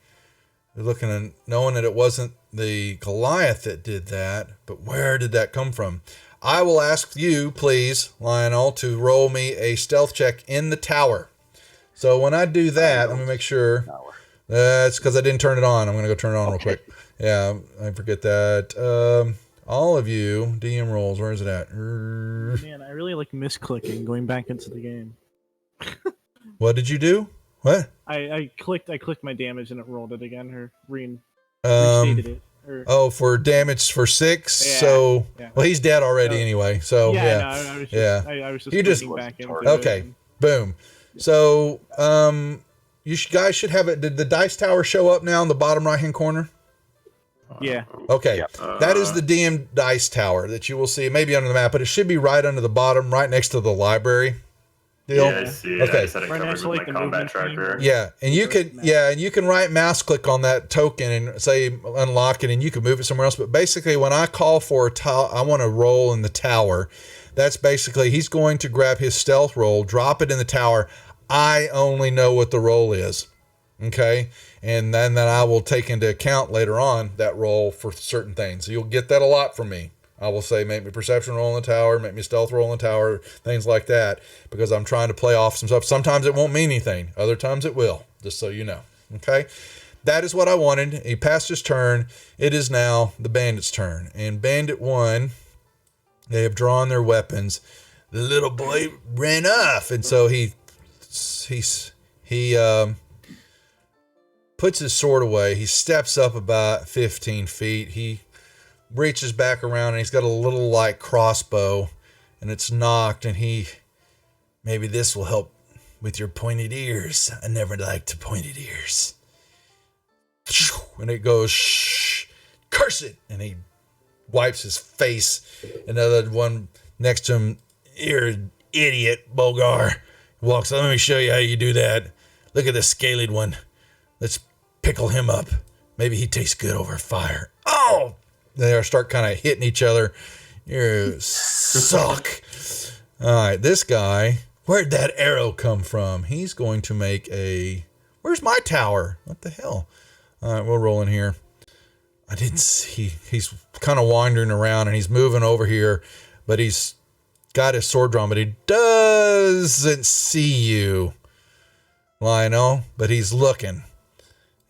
they're looking and knowing that it wasn't the Goliath that did that, but where did that come from? I will ask you, please, Lionel, to roll me a stealth check in the tower. So when I do that, let me make sure. That's because I didn't turn it on. I'm going to go turn it on real quick. Yeah, I forget that. All of you, DM rolls, where is it at? Man, I really like misclicking going back into the game. What did you do? What? I clicked my damage and it rolled it again, or restated it. Oh, for damage for 6. Yeah, well, yeah. he's dead already anyway. So yeah, yeah, no, I was just, yeah. I was just You just- clicking back into Okay, it. boom. So you guys should have it. Did the dice tower show up now in the bottom right hand corner? Yeah. Okay, Yep. that is the DM dice tower that you will see maybe under the map, but it should be right under the bottom, right next to the library deal. Yeah, I see. Okay. I just had it Right covered next to, with like, my the combat movement thing. tracker. Yeah, and you can and you can right mouse click on that token and say unlock it, and you can move it somewhere else. But basically, when I call for I want to roll in the tower. That's basically he's going to grab his stealth roll, drop it in the tower. I only know what the roll is, okay, and then I will take into account later on that roll for certain things. So you'll get that a lot from me. I will say, make me perception roll in the tower, make me stealth roll in the tower, things like that, because I'm trying to play off some stuff. Sometimes it won't mean anything. Other times it will, just so you know. Okay? That is what I wanted. He passed his turn. It is now the bandit's turn. And Bandit 1, they have drawn their weapons. The little boy ran off. And so he puts his sword away. He steps up about 15 feet. He reaches back around and he's got a little like crossbow and it's knocked, and maybe this will help with your pointed ears. I never liked pointed ears. And it goes, shh, curse it. And he wipes his face. Another one next to him, you're an idiot, Bulgar. Walks up, let me show you how you do that. Look at this scaled one. Let's pickle him up. Maybe he tastes good over fire. Oh! They start kind of hitting each other. You suck. All right, this guy, where'd that arrow come from? He's going to make where's my tower? What the hell? All right, we'll roll in here. I didn't see. He's kind of wandering around and he's moving over here, but he's got his sword drawn, but he doesn't see you, Lionel, but he's looking.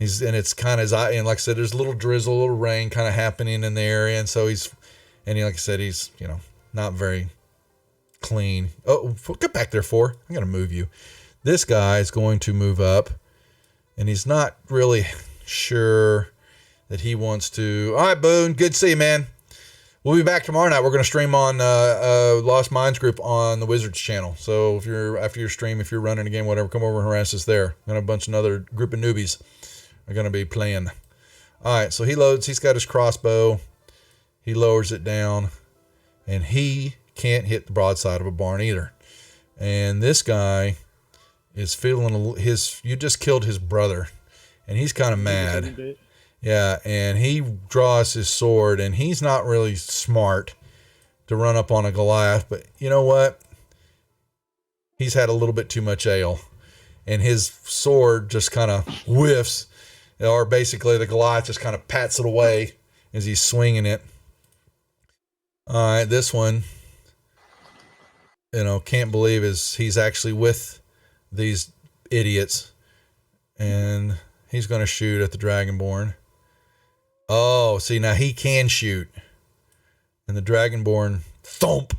And it's kind of his eye, and like I said, there's a little drizzle, a little rain kind of happening in the area, and so like I said, he's not very clean. Oh, get back there, I gotta move you. This guy is going to move up, and he's not really sure that he wants to. All right, Boone, good to see you, man. We'll be back tomorrow night. We're going to stream on Lost Minds group on the Wizards channel. So after your stream, if you're running a game, whatever, come over and harass us there. And a bunch of other group of newbies are going to be playing. All right, so he loads. He's got his crossbow. He lowers it down, and he can't hit the broadside of a barn either. And this guy is feeling you just killed his brother, and he's kind of mad. Yeah, and he draws his sword, and he's not really smart to run up on a Goliath, but you know what? He's had a little bit too much ale, and his sword just kind of whiffs, or basically the Goliath just kind of pats it away as he's swinging it. All right, this one, can't believe he's actually with these idiots, and he's going to shoot at the Dragonborn. Oh, see, now he can shoot. And the Dragonborn, thump.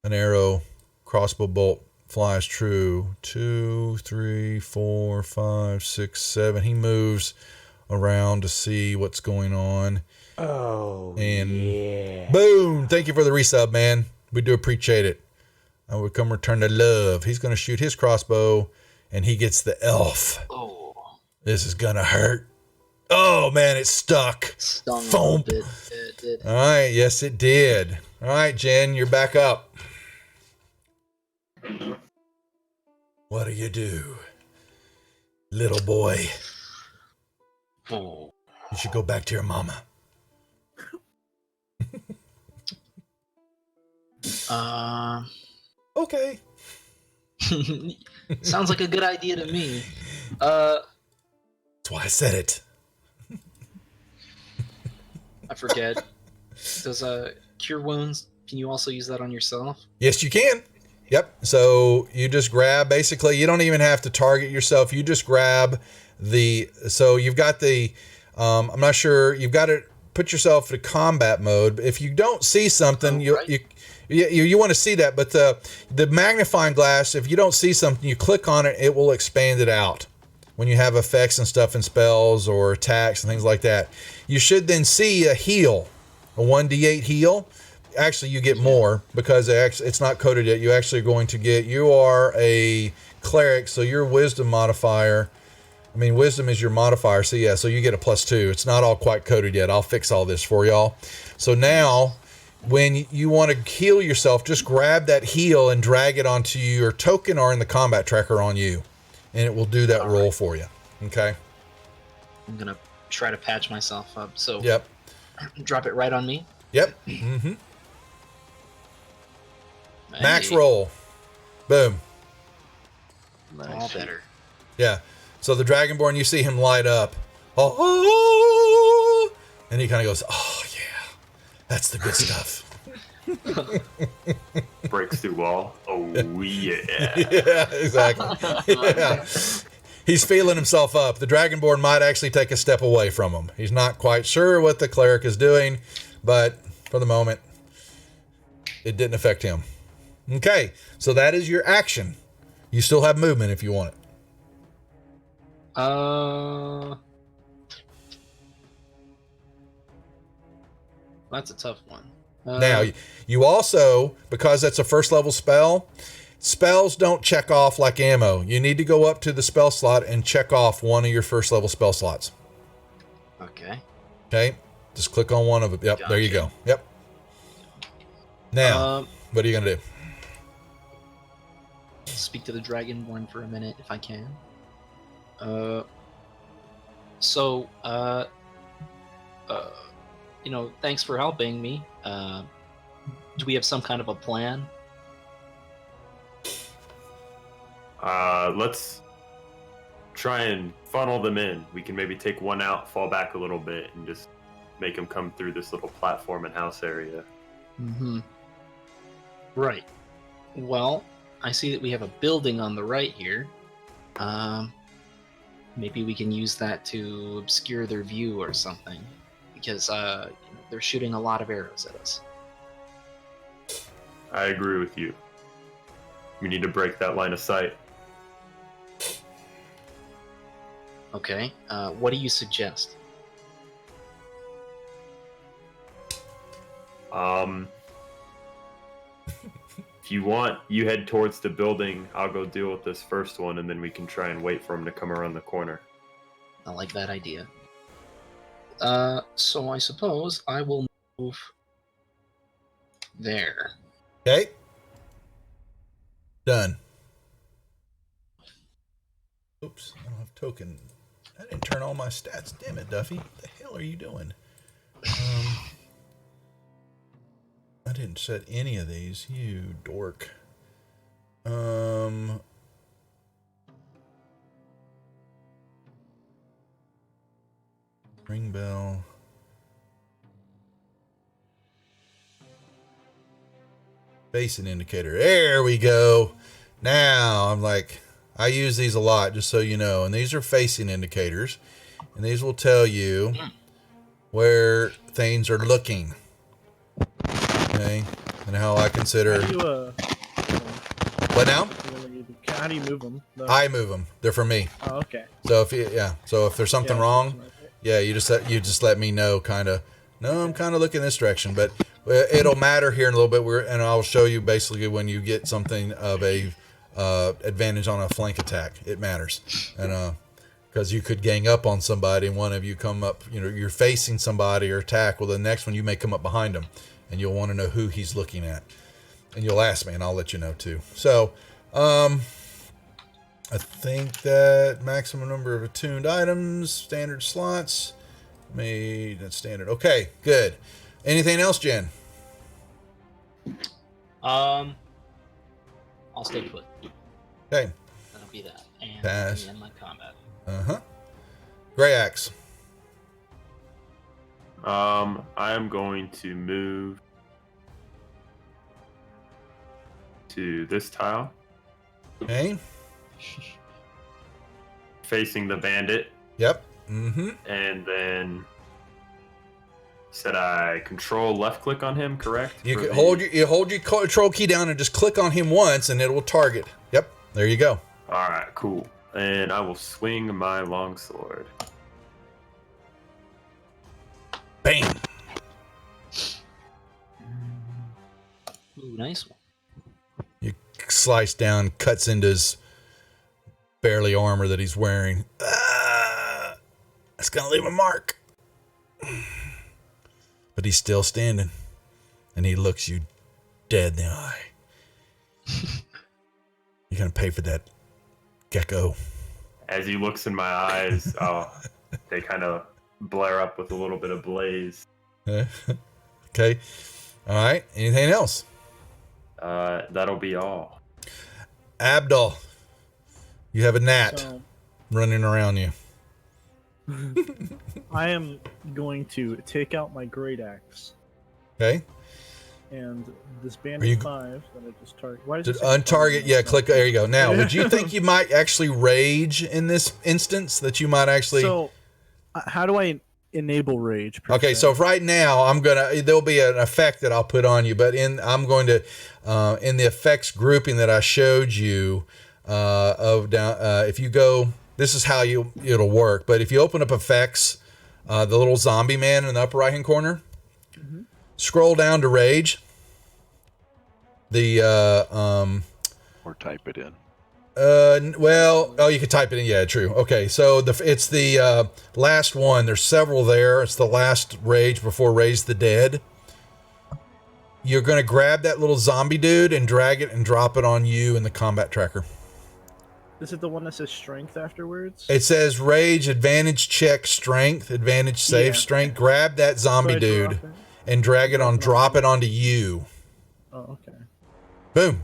An arrow, crossbow bolt flies true. 2, 3, 4, 5, 6, 7. He moves around to see what's going on. Oh, And yeah. boom! Thank you for the resub, man. We do appreciate it. I will come return to love. He's going to shoot his crossbow, and he gets the elf. Oh, This is going to hurt. Oh, man, it stuck. stung a Foam. little bit. It did. All right, yes, it did. All right, Jen, you're back up. What do you do? Little boy, Oh. you should go back to your mama. Okay. Sounds like a good idea to me. That's why I said it. I forget. Does cure wounds? Can you also use that on yourself? Yes, you can. Yep. So you just grab, basically, you don't even have to target yourself. You just grab so you've got I'm not sure, you've got to put yourself in combat mode. If you don't see something, you want to see that. But the magnifying glass, if you don't see something, you click on it, it will expand it out. When you have effects and stuff and spells or attacks and things like that, you should then see a heal, a 1d8 heal. Actually, you get more because it's not coded yet. You actually are going to you are a cleric, so your wisdom modifier, wisdom is your modifier. So yeah, so you get a +2. It's not all quite coded yet. I'll fix all this for y'all. So now when you want to heal yourself, just grab that heal and drag it onto your token or in the combat tracker on you. And it will do that roll for you. Okay. I'm gonna try to patch myself up. So Yep. Drop it right on me. Yep. Mm-hmm. Hey, Max roll. Boom. All Nice. better. Yeah. So the Dragonborn, you see him light up. Oh, and he kind of goes, oh yeah, that's the good stuff. Breaks through wall. Oh yeah. Yeah, exactly. Yeah. He's feeling himself up. The Dragonborn might actually take a step away from him. He's not quite sure what the cleric is doing, but for the moment, it didn't affect him. Okay, so that is your action. You still have movement if you want it. That's a tough one. Now, you also, because that's a first level spell, spells don't check off like ammo. You need to go up to the spell slot and check off one of your first level spell slots. Okay. Okay? Just click on one of them. Yep, there you go. Yep. Now, what are you going to do? Speak to the Dragonborn for a minute, if I can. Thanks for helping me. Do we have some kind of a plan? Let's try and funnel them in. We can maybe take one out, fall back a little bit, and just make them come through this little platform and house area. Mm-hmm. Right. Well, I see that we have a building on the right here. Maybe we can use that to obscure their view or something. Because they're shooting a lot of arrows at us. I agree with you. We need to break that line of sight. Okay. What do you suggest? If you want, you head towards the building. I'll go deal with this first one, and then we can try and wait for him to come around the corner. I like that idea. So I suppose I will move there. Okay. Done. Oops, I don't have token. I didn't turn all my stats. Damn it, Duffy. What the hell are you doing? I didn't set any of these. You dork. Ring bell. Facing indicator. There we go. Now I'm like, I use these a lot, just so you know. And these are facing indicators. And these will tell you where things are looking. Okay. And how I consider. How do you, What now? How do you move them? I move them. They're for me. Oh, okay. So if there's something wrong, yeah, you just let me know, kind of. No, I'm kind of looking this direction, but it'll matter here in a little bit. And I'll show you basically when you get something of a advantage on a flank attack. It matters, and because you could gang up on somebody, and one of you come up. You're facing somebody or attack. Well, the next one you may come up behind him, and you'll want to know who he's looking at, and you'll ask me, and I'll let you know too. So, I think that maximum number of attuned items, standard slots. That's standard. Okay, good. Anything else, Jen? I'll stay put. Okay. That'll be that. And Pass. end my combat. Gray Axe. I am going to move to this tile, Okay. facing the bandit, Yep. Mm-hmm. and then said I control left click on him, correct? You For can the- hold your control key down and just click on him once, and it will target. Yep. There you go. All right, cool. And I will swing my longsword. Bam. Ooh, nice one. You slice down, cuts into his barely armor that he's wearing. That's gonna leave a mark. But he's still standing, and he looks you dead in the eye. You're gonna pay for that, gecko. As he looks in my eyes, they kind of blare up with a little bit of blaze. Okay. All right. Anything else? That'll be all. Abdul, you have a gnat So running around you. I am going to take out my great axe Okay. and this Are bandit you- 5 that I just target. Why does Did it say untarget? Yeah, click. There you go. Now, Yeah. would you think you might actually rage in this instance? That you might actually. So, how do I enable rage? per Okay, se? so right now there'll be an effect that I'll put on you, but I'm going to in the effects grouping that I showed you if you go, this is how it'll work. But if you open up effects, the little zombie man in the upper right hand corner, scroll down to rage. Or type it in. You could type it in. Yeah, true. Okay, so it's the last one. There's several there. It's the last rage before Raise the Dead. You're going to grab that little zombie dude and drag it and drop it on you in the combat tracker. Is it the one that says strength afterwards? It says rage, advantage check, strength, advantage save, Yeah. strength. Grab that zombie So I dude drop it? and drag it on, drop it onto you. Oh, okay. Boom.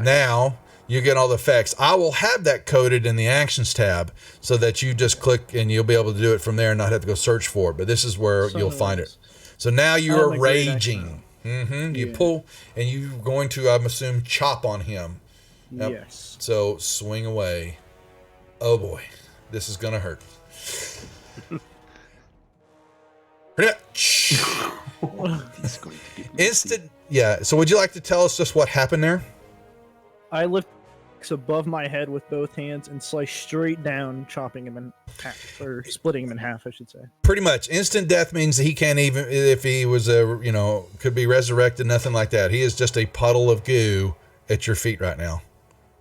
Now you get all the effects. I will have that coded in the actions tab so that you just click and you'll be able to do it from there and not have to go search for it. But this is where So you'll find it. So now you I have are my great axe raging. You Yeah. pull and you're going to, I'm assuming, chop on him. Yep. Yes. So swing away. Oh boy, this is gonna hurt. He's going to get me. Instant. Yeah. So would you like to tell us just what happened there? I lift axe above my head with both hands and slice straight down, chopping him in half, or splitting him in half, I should say. Pretty much. Instant death means that he can't even, if he was could be resurrected, nothing like that. He is just a puddle of goo at your feet right now.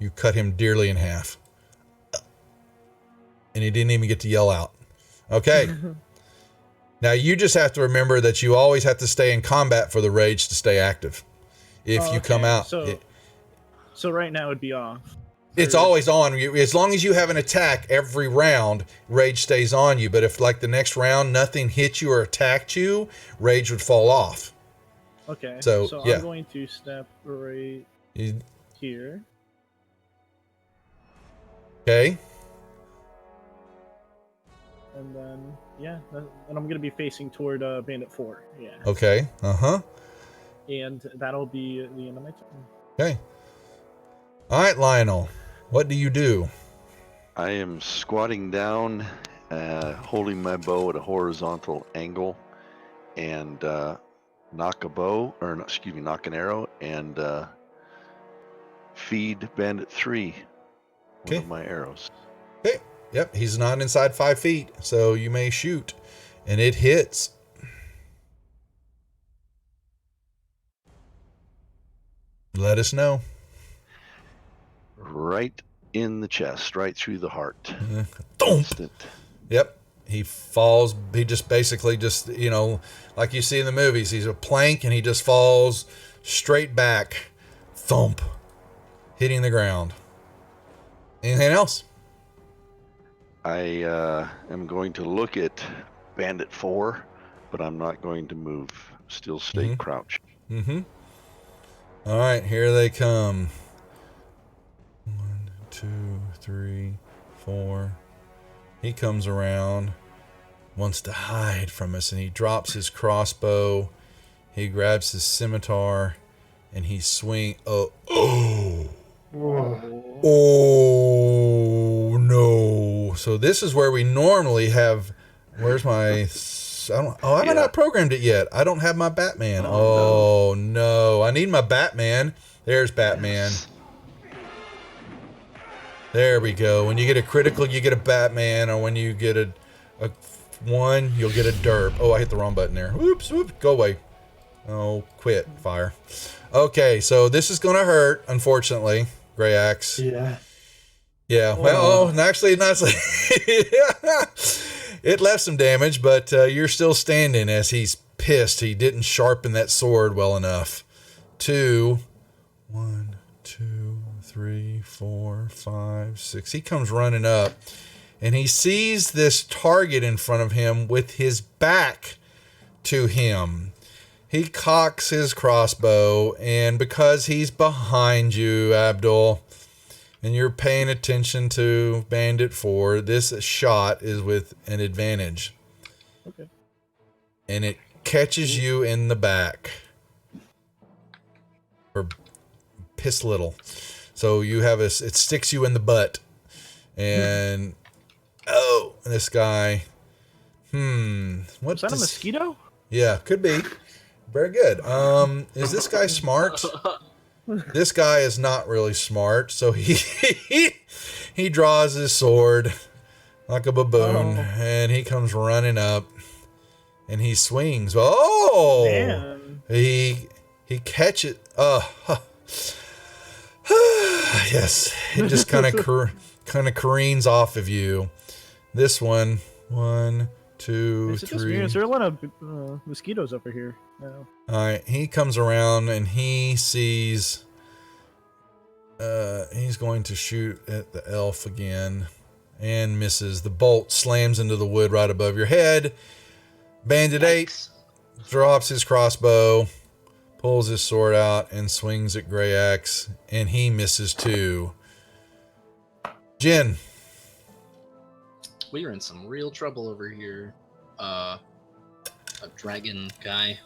You cut him dearly in half. And he didn't even get to yell out. Okay. Now you just have to remember that you always have to stay in combat for the rage to stay active. If you come Okay, out, So right now it'd be off. it's always on you. As long as you have an attack every round, rage stays on you. But if like the next round nothing hit you or attacked you, rage would fall off. Okay. So, yeah. I'm going to step right You- here. Okay. And then, and I'm going to be facing toward Bandit 4. Yeah. Okay. And that'll be the end of my turn. Okay. All right, Lionel. What do you do? I am squatting down, holding my bow at a horizontal angle, and knock an arrow, and feed Bandit 3 one Okay. of my arrows. Okay. Yep. He's not inside 5 feet, so you may shoot, and it hits. Let us know. Right in the chest, right through the heart. Thump. Instant. Yep. He falls. He just basically just, like you see in the movies, he's a plank and he just falls straight back. Thump. Hitting the ground. Anything else? I am going to look at Bandit 4, but I'm not going to move. Still stay crouched. Mm-hmm. All right, here they come. 1, 2, 3, 4. He comes around, wants to hide from us, and he drops his crossbow. He grabs his scimitar, and he swings. Oh, no! So this is where we normally have. Where's my? I haven't not programmed it yet. I don't have my Batman. Oh no! I need my Batman. There's Batman. Yes. There we go. When you get a critical, you get a Batman, or when you get a 1, you'll get a derp. Oh, I hit the wrong button there. Oops, go away. Oh, quit. Fire. Okay, so this is going to hurt, unfortunately. Gray Axe. Yeah. Yeah, well, actually, not. It left some damage, but you're still standing as he's pissed. He didn't sharpen that sword well enough. 2, 1, 2, 3, 4, 5, 6. He comes running up, and he sees this target in front of him with his back to him. He cocks his crossbow, and because he's behind you, Abdul, and you're paying attention to Bandit 4, this shot is with an advantage. Okay. And it catches you in the back. Or piss little. So you have it sticks you in the butt. And this guy. What is that a mosquito? Yeah, could be. Very good. Is this guy smart? This guy is not really smart, so he draws his sword like a baboon, and he comes running up, and he swings. Oh, man. He catches. Yes, it just kind of careens off of you. This one, 1, 2, 3. There are a lot of mosquitoes over here. Oh. All right, he comes around and he sees. He's going to shoot at the elf again, and misses. The bolt slams into the wood right above your head. Bandit 8 drops his crossbow, pulls his sword out, and swings at Gray Axe, and he misses too. Jen. We are in some real trouble over here. A dragon guy.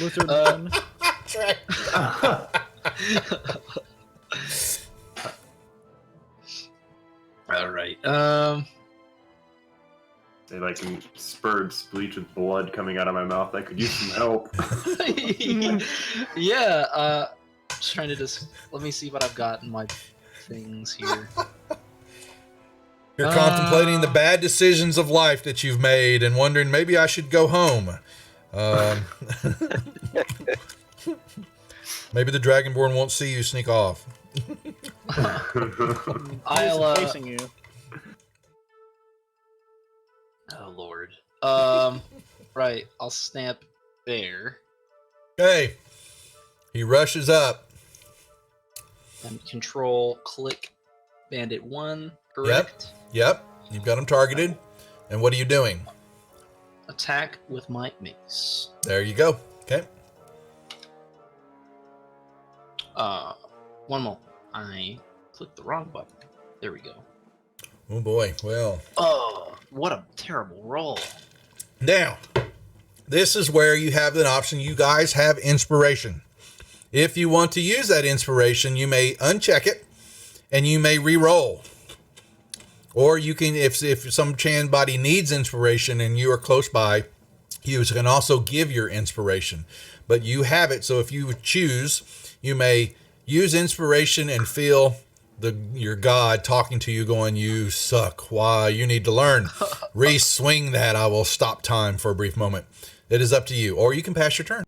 Lizard man. All right. They like spurred speech with blood coming out of my mouth. I could use some help. Yeah. Just trying to let me see what I've got in my things here. You're contemplating the bad decisions of life that you've made and wondering maybe I should go home. Maybe the Dragonborn won't see you sneak off. I'll facing you. Oh Lord. Right. I'll snap there. Okay. He rushes up. And control click Bandit 1. Correct. Yep. You've got him targeted. And what are you doing? Attack with my mace. There you go. Okay. One more. I clicked the wrong button. There we go. Oh boy. Well. Oh, what a terrible roll. Now, this is where you have an option. You guys have inspiration. If you want to use that inspiration, you may uncheck it and you may re-roll. Or you can, if some somebody needs inspiration and you are close by, you can also give your inspiration. But you have it, so if you choose, you may use inspiration and feel your God talking to you going, you suck. Why? You need to learn. Re-swing that. I will stop time for a brief moment. It is up to you. Or you can pass your turn.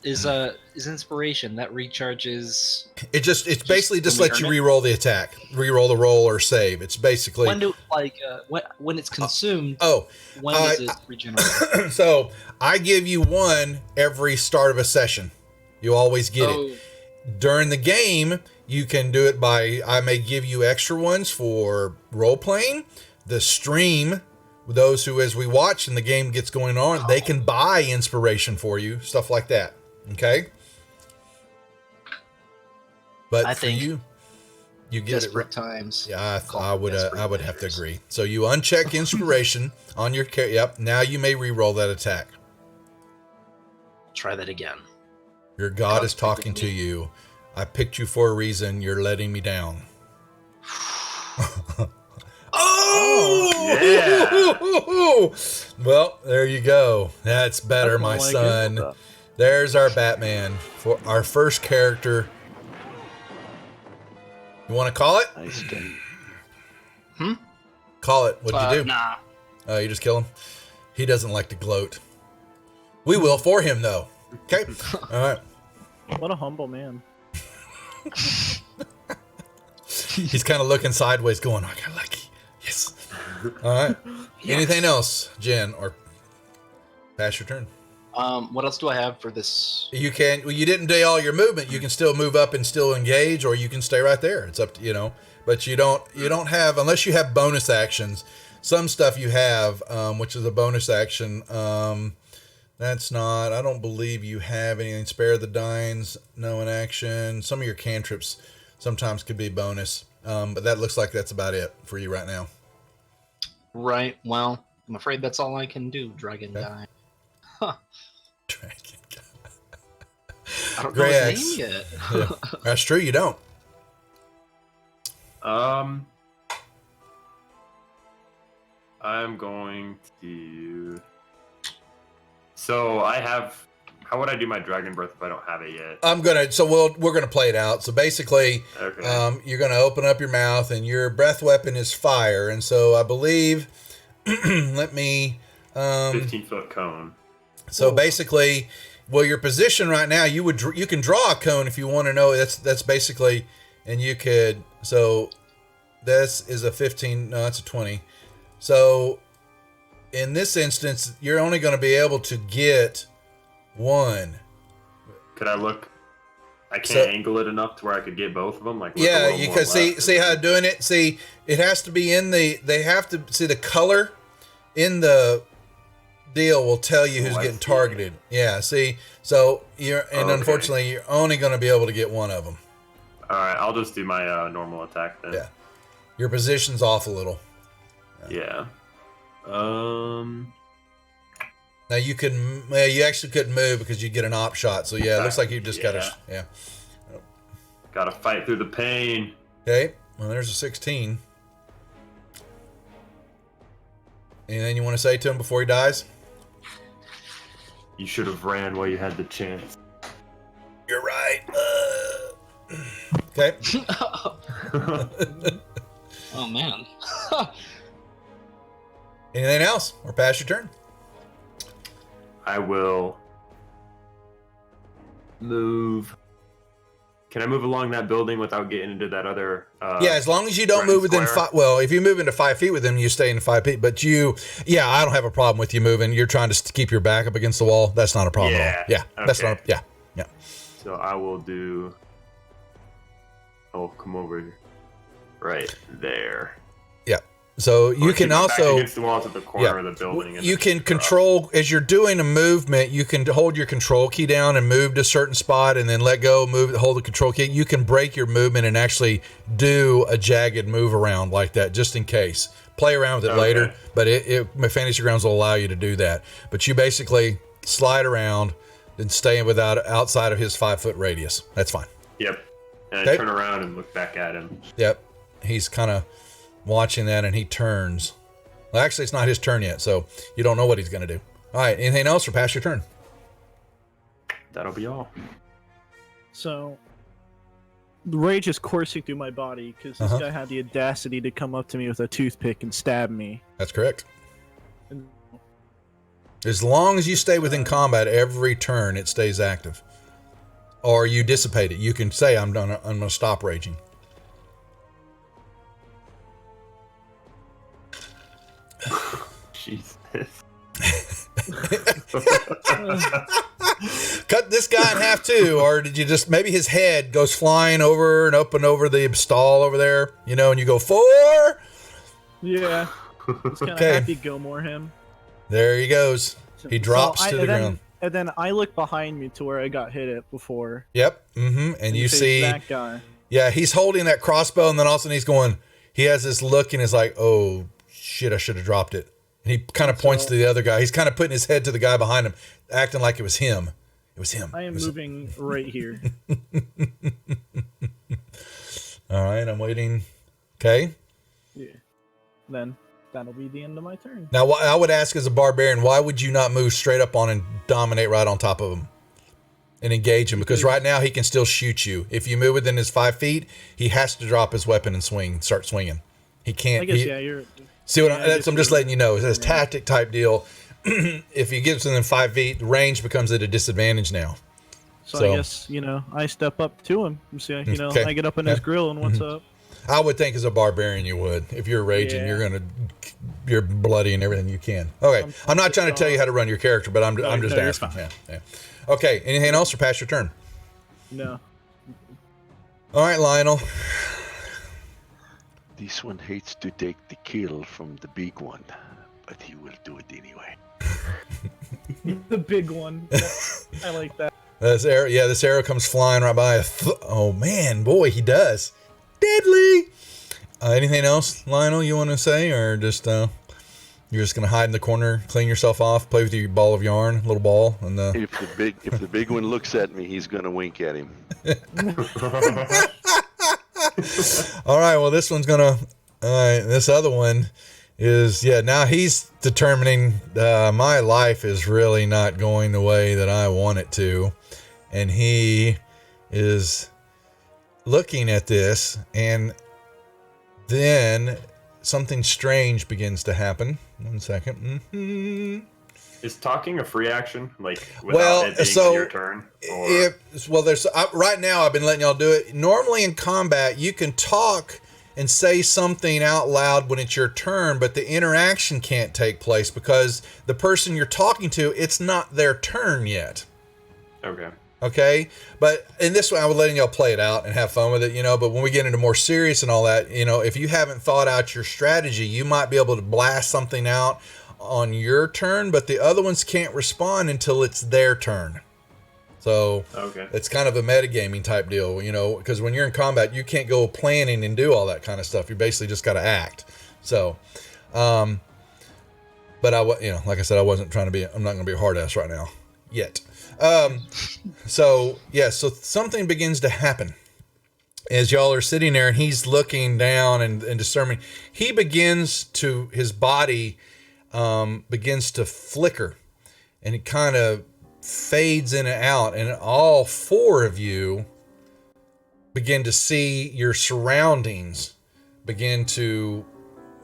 is inspiration that recharges. It's basically just when we lets you earn it? re-roll the attack, re-roll the roll or save. It's basically When it's consumed? oh. When does it regenerate? So I give you one every start of a session. You always get it. Oh, During the game, you can do it by, I may give you extra ones for role playing. The stream, those who, as we watch and the game gets going on, they can buy inspiration for you, stuff like that. Okay? But I for think you get it. desperate times. Yeah, call I it would desperate have to measures. agree. So you uncheck inspiration on your character. Yep. Now you may re-roll that attack. Try that again. Your God God's is talking to picking me. you. I picked you for a reason. You're letting me down. Oh! Well, there you go. That's better, That's my more like son. it. There's our Batman for our first character. You want to call it? Nice day. Call it. What'd you do? Nah. Oh, you just kill him? He doesn't like to gloat. We will for him, though. Okay? All right. What a humble man. He's kind of looking sideways going, I got lucky. Yes. All right. Yes. Anything else, Jen? Or pass your turn. What else do I have for this? You can. Well, you didn't do all your movement. You can still move up and still engage, or you can stay right there. It's up to But you don't have, unless you have bonus actions. Some stuff you have, which is a bonus action. That's not. I don't believe you have anything. Spare the Dines. No in action. Some of your cantrips sometimes could be bonus. But that looks like that's about it for you right now. Right. Well, I'm afraid that's all I can do. Dragon Okay. guy. Dragon. I don't know Greg his name yet. Yeah. That's true. You don't. I'm going to. So I have. How would I do my dragon breath if I don't have it yet? We're gonna play it out. So basically, Okay. you're gonna open up your mouth, and your breath weapon is fire. And so I believe, let me. 15-foot cone. So basically, well, your position right now, you can draw a cone if you want to know. That's basically, and you could. So this is a 15. No, that's a 20. So in this instance, you're only going to be able to get one. Could I look? I can't So- angle it enough to where I could get both of them. Like look a Yeah, little you more can see left. how doing it. See, it has to be in the. They have to see the color in the deal will tell you who's I getting see. targeted. Yeah, see, so Okay. unfortunately you're only going to be able to get one of them. All right, I'll just do my normal attack then. Yeah. Your position's off a little. Yeah. Now you actually couldn't move because you get an op shot. So yeah, it looks like you just got Yeah. yeah. Gotta fight through the pain. Okay, well there's a 16. Anything you want to say to him before he dies? You should have ran while you had the chance. You're right. Okay. Oh man. Anything else? Or pass your turn? I will move. Can I move along that building without getting into that other? Yeah, as long as you don't threatened move within square? 5. Well, if you move into 5 feet with them, you stay in 5 feet. But I don't have a problem with you moving. You're trying to keep your back up against the wall. That's not a problem at all. Yeah, Yeah, that's okay. not. Yeah, yeah. So I will do. I'll come over right there. So Or you keep can my back also. against the walls at the corner of the building. and You then can control as you're doing a movement. You can hold your control key down and move to a certain spot, and then let go. Hold the control key. You can break your movement and actually do a jagged move around like that, just in case. Play around with it Okay. later, but my fantasy grounds will allow you to do that. But you basically slide around and stay outside of his 5 foot radius. That's fine. Yep. And Okay. I turn around and look back at him. Yep. He's kind of watching that, and he turns. Well, actually, it's not his turn yet, so you don't know what he's going to do. All right. Anything else, or pass your turn? That'll be all. So, the rage is coursing through my body because this Uh-huh. guy had the audacity to come up to me with a toothpick and stab me. That's correct. And As long as you stay within combat, every turn it stays active. or you dissipate it. You can say, I'm going to stop raging. Jesus. Cut this guy in half too, or did you just, maybe his head goes flying over and up and over the stall over there, you know, and you go 4. Yeah. It's kind of Okay. Happy Gilmore him. There he goes. He drops to the ground. And then I look behind me to where I got hit at before. Yep. And you see that guy. Yeah, he's holding that crossbow, and then all of a sudden he's going, he has this look and is like, oh shit, I should have dropped it. And he kind of points to the other guy. He's kind of putting his head to the guy behind him, acting like it was him. It was him. I am moving right here. All right, I'm waiting. Okay. Yeah. Then that'll be the end of my turn. Now, I would ask as a barbarian, why would you not move straight up on and dominate right on top of him and engage him? Because right now he can still shoot you. If you move within his 5 feet, he has to drop his weapon and start swinging. He can't. I guess, you're... See what I'm just letting you know. It's a tactic type deal. If he gets within 5 feet, the range becomes at a disadvantage now. So I guess, I step up to him. See, Okay. I get up in his grill and what's up. I would think as a barbarian you would. If you're raging, you're bloody and everything you can. Okay. I'm not trying to tell you how to run your character, but I'm just asking. Yeah. Okay. Anything else or pass your turn? No. All right, Lionel. This one hates to take the kill from the big one, but he will do it anyway. The big one. I like that. This arrow comes flying right by. Oh man, boy, he does. Deadly. Anything else, Lionel, you want to say, or just you're just gonna hide in the corner, clean yourself off, play with your ball of yarn, little ball, and if the big one looks at me, he's gonna wink at him. All right, well, this one's gonna. All right, this other one is now he's determining my life is really not going the way that I want it to, and he is looking at this, and then something strange begins to happen. 1 second. Mm-hmm. Is talking a free action, like without it being your turn? There's right now I've been letting y'all do it. Normally in combat, you can talk and say something out loud when it's your turn, but the interaction can't take place because the person you're talking to, it's not their turn yet. Okay, but in this one, I was letting y'all play it out and have fun with it, but when we get into more serious and all that, if you haven't thought out your strategy, you might be able to blast something out on your turn, but the other ones can't respond until it's their turn. So it's kind of a metagaming type deal, because when you're in combat, you can't go planning and do all that kind of stuff. You basically just got to act. So, but like I said, I'm not going to be a hard ass right now yet. So something begins to happen as y'all are sitting there and he's looking down and discerning. His body begins to flicker and it kind of fades in and out, and all 4 of you begin to see your surroundings begin to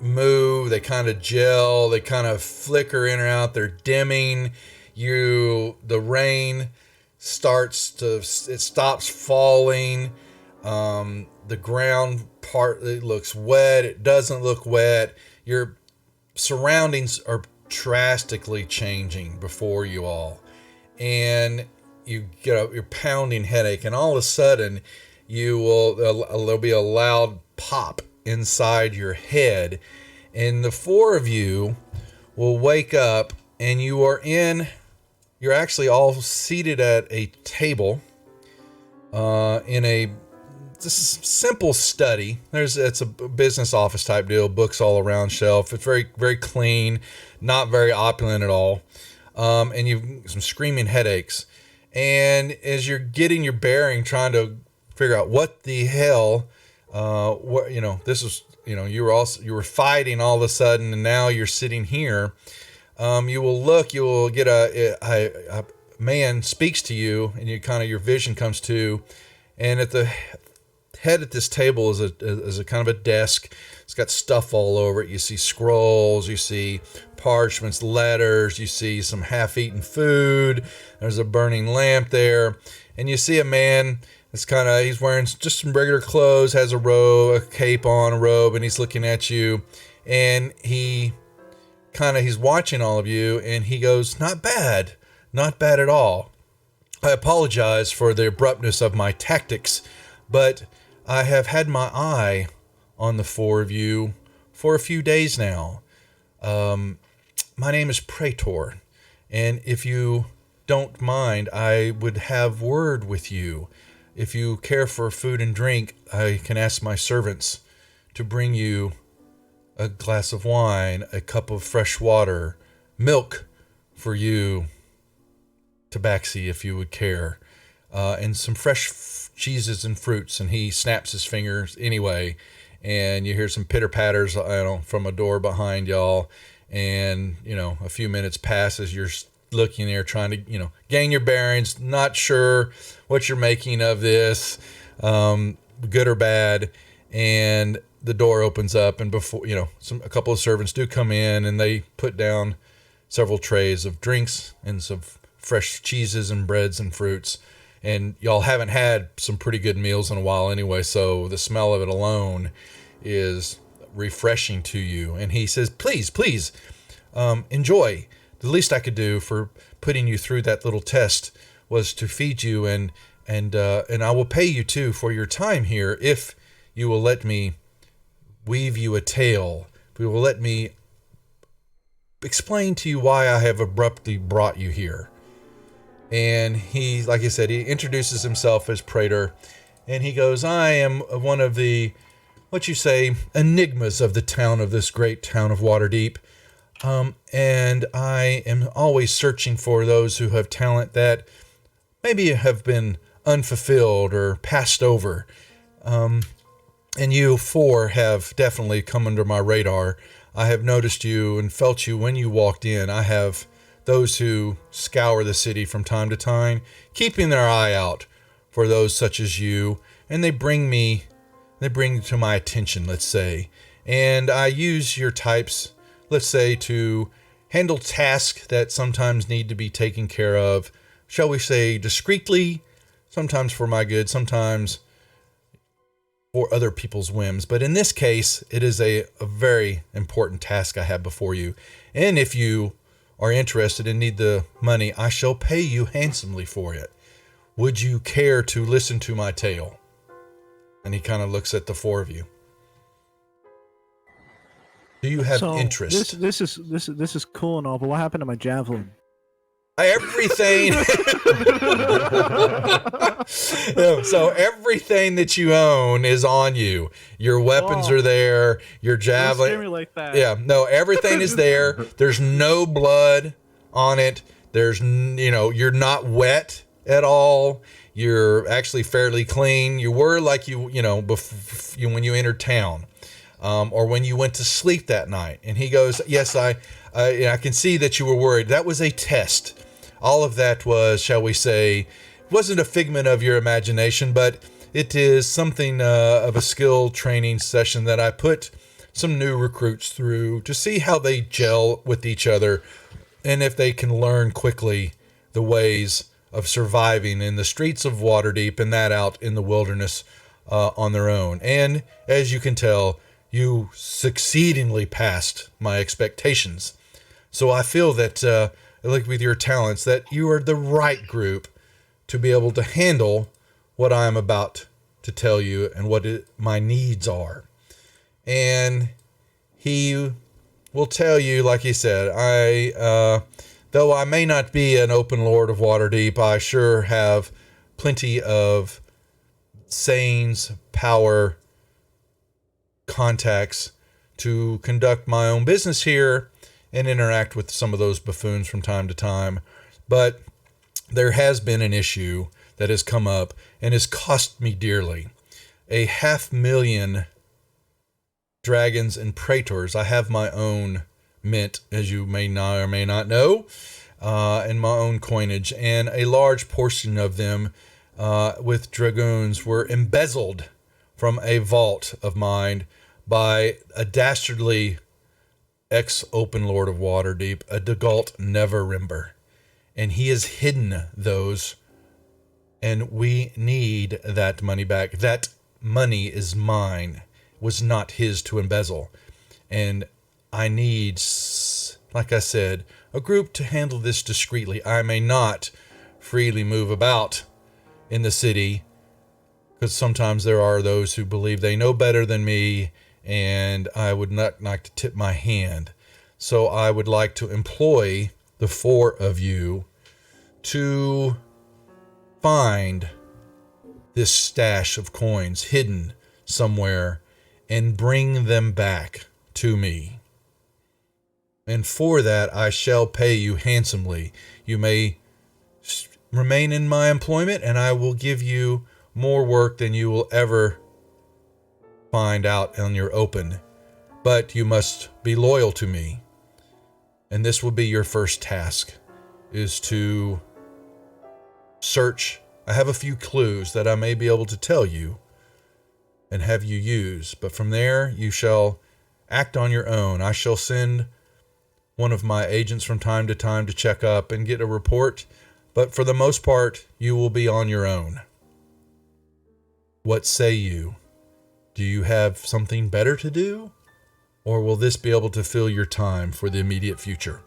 move. They kind of gel, they kind of flicker in or out, they're dimming. The rain stops falling. The ground partly looks wet, it doesn't look wet. Your surroundings are drastically changing before you all, and you get your pounding headache, and all of a sudden there'll be a loud pop inside your head, and the 4 of you will wake up, and you're actually all seated at a table in a simple study. It's a business office type deal, books all around shelf. It's very, very clean, not very opulent at all. And you've some screaming headaches. And as you're getting your bearing, trying to figure out what the hell, this is, you were fighting all of a sudden, and now you're sitting here. You will get a man speaks to you, and your vision comes to, and at the head at this table is a kind of a desk. It's got stuff all over it. You see scrolls, you see parchments, letters, you see some half-eaten food. There's a burning lamp there, and you see a man. He's wearing just some regular clothes, has a cape on, a robe, and he's looking at you, and he's watching all of you, and he goes, not bad at all. I apologize for the abruptness of my tactics, but I have had my eye on the four of you for a few days now. My name is Praetor, and if you don't mind, I would have word with you. If you care for food and drink, I can ask my servants to bring you a glass of wine, a cup of fresh water, milk for you, tabaxi if you would care, and some fresh cheeses and fruits. And he snaps his fingers anyway, and you hear some pitter patters from a door behind y'all, and a few minutes pass as you're looking there trying to gain your bearings, not sure what you're making of this, good or bad, and the door opens up, and before a couple of servants do come in, and they put down several trays of drinks and some fresh cheeses and breads and fruits. And y'all haven't had some pretty good meals in a while anyway, so the smell of it alone is refreshing to you. And he says, please, enjoy. The least I could do for putting you through that little test was to feed you, and I will pay you too for your time here if you will let me weave you a tale. If you will let me explain to you why I have abruptly brought you here. And he, like I said, he introduces himself as Praetor, and he goes, I am one of the, enigmas of this great town of Waterdeep. And I am always searching for those who have talent that maybe have been unfulfilled or passed over. And you four have definitely come under my radar. I have noticed you and felt you when you walked in. I have those who scour the city from time to time, keeping their eye out for those such as you, and they bring to my attention, let's say. And I use your types, let's say, to handle tasks that sometimes need to be taken care of, shall we say, discreetly, sometimes for my good, sometimes for other people's whims. But in this case, it is a very important task I have before you. And if you are interested and need the money, I shall pay you handsomely for it. Would you care to listen to my tale? And he kind of looks at the four of you. Do you have interest? This is cool and all, but what happened to my javelin? Everything. So everything that you own is on you. Your weapons are there. Your javelin. Don't scare me like that. Yeah, no, everything is there. There's no blood on it. There's, you're not wet at all. You're actually fairly clean. You were like when you entered town, or when you went to sleep that night. And he goes, yes, I can see that you were worried. That was a test. All of that was, shall we say, wasn't a figment of your imagination, but it is something of a skill training session that I put some new recruits through to see how they gel with each other and if they can learn quickly the ways of surviving in the streets of Waterdeep and that out in the wilderness on their own. And as you can tell, you succeedingly passed my expectations. So I feel that, like with your talents, that you are the right group to be able to handle what I am about to tell you and what my needs are. And he will tell you, like he said, though I may not be an open lord of Waterdeep, I sure have plenty of sayings, power, contacts to conduct my own business here and interact with some of those buffoons from time to time. But there has been an issue that has come up and has cost me dearly. 500,000 dragons and praetors. I have my own mint, as you may not or may not know, and my own coinage, and a large portion of them with dragoons were embezzled from a vault of mine by a dastardly ex-open lord of Waterdeep, a Dagalt Neverember. And he has hidden those, and we need that money back. That money is mine, was not his to embezzle. And I need, like I said, a group to handle this discreetly. I may not freely move about in the city, because sometimes there are those who believe they know better than me, and I would not like to tip my hand. So I would like to employ the four of you to find this stash of coins hidden somewhere and bring them back to me. And for that, I shall pay you handsomely. You may remain in my employment, and I will give you more work than you will ever find out on your open. But you must be loyal to me. And this will be your first task, is to search. I have a few clues that I may be able to tell you and have you use. But from there, you shall act on your own. I shall send one of my agents from time to time to check up and get a report. But for the most part, you will be on your own. What say you? Do you have something better to do? Or will this be able to fill your time for the immediate future?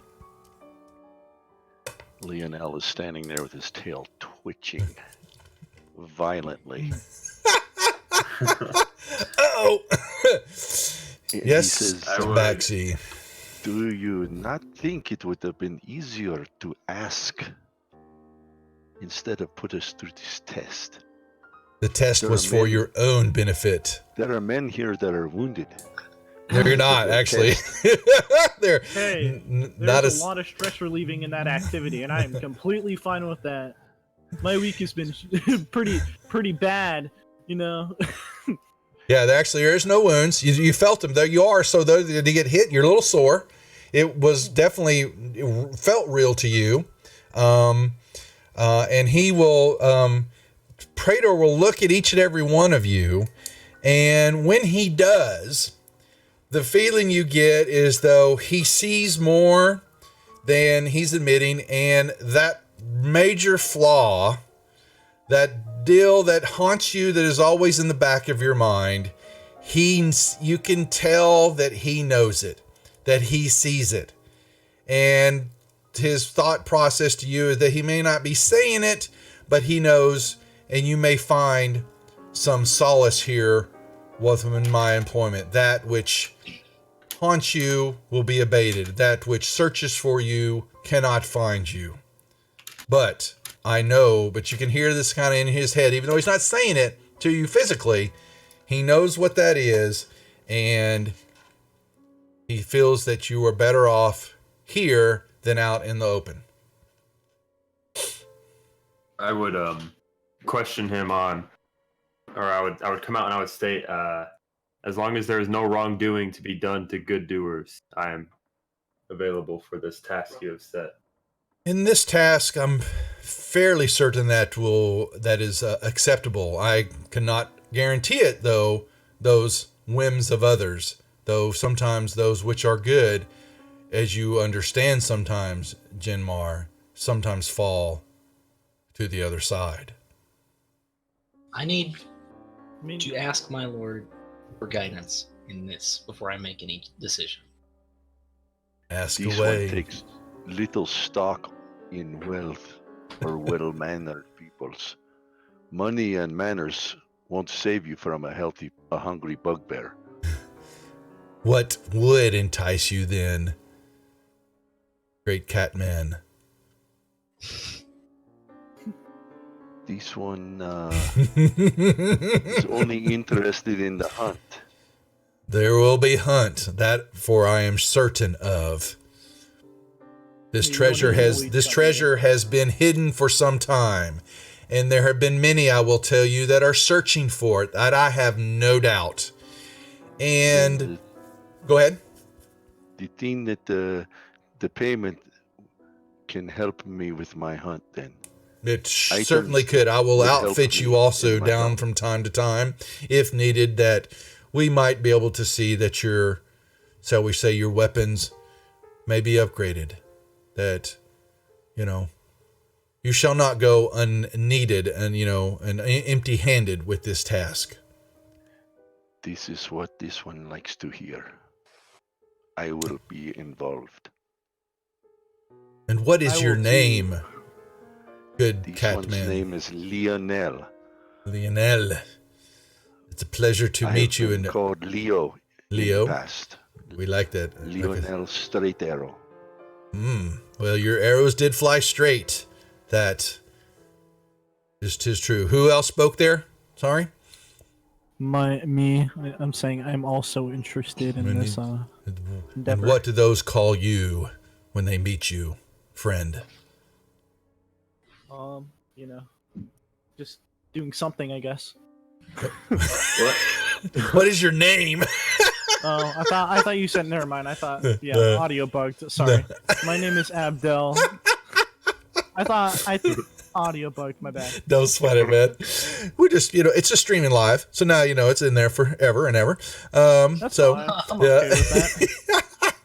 Lionel is standing there with his tail twitching violently. Oh! And Yes, he says, Baxi. do you not think it would have been easier to ask instead of put us through this test? The test was for your own benefit. There are men here that are wounded. They're not, actually. They're Hey, not there's a lot of stress relieving in that activity, and I am completely fine with that. My week has been pretty bad, you know. Yeah, actually, there is no wounds. You felt them. There you are. So though you get hit, you're a little sore. It was definitely, it felt real to you. And he will, Praetor will look at each and every one of you. And when he does, the feeling you get is though he sees more than he's admitting. And that major flaw, that deal that haunts you, that is always in the back of your mind, you can tell that he knows it, that he sees it. And his thought process to you is that he may not be saying it, but he knows, and you may find some solace here within my employment. That which haunts you will be abated. That which searches for you cannot find you. But I know, but you can hear this kind of in his head, even though he's not saying it to you physically. He knows what that is, and he feels that you are better off here than out in the open. I would question him on, or I would come out and I would state, as long as there is no wrongdoing to be done to good doers, I am available for this task you have set. In this task, I'm fairly certain that is acceptable. I cannot guarantee it, though. Those whims of others, though sometimes those which are good, as you understand, sometimes Jinmar, sometimes fall to the other side. I need to ask my lord for guidance in this before I make any decision. Ask This away. one takes little stock in wealth or well-mannered peoples. Money and manners won't save you from a hungry bugbear. What would entice you then, great catman? This one is only interested in the hunt. There will be hunt, that for I am certain of. This treasure has been hidden for some time, and there have been many, I will tell you, that are searching for it. That I have no doubt. And go ahead. The thing that the payment can help me with my hunt then. It items certainly could. I will would help outfit you me also in my down job. from time to time, if needed, that we might be able to see that your, shall we say, your weapons may be upgraded. That, you know, you shall not go unneeded and, and empty-handed with this task. This is what this one likes to hear. I will be involved. And what I is your will too. name, good This one's Catman? name is Lionel. Lionel. It's a pleasure to I meet have you. been And called Leo in Leo, the past. we like that. Lionel Straight Arrow. Well, your arrows did fly straight. That is 'tis true. Who else spoke there? Sorry? I'm saying I'm also interested in this And endeavor. what do those call you when they meet you, friend? You know, just doing something, I guess. What? What is your name? Oh, I thought you said. Never mind. I thought No. audio bugged. Sorry. My name is Abdel. I audio bugged. My bad. Don't sweat it, man. We just, it's just streaming live. So now, it's in there forever and ever. That's fine. I'm okay with that.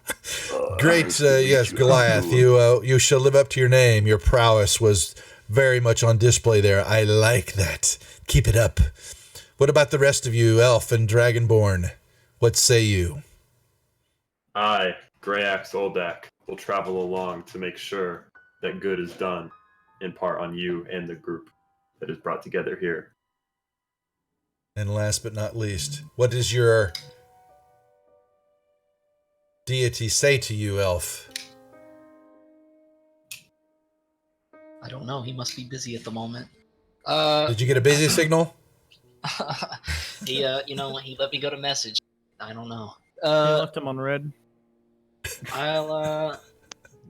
Great. Yes, Goliath, you shall live up to your name. Your prowess was very much on display there. I like that. Keep it up. What about the rest of you, Elf and Dragonborn? What say you? I, Grey Axe Oldak, will travel along to make sure that good is done, in part on you and the group that is brought together here. And last but not least, what does your deity say to you, Elf? I don't know. He must be busy at the moment. Did you get a busy signal? He he let me go to message. I don't know. He left him on red.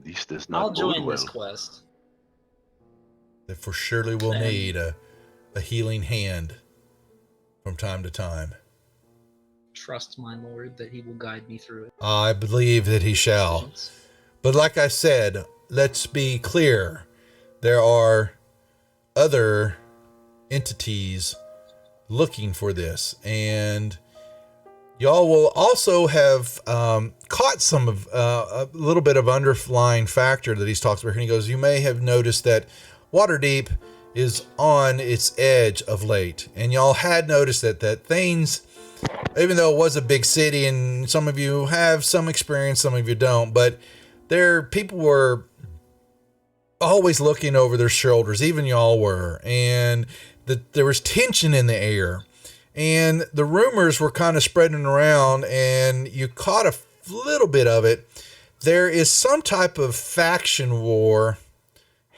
This does not I'll bode join well. this quest. That for surely will And- need a healing hand from time to time. Trust my lord that he will guide me through it. I believe that he shall. But like I said, let's be clear. There are other entities looking for this, and y'all will also have caught some of a little bit of underlying factor that he's talks about here. And he goes, you may have noticed that Waterdeep is on its edge of late, and y'all had noticed that things, even though it was a big city, and some of you have some experience, some of you don't, but people were always looking over their shoulders, even y'all were, and there was tension in the air, and the rumors were kind of spreading around, and you caught a little bit of it. There is some type of faction war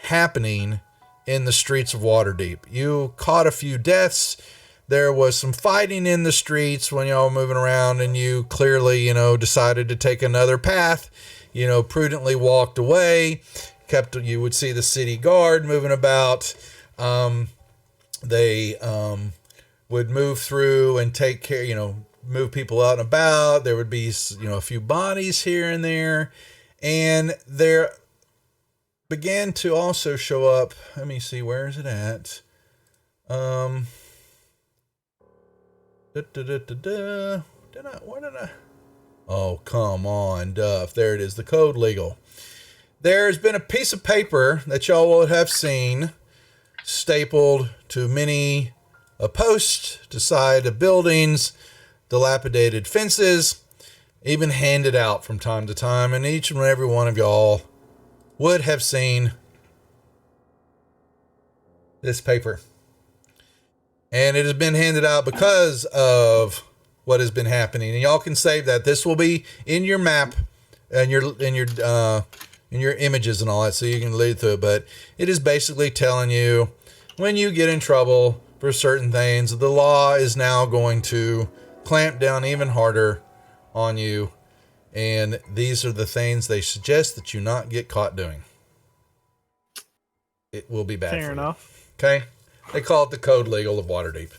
happening in the streets of Waterdeep. You caught a few deaths. There was some fighting in the streets when y'all were moving around, and you clearly, decided to take another path, prudently walked away. You would see the city guard moving about. They would move through and take care, move people out and about. There would be, a few bodies here and there. And there began to also show up, let me see, where is it at? Where did I? Oh, come on, Duff. There it is, the code legal. There's been a piece of paper that y'all will have seen stapled to many a post to side of buildings, dilapidated fences, even handed out from time to time, and each and every one of y'all would have seen this paper. And it has been handed out because of what has been happening. And y'all can save that. This will be in your map and your images and all that, so you can lead through it. But it is basically telling you when you get in trouble for certain things, the law is now going to clamp down even harder on you. And these are the things they suggest that you not get caught doing. It will be bad for Fair you. enough. Okay? They call it the Code Legal of Waterdeep.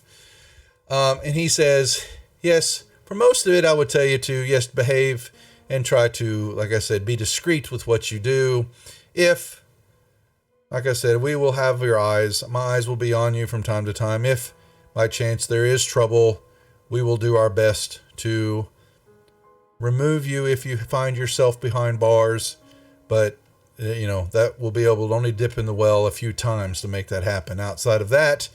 And he says, yes, for most of it, I would tell you to, yes, behave and try to, like I said, be discreet with what you do. If like I said, we will have your eyes. My eyes will be on you from time to time. If by chance there is trouble, we will do our best to remove you if you find yourself behind bars. But, that will be able to only dip in the well a few times to make that happen. Outside of that,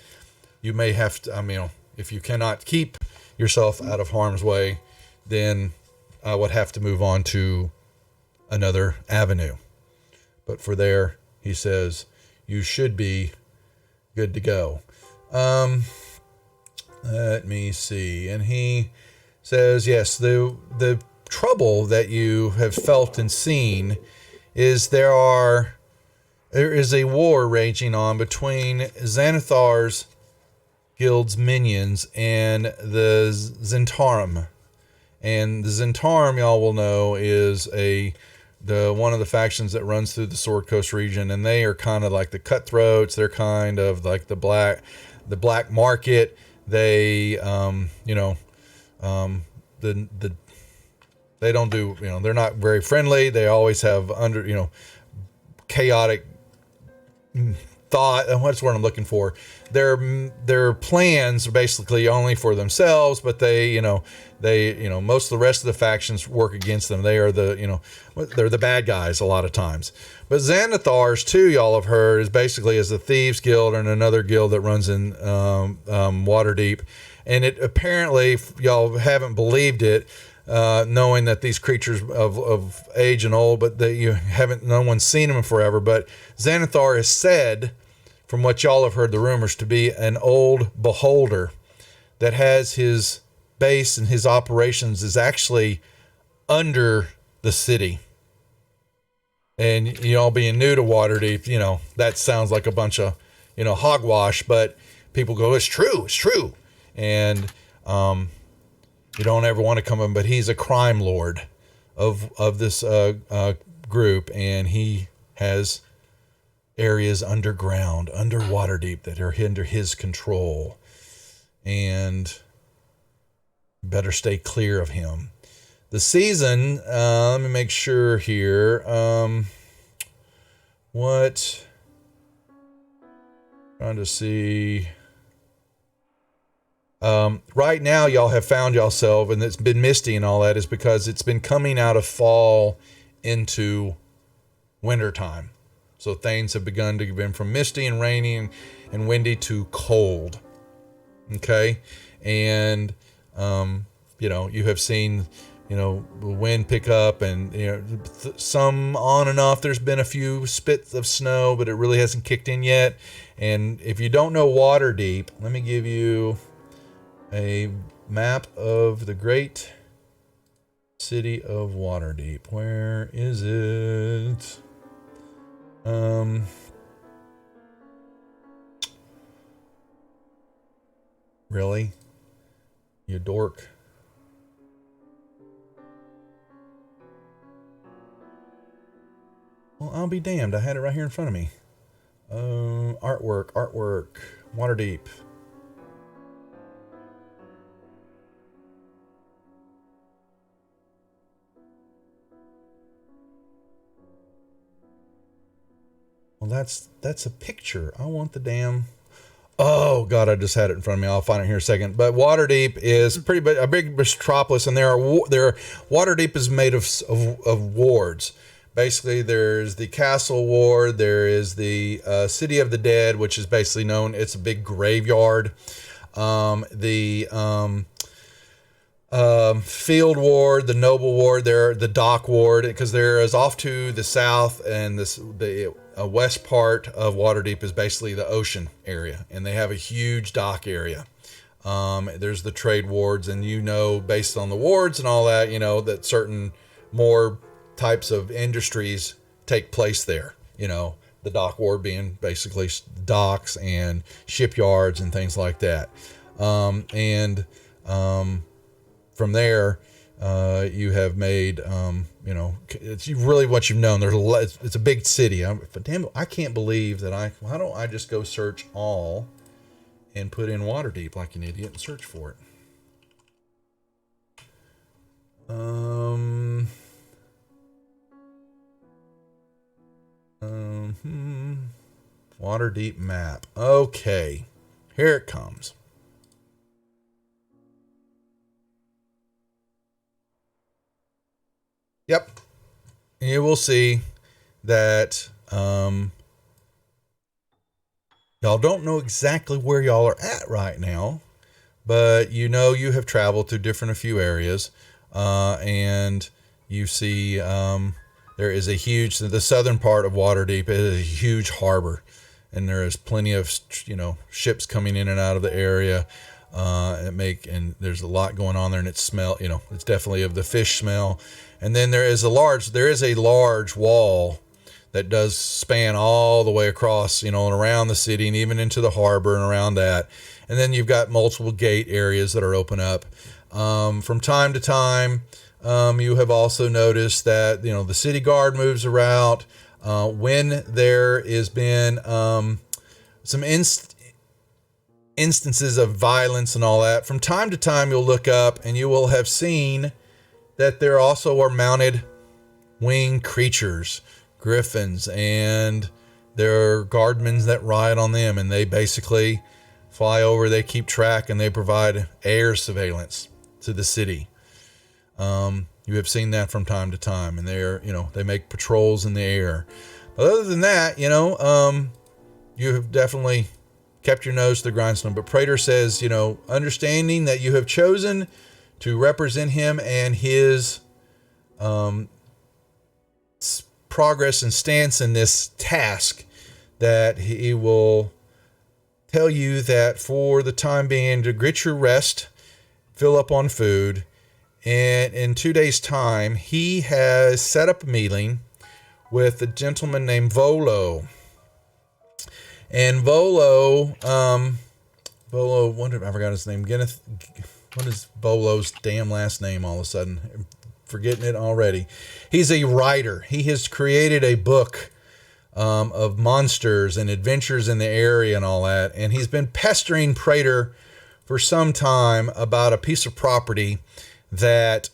you may have to, if you cannot keep yourself out of harm's way, then I would have to move on to another avenue. But for there, he says, you should be good to go. Let me see. And he says, yes, the trouble that you have felt and seen is there is a war raging on between Xanathar's guild's minions and the Zentarum. And the Zentarum, y'all will know, is one of the factions that runs through the Sword Coast region, and they are kind of like the cutthroats. They're kind of like the black market. They, they don't do, they're not very friendly. They always have chaotic thought. And what's what I'm looking for? Their plans are basically only for themselves, but they most of the rest of the factions work against them. They are they're the bad guys a lot of times. But Xanathar's too, y'all have heard, is basically a thieves guild and another guild that runs in Waterdeep. And it apparently, y'all haven't believed it, knowing that these creatures of age and old, but no one's seen them forever. But Xanathar is said, from what y'all have heard the rumors, to be an old beholder that has his base and his operations is actually under the city. And y'all being new to Waterdeep, that sounds like a bunch of, hogwash, but people go, it's true. And, you don't ever want to come in, but he's a crime lord of this group, and he has areas underground, under Waterdeep, that are under his control, and better stay clear of him. The season, let me make sure here. Trying to see. Right now, y'all have found yourself, and it's been misty and all that, is because it's been coming out of fall into wintertime. So things have begun to go from misty and rainy and windy to cold. Okay? And, you have seen, the wind pick up, and, some on and off. There's been a few spits of snow, but it really hasn't kicked in yet. And if you don't know Waterdeep, let me give you a map of the great city of Waterdeep. Where is it? Really? You dork. Well, I'll be damned. I had it right here in front of me. Artwork. Waterdeep. Well, that's a picture. I want the damn. Oh God, I just had it in front of me. I'll find it here in a second. But Waterdeep is a big metropolis, and Waterdeep is made of wards. Basically, there's the Castle Ward. There is the City of the Dead, which is basically known. It's a big graveyard. The Field Ward, the Noble Ward, the Dock Ward, because there is off to the south, and the west part of Waterdeep is basically the ocean area, and they have a huge dock area. There's the trade wards, and based on the wards and all that, that certain more types of industries take place there. The dock ward being basically docks and shipyards and things like that. From there, you have made, it's really what you've known. It's a big city. But damn it, I can't believe that why don't I just go search all and put in Waterdeep like an idiot and search for it? Waterdeep map. Okay, here it comes. Yep. You will see that y'all don't know exactly where y'all are at right now, but you know you have traveled through a few areas, and you see there is a huge, the southern part of Waterdeep is a huge harbor, and there is plenty of ships coming in and out of the area. And there's a lot going on there, and it's definitely of the fish smell. And then there is a large wall that does span all the way across, and around the city and even into the harbor and around that. And then you've got multiple gate areas that are open up. From time to time, you have also noticed that, the city guard moves around. When there has been some instances of violence and all that, from time to time you'll look up and you will have seen that there also are mounted winged creatures, griffins, and there are guardmen that ride on them, and they basically fly over, they keep track, and they provide air surveillance to the city. You have seen that from time to time, and they make patrols in the air. But other than that, you have definitely kept your nose to the grindstone. But Praetor says, understanding that you have chosen to represent him and his progress and stance in this task, that he will tell you that for the time being to get your rest, fill up on food, and in 2 days' time, he has set up a meeting with a gentleman named Volo. And Volo, I forgot his name. What is Volo's damn last name all of a sudden? I'm forgetting it already. He's a writer. He has created a book of monsters and adventures in the area and all that. And he's been pestering Praetor for some time about a piece of property that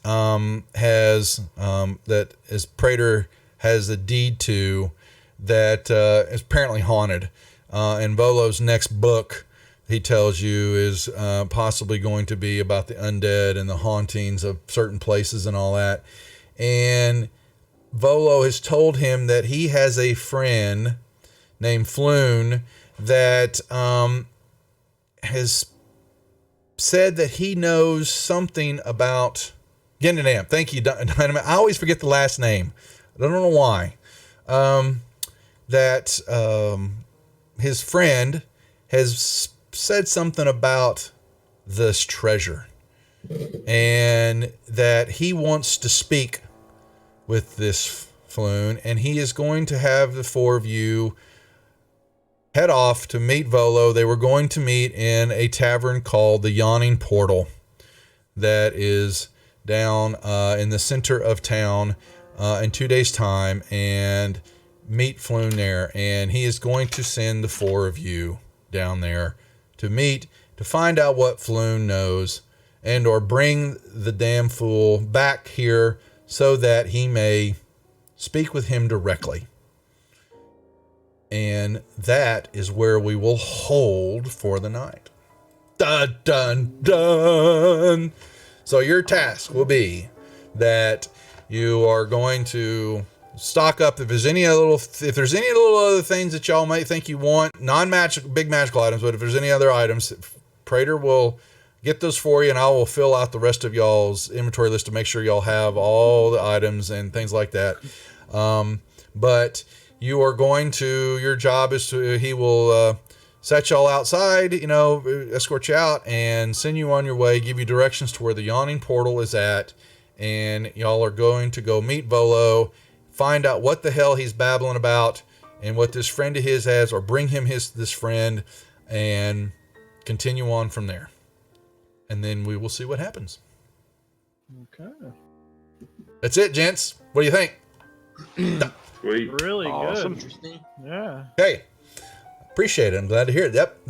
Praetor has a deed to, that is apparently haunted. And Volo's next book, he tells you, is possibly going to be about the undead and the hauntings of certain places and all that. And Volo has told him that he has a friend named Floon that has said that he knows something about Gendinam. Thank you, Dynamite. I always forget the last name. I don't know why. His friend has said something about this treasure, and that he wants to speak with this Floon, and he is going to have the four of you head off to meet Volo. They were going to meet in a tavern called the Yawning Portal that is down in the center of town in 2 days' time, and meet Floon there. And he is going to send the four of you down there to meet, to find out what Floon knows, and or bring the damn fool back here so that he may speak with him directly. And that is where we will hold for the night. Dun, dun, dun. So your task will be that you are going to stock up. If there's any little other things that y'all might think you want, non-magical, big magical items, but if there's any other items, Praetor will get those for you, and I will fill out the rest of y'all's inventory list to make sure y'all have all the items and things like that. But you are going to, your job is to, he will set y'all outside, escort you out and send you on your way, give you directions to where the Yawning Portal is at, and y'all are going to go meet Volo, find out what the hell he's babbling about and what this friend of his has, or bring him this friend, and continue on from there. And then we will see what happens. Okay. That's it, gents. What do you think? Sweet. Really Awesome. good. Interesting. Yeah. Hey, appreciate it. I'm glad to hear it. Yep.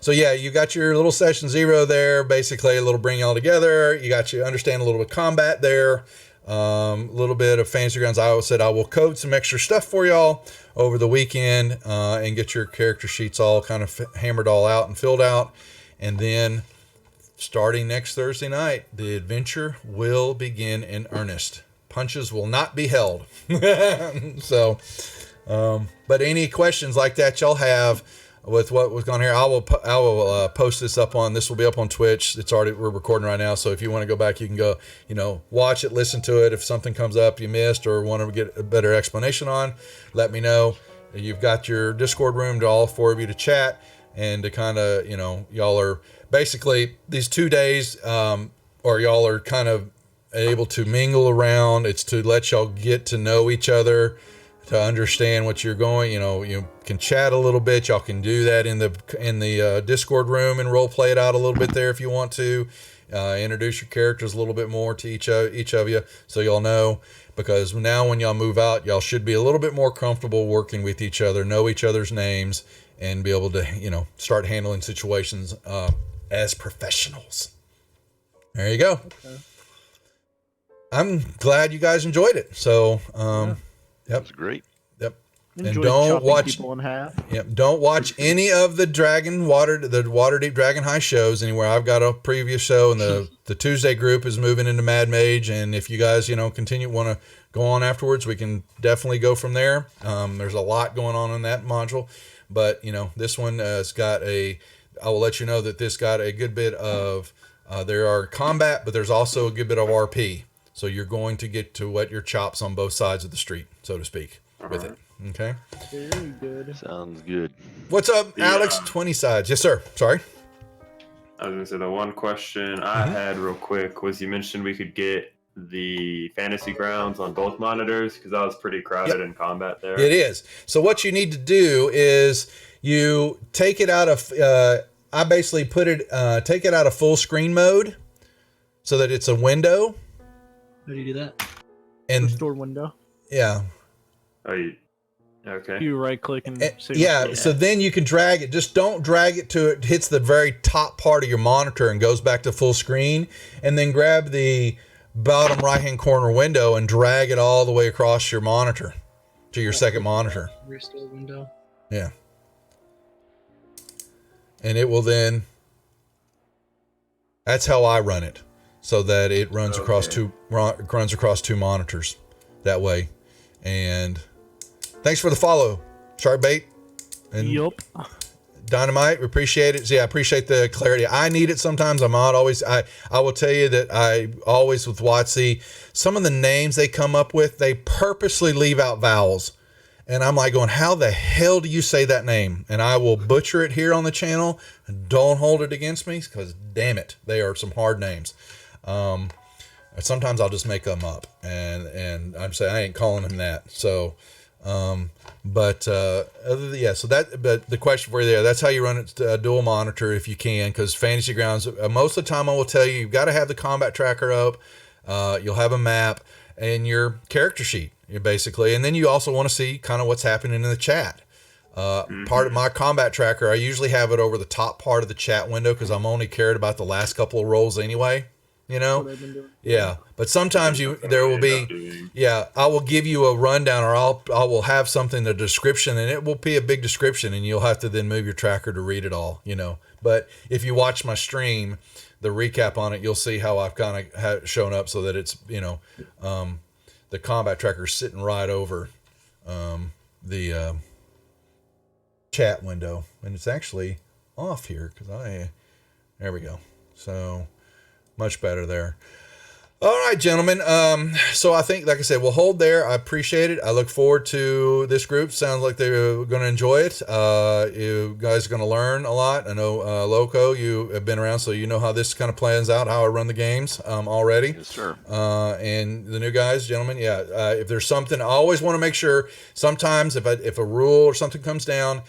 So yeah, you got your little session 0 there, basically a little bring y'all together. You understand a little bit of combat there. little bit of Fantasy Grounds. I said I will code some extra stuff for y'all over the weekend and get your character sheets all kind of hammered all out and filled out. And then starting next Thursday night, the adventure will begin in earnest. Punches will not be held. So, but any questions like that y'all have with what was going here, I will post this up on. This will be up on Twitch. We're recording right now. So if you want to go back, you can go, watch it, listen to it. If something comes up you missed or want to get a better explanation on, let me know. You've got your Discord room to all four of you to chat and to kind of, y'all are basically these 2 days, or y'all are kind of able to mingle around. It's to let y'all get to know each other, to understand what you're going. You can chat a little bit. Y'all can do that in the Discord room and role play it out a little bit there if you want to. Introduce your characters a little bit more to each of you, so y'all know. Because now when y'all move out, y'all should be a little bit more comfortable working with each other, know each other's names, and be able to start handling situations as professionals. There you go. Okay. I'm glad you guys enjoyed it. So, yep. That was great. Yep. Enjoyed and don't watch people in half. Yep. Don't watch any of the Waterdeep Dragon Heist shows anywhere. I've got a previous show, and the Tuesday group is moving into Mad Mage. And if you guys, want to go on afterwards, we can definitely go from there. There's a lot going on in that module, but this one has got I will let you know that this got a good bit of. There are combat, but there's also a good bit of RP. So you're going to get to wet your chops on both sides of the street, so to speak, with it. Okay. Very good. Sounds good. What's up, Alex? 20 sides. Yes, sir. Sorry. I was going to say the one question I had real quick was you mentioned we could get the Fantasy Grounds on both monitors because I was pretty crowded in combat there. It is. So what you need to do is you take it out of, I basically take it out of full screen mode so that it's a window. How do you do that? And restore window. Yeah. Are you okay? You right click and yeah. So then you can drag it. Just don't drag it to it hits the very top part of your monitor and goes back to full screen. And then grab the bottom right hand corner window and drag it all the way across your monitor to your second monitor. Restore window. Yeah. And it will then. That's how I run it. So that it runs across two monitors that way. And thanks for the follow, Sharkbait and Dynamite. We appreciate it. So yeah, I appreciate the clarity. I need it sometimes. I'm not always. I will tell you that I always with WotC, some of the names they come up with, they purposely leave out vowels. And I'm like going, how the hell do you say that name? And I will butcher it here on the channel. Don't hold it against me because damn it, they are some hard names. Sometimes I'll just make them up and I'm saying I ain't calling him that. So, but the question for you there, that's how you run it, dual monitor if you can, because Fantasy Grounds, most of the time I will tell you, you've got to have the combat tracker up. You'll have a map and your character sheet basically. And then you also want to see kind of what's happening in the chat. Part of my combat tracker, I usually have it over the top part of the chat window because I'm only cared about the last couple of rolls anyway. Yeah. But sometimes there will be, I will give you a rundown, or I will have something, a description, and it will be a big description, and you'll have to then move your tracker to read it all, But if you watch my stream, the recap on it, you'll see how I've kind of shown up so that it's, the combat tracker is sitting right over the chat window, and it's actually off here because there we go. So much better there. All right, gentlemen. So I think, like I said, we'll hold there. I appreciate it. I look forward to this group. Sounds like they're going to enjoy it. You guys are going to learn a lot. I know, Loco, you have been around, so you know how this kind of plans out, how I run the games already. Yes, sir. And the new guys, gentlemen, if there's something, I always want to make sure, sometimes if a rule or something comes down,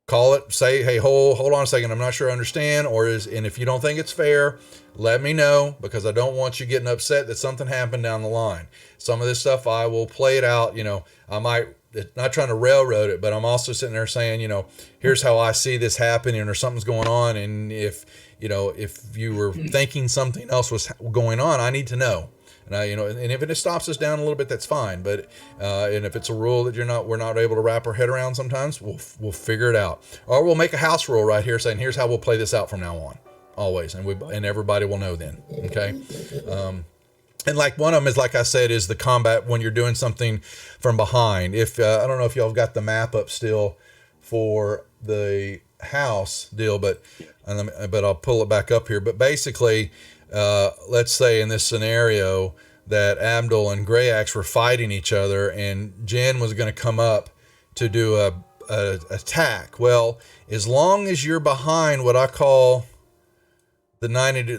call it, say, hey, hold on a second, I'm not sure I understand, and if you don't think it's fair, let me know, because I don't want you getting upset that something happened down the line. Some of this stuff, I will play it out, I might, not trying to railroad it, but I'm also sitting there saying, here's how I see this happening, or something's going on, and if you were thinking something else was going on, I need to know. And and if it stops us down a little bit, that's fine. But and if it's a rule that we're not able to wrap our head around, sometimes we'll figure it out, or we'll make a house rule right here saying here's how we'll play this out from now on, always, and everybody will know then. Okay. And like one of them is, like I said, is the combat when you're doing something from behind. If I don't know if y'all have got the map up still for the house deal, but I'll pull it back up here. But basically, let's say in this scenario that Abdul and Grey Axe were fighting each other, and Jen was going to come up to do a attack. Well, as long as you're behind what I call the 90,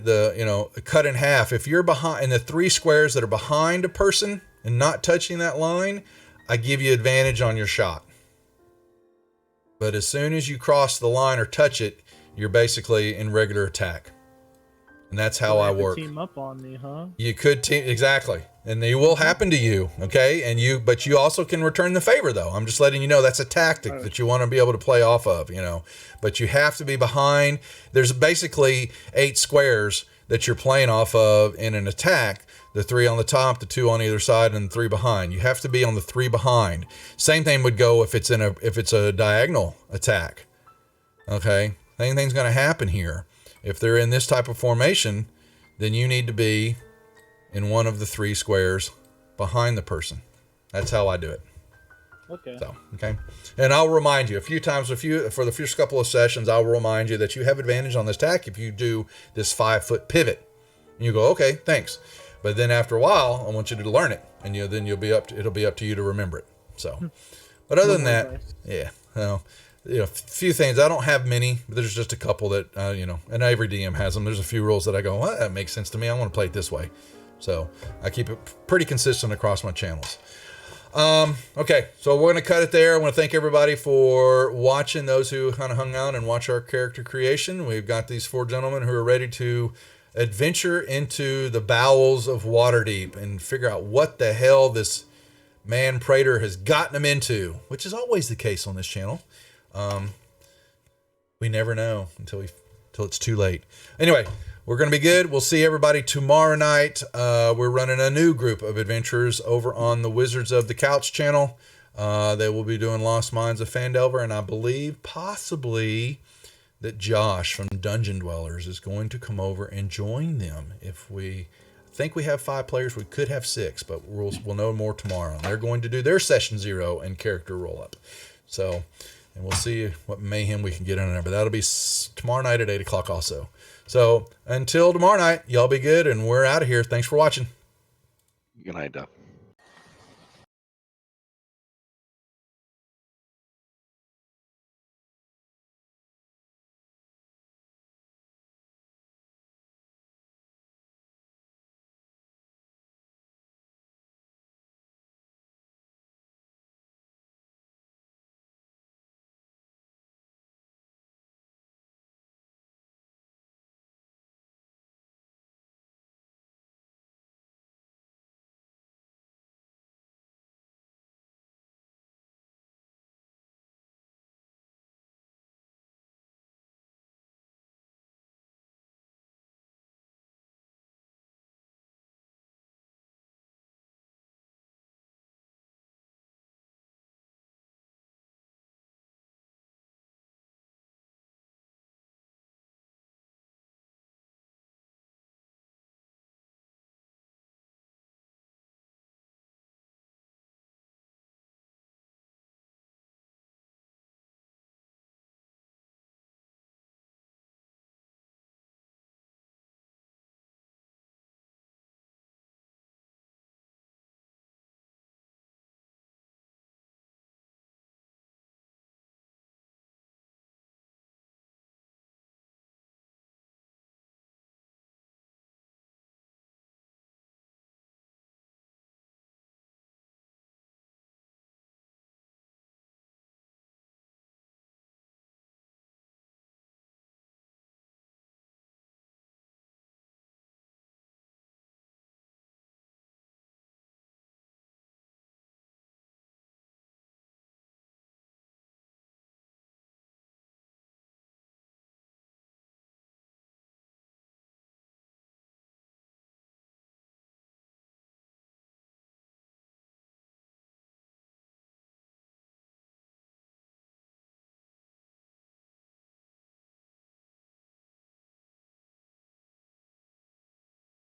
cut in half. If you're behind in the 3 squares that are behind a person and not touching that line, I give you advantage on your shot. But as soon as you cross the line or touch it, you're basically in regular attack. And that's how I work. Team up on me, huh? You could team, exactly. And they will happen to you, okay? But you also can return the favor, though. I'm just letting you know that's a tactic that you want to be able to play off of, But you have to be behind. There's basically 8 squares that you're playing off of in an attack. The 3 on the top, the 2 on either side, and the 3 behind. You have to be on the 3 behind. Same thing would go if it's a diagonal attack. Okay? Same thing's going to happen here. If they're in this type of formation, then you need to be in one of the 3 squares behind the person. That's how I do it. Okay. So, okay. And I'll remind you a few times, for the first couple of sessions, I'll remind you that you have advantage on this attack if you do this 5-foot pivot. And you go, okay, thanks. But then after a while, I want you to learn it, and then it'll be up to you to remember it. So, but other than that, yeah, a few things. I don't have many, but there's just a couple that, and every DM has them. There's a few rules that I go, well, that makes sense to me. I want to play it this way. So I keep it pretty consistent across my channels. Okay, so we're going to cut it there. I want to thank everybody for watching, those who kind of hung out and watch our character creation. We've got these 4 gentlemen who are ready to adventure into the bowels of Waterdeep and figure out what the hell this man Praetor has gotten them into, which is always the case on this channel. We never know until it's too late. Anyway, we're going to be good. We'll see everybody tomorrow night. We're running a new group of adventurers over on the Wizards of the Couch channel. They will be doing Lost Mines of Phandelver, and I believe possibly that Josh from Dungeon Dwellers is going to come over and join them. I think we have 5 players. We could have 6, but we'll know more tomorrow. They're going to do their session 0 and character roll up. So, and we'll see what mayhem we can get in there. But that'll be tomorrow night at 8 o'clock also. So until tomorrow night, y'all be good, and we're out of here. Thanks for watching. Good night, Doc.